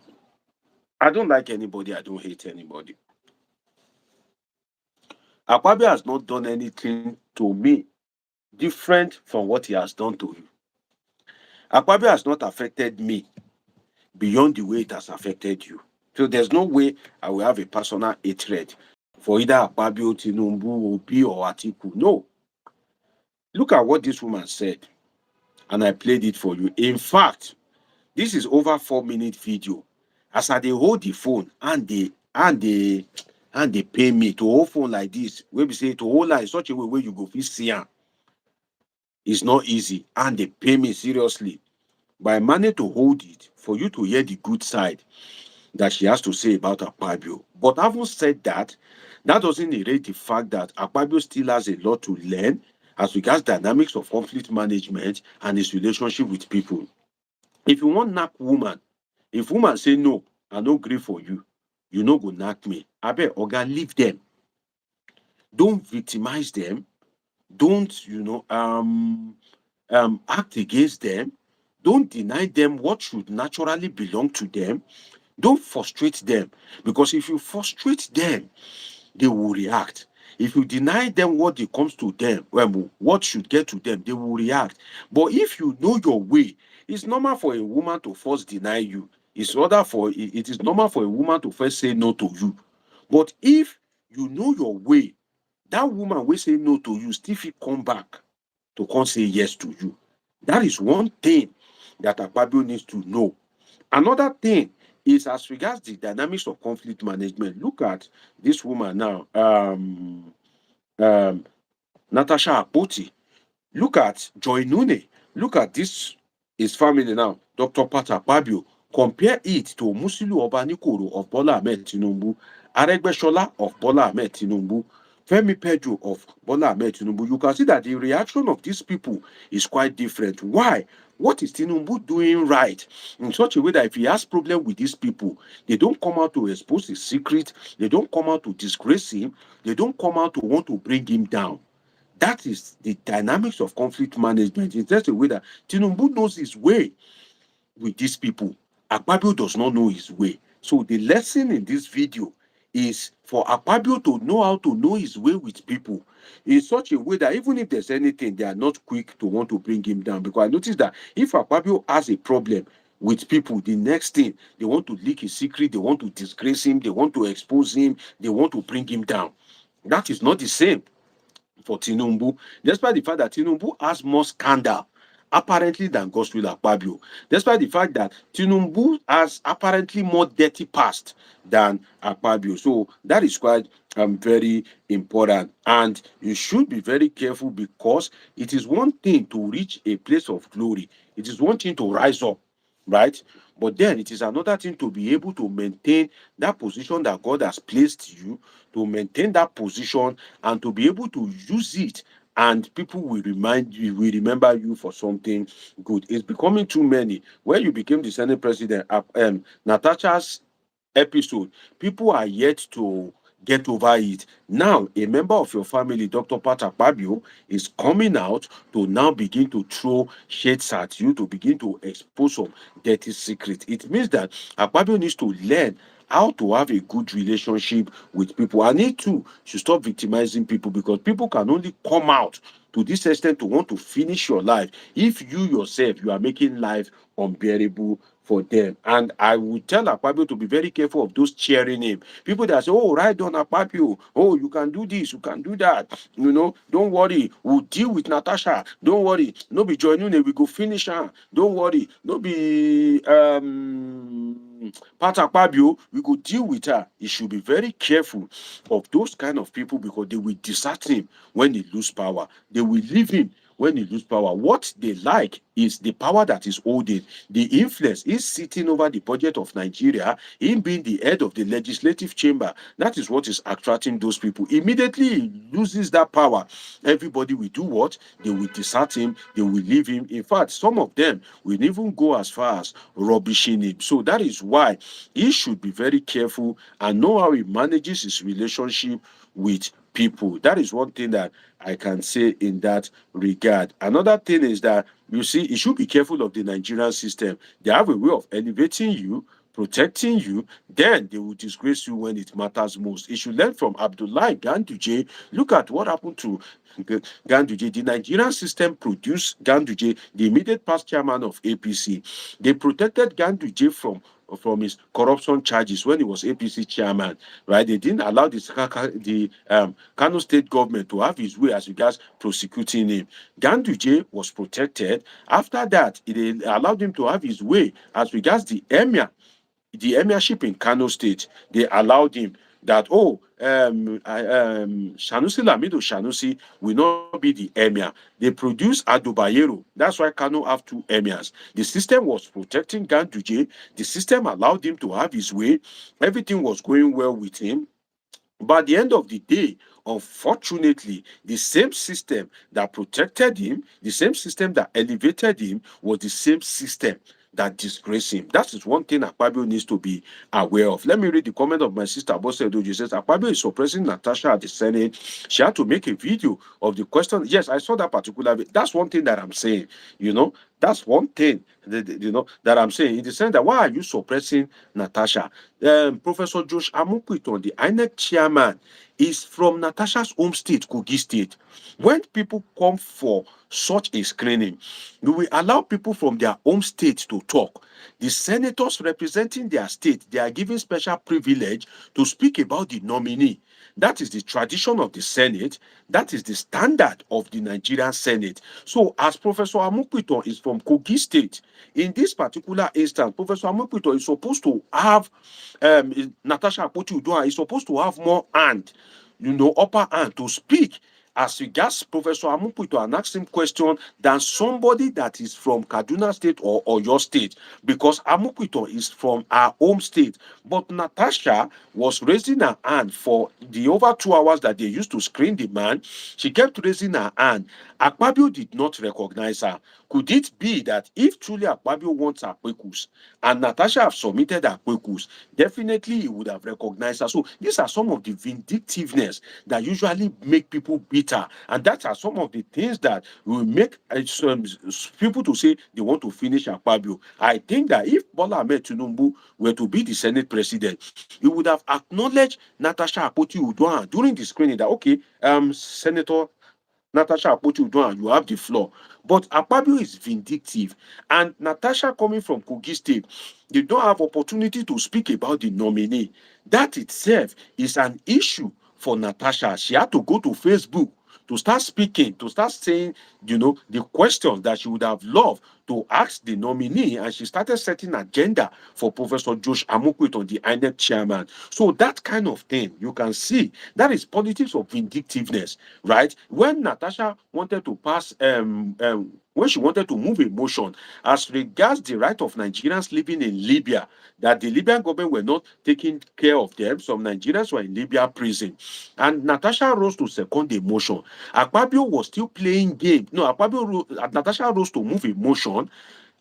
I don't like anybody, I don't hate anybody. Akpabio has not done anything to me different from what he has done to you. Akpabio has not affected me beyond the way it has affected you. So there's no way I will have a personal hatred for either Akpabio, Tinubu, Obi, or Atiku. No. Look at what this woman said, and I played it for you. In fact, this is over 4-minute video. As I dey hold the phone and they pay me to hold phone like this, wey be say to hold am in such a way where you go fit see am. It's not easy, and they pay me seriously. But I managed to hold it for you to hear the good side that she has to say about Akpabio. But having said that, that doesn't erase the fact that Akpabio still has a lot to learn as regards dynamics of conflict management and his relationship with people. If you want knack woman, if woman say no, I no gree for you, you no go knack me. Abeg, oga, leave them. Don't victimize them. Don't, act against them. Don't deny them what should naturally belong to them. Don't frustrate them, because if you frustrate them, they will react. If you deny them what it comes to them, what should get to them, they will react. But if you know your way, it's normal for a woman to first deny you. It is normal for a woman to first say no to you. But if you know your way, that woman will say no to you, still fit come back to come say yes to you. That is one thing that Akpabio needs to know. Another thing is as regards the dynamics of conflict management. Look at this woman now, Natasha Akpoti. Look at Joy Nune. Look at this, his family now, Dr. Pat Akpabio. Compare it to Musiliu Obanikoro of Bola Ahmed Tinubu, Aregbesola of Bola Ahmed Tinubu, Femi Pedro of Bola Ahmed Tinubu. You can see that the reaction of these people is quite different. Why? What is Tinubu doing right in such a way that if he has problem with these people, they don't come out to expose his secret, they don't come out to disgrace him, they don't come out to want to bring him down. That is the dynamics of conflict management. It's just a way that Tinubu knows his way with these people. Akpabio does not know his way. So the lesson in this video is for Akpabio to know how to know his way with people in such a way that even if there's anything, they are not quick to want to bring him down. Because I noticed that if Akpabio has a problem with people, the next thing, they want to leak his secret, they want to disgrace him, they want to expose him, they want to bring him down. That is not the same for Tinubu, despite the fact that Tinubu has more scandal apparently than Godswill Akpabio, despite the fact that Tinubu has apparently more dirty past than Akpabio. So that is quite very important, and you should be very careful, because it is one thing to reach a place of glory, it is one thing to rise up, right? But then it is another thing to be able to maintain that position that God has placed you, to maintain that position and to be able to use it, and people will remember you for something good. It's becoming too many. When you became the Senate President, Natasha's episode, people are yet to get over it. Now, a member of your family, Dr. Pat Akpabio, is coming out to now begin to throw shades at you, to begin to expose some dirty secret. It means that Akpabio needs to learn how to have a good relationship with people. And he too should stop victimizing people, because people can only come out to this extent to want to finish your life if you yourself you are making life unbearable for them. And I would tell Akpabio to be very careful of those cheering him. People that say, oh, right on Akpabio, oh, you can do this, you can do that. Don't worry, we'll deal with Natasha. Don't worry, no be joining, we go finish her. Don't worry, no be Pat Akpabio, we go deal with her. He should be very careful of those kind of people, because they will desert him when he lose power. They will leave him when he lose power. What they like is the power that is holding, the influence is sitting over the budget of Nigeria, him being the head of the legislative chamber. That is what is attracting those people. Immediately he loses that power, everybody will do what? They will desert him, they will leave him. In fact, some of them will even go as far as rubbishing him. So that is why he should be very careful and know how he manages his relationship with people. That is one thing that I can say in that regard. Another thing is that, you see, you should be careful of the Nigerian system. They have a way of elevating you, protecting you, then they will disgrace you when it matters most. You should learn from Abdullahi Ganduje. Look at what happened to Ganduje. The Nigerian system produced Ganduje, the immediate past chairman of APC. They protected Ganduje from his corruption charges when he was APC chairman, right? They didn't allow the Kano state government to have his way as regards prosecuting him. Ganduje was protected. After that, they allowed him to have his way as regards the emirship in Kano State. They allowed him that, Sanusi Lamido Sanusi will not be the emir. They produce Adubayero. That's why Kano have two emirs. The system was protecting Ganduje. The system allowed him to have his way. Everything was going well with him. But at the end of the day, unfortunately, the same system that protected him, the same system that elevated him, was the same system that disgraced him. That is one thing Akpabio needs to be aware of. Let me read the comment of my sister Bose Edoji. She says, Akpabio is suppressing Natasha at the Senate. She had to make a video of the question. Yes, I saw that particular video. That's one thing that I'm saying. That's one thing that I'm saying, in the sense that, why are you suppressing Natasha? Professor Josh Amupiton, the INEC chairman, is from Natasha's home state, Kogi State. When people come for such a screening, we will allow people from their home state to talk. The senators representing their state, they are given special privilege to speak about the nominee. That is the tradition of the Senate. That is the standard of the Nigerian Senate. So, as Professor Amukwito is from Kogi State, in this particular instance, Professor Amukwito is supposed to have, Natasha Akpoti-Uduaghan is supposed to have more hand, upper hand to speak as regards Professor Amukwito and ask him question than somebody that is from Kaduna State or Oyo State, because Amukwito is from our home state. But Natasha was raising her hand for the over 2 hours that they used to screen the man. She kept raising her hand. Akpabio did not recognize her. Could it be that if truly Akpabio wants her kwekus and Natasha have submitted her kwekus, definitely he would have recognized her? So these are some of the vindictiveness that usually make people bitter, and that are some of the things that will make some people to say they want to finish Akpabio. I think that if Bola Ahmed Tinubu were to be the Senate president, he would have acknowledged Natasha Akpoti-Uduaghan during the screening that, okay, Senator Natasha Akpoti-Uduaghan, you have the floor. But Akpabio is vindictive. And Natasha, coming from Kogi State, they don't have opportunity to speak about the nominee. That itself is an issue for Natasha. She had to go to Facebook to start speaking, to start saying, the questions that she would have loved to ask the nominee, and she started setting agenda for Professor Josh Amukwito, the INEC chairman. So that kind of thing, you can see, that is politics of vindictiveness, right? When Natasha wanted to pass, when she wanted to move a motion as regards the right of Nigerians living in Libya, that the Libyan government were not taking care of them, some Nigerians were in Libya prison, and Natasha rose to second the motion. Akpabio was still playing game. No, Natasha rose to move a motion.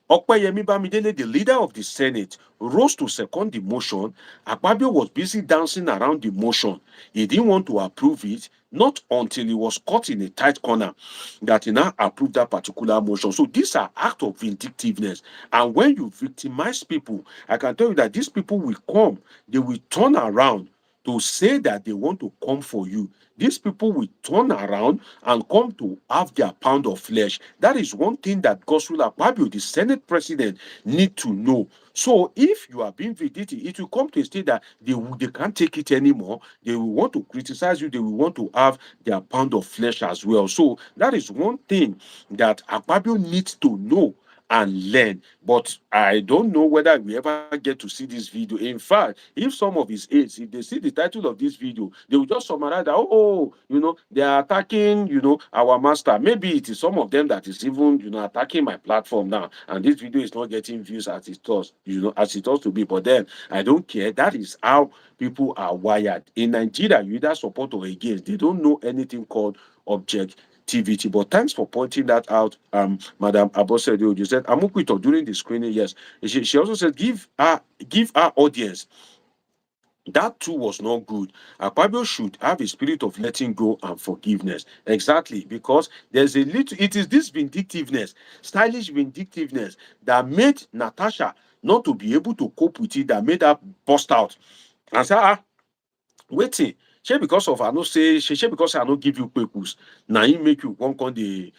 Opeyemi Bamidele, the leader of the Senate, rose to second the motion. Akpabio was busy dancing around the motion. He didn't want to approve it, not until he was caught in a tight corner that he now approved that particular motion. So these are acts of vindictiveness. And when you victimize people, I can tell you that these people will come, they will turn around to say that they want to come for you. These people will turn around and come to have their pound of flesh. That is one thing that Godswill Akpabio, the Senate President, need to know. So if you are being vindictive, it will come to a state that they can't take it anymore. They will want to criticize you. They will want to have their pound of flesh as well. So that is one thing that Akpabio needs to know and learn. But I don't know whether we ever get to see this video. In fact, if some of his aides, if they see the title of this video, they will just summarize that, they are attacking, our master. Maybe it is some of them that is even, attacking my platform now. And this video is not getting views as it does, as it ought to be. But then I don't care. That is how people are wired. In Nigeria, you either support or against. They don't know anything called objectivity. But thanks for pointing that out, Madam Abosede. You said Amukwito during the screening. Yes, she also said give our audience. That too was not good. Akpabio should have a spirit of letting go and forgiveness. Exactly, because there's a little. It is this vindictiveness, stylish vindictiveness, that made Natasha not to be able to cope with it. That made her bust out and say, waiting. Shey because of I no say shey because I no give you purpose. Now he make you one con dey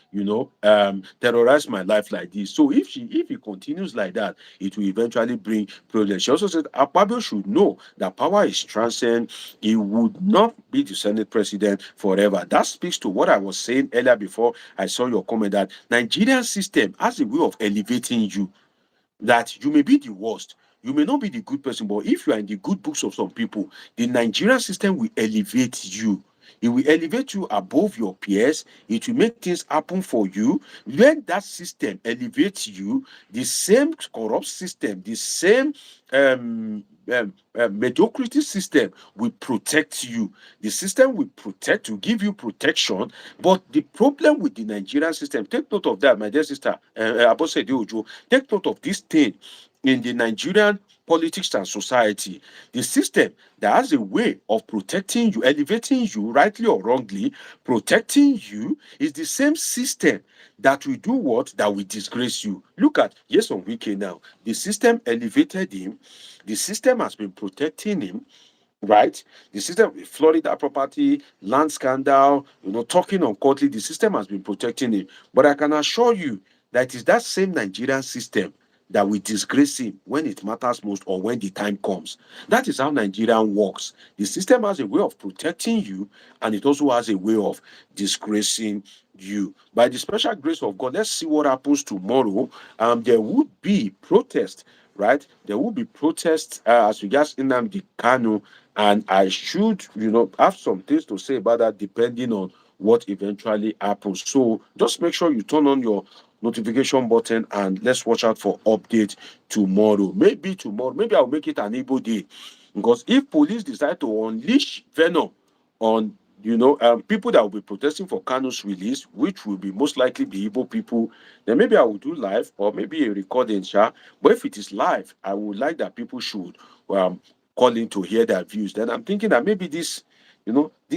terrorize my life like this. So if he continues like that, it will eventually bring problems. She also said Akpabio should know that power is transcend. He would not be the Senate president forever. That speaks to what I was saying earlier before I saw your comment that Nigerian system has a way of elevating you, that you may be the worst. You may not be the good person, but if you are in the good books of some people, the Nigerian system will elevate you. It will elevate you above your peers. It will make things happen for you. When that system elevates you, the same corrupt system, the same mediocrity system will protect you. The system will protect you, give you protection. But the problem with the Nigerian system, take note of that, my dear sister, Abosede Ojo, take note of this thing in the Nigerian politics and society. The system that has a way of protecting you, elevating you, rightly or wrongly, protecting you, is the same system that will do what? That will disgrace you. Look at Nyesom Wike now. The system elevated him. The system has been protecting him, right? The system, Florida property, land scandal, talking uncourtly, the system has been protecting him. But I can assure you that it is that same Nigerian system that will disgrace him when it matters most or when the time comes. That is how Nigerian works. The system has a way of protecting you, and it also has a way of disgracing you. By the special grace of God, let's see what happens tomorrow. There would be protest, right? There will be protests as regards Nnamdi Kanu, and I should, have some things to say about that depending on what eventually happens. So just make sure you turn on your notification button and let's watch out for update tomorrow. Maybe I'll make it an Igbo day, because if police decide to unleash venom on people that will be protesting for Kanu's release, which will be most likely the Igbo people, then maybe I will do live or maybe a recording, sha. But if it is live, I would like that people should call in to hear their views. Then I'm thinking that maybe this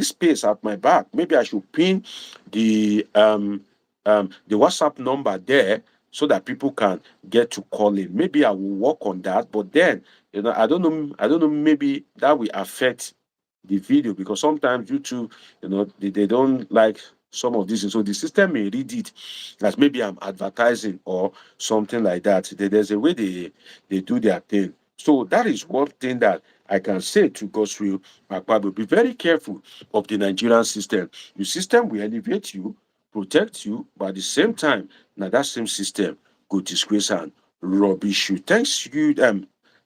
space at my back, maybe I should pin the WhatsApp number there so that people can get to call in. Maybe I will work on that, but then I don't know, maybe that will affect the video, because sometimes YouTube, they don't like some of this, so the system may read it as maybe I'm advertising or something like that. There's a way they do their thing. So that is one thing that I can say to Godswill Akpabio. Be very careful of the Nigerian system. The system will elevate you, protect you, but at the same time, now that same system could disgrace and rubbish you.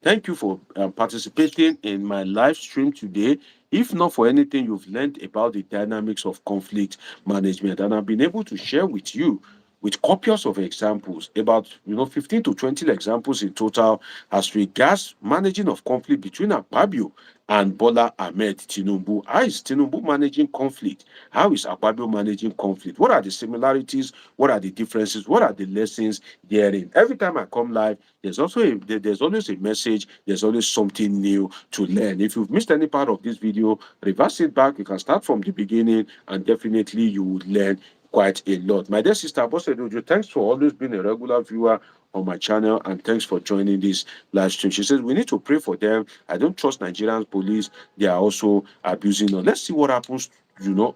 Thank you for participating in my live stream today. If not for anything, you've learned about the dynamics of conflict management, and I've been able to share with you with copious of examples, about 15 to 20 examples in total, as regards managing of conflict between Akpabio and Bola Ahmed Tinubu. How is Tinubu managing conflict? How is Akpabio managing conflict? What are the similarities? What are the differences? What are the lessons therein? Every time I come live, there's always a message. There's always something new to learn. If you've missed any part of this video, reverse it back. You can start from the beginning, and definitely you would learn quite a lot. My dear sister Abosedojo, thanks for always being a regular viewer on my channel, and thanks for joining this live stream. She says we need to pray for them. I don't trust Nigerian police. They are also abusing us. Let's see what happens,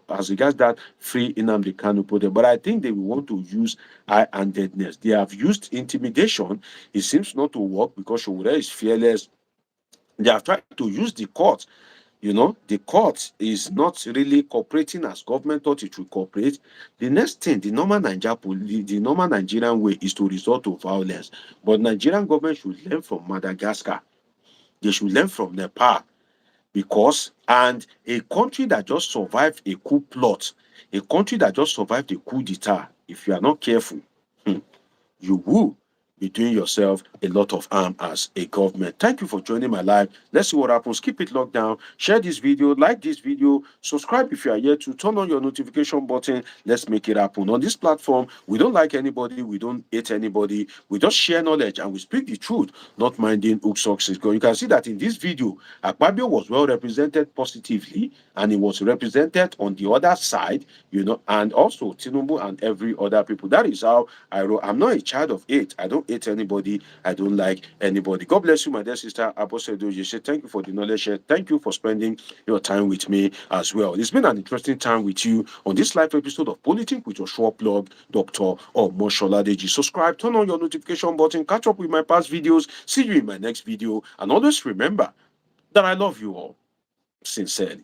as regards that free Nnamdi Kanu protest. But I think they will want to use high-handedness. They have used intimidation. It seems not to work because Showore is fearless. They have tried to use the court. The court is not really cooperating as government thought it would cooperate. The next thing, the normal Nigerian way is to resort to violence. But Nigerian government should learn from Madagascar. They should learn from Nepal, and a country that just survived a coup plot, a country that just survived a coup d'etat, if you are not careful, you will be doing yourself a lot of harm as a government. Thank you for joining my live. Let's see what happens. Keep it locked down. Share this video, like this video, subscribe if you are yet to, turn on your notification button. Let's make it happen. On this platform, we don't like anybody, we don't hate anybody. We just share knowledge and we speak the truth, not minding hook success. You can see that in this video, Akpabio was well represented positively, and he was represented on the other side, and also Tinubu and every other people. That is how I wrote. I'm not a child of hate. I don't hate anybody. I don't like anybody. God bless you, my dear sister Abosedojo. Say thank you for the knowledge share. Thank you for spending your time with me as well. It's been an interesting time with you on this live episode of Politics with your short blog, Dr. Omosholadeji. Subscribe, turn on your notification button, catch up with my past videos. See you in my next video. And always remember that I love you all sincerely.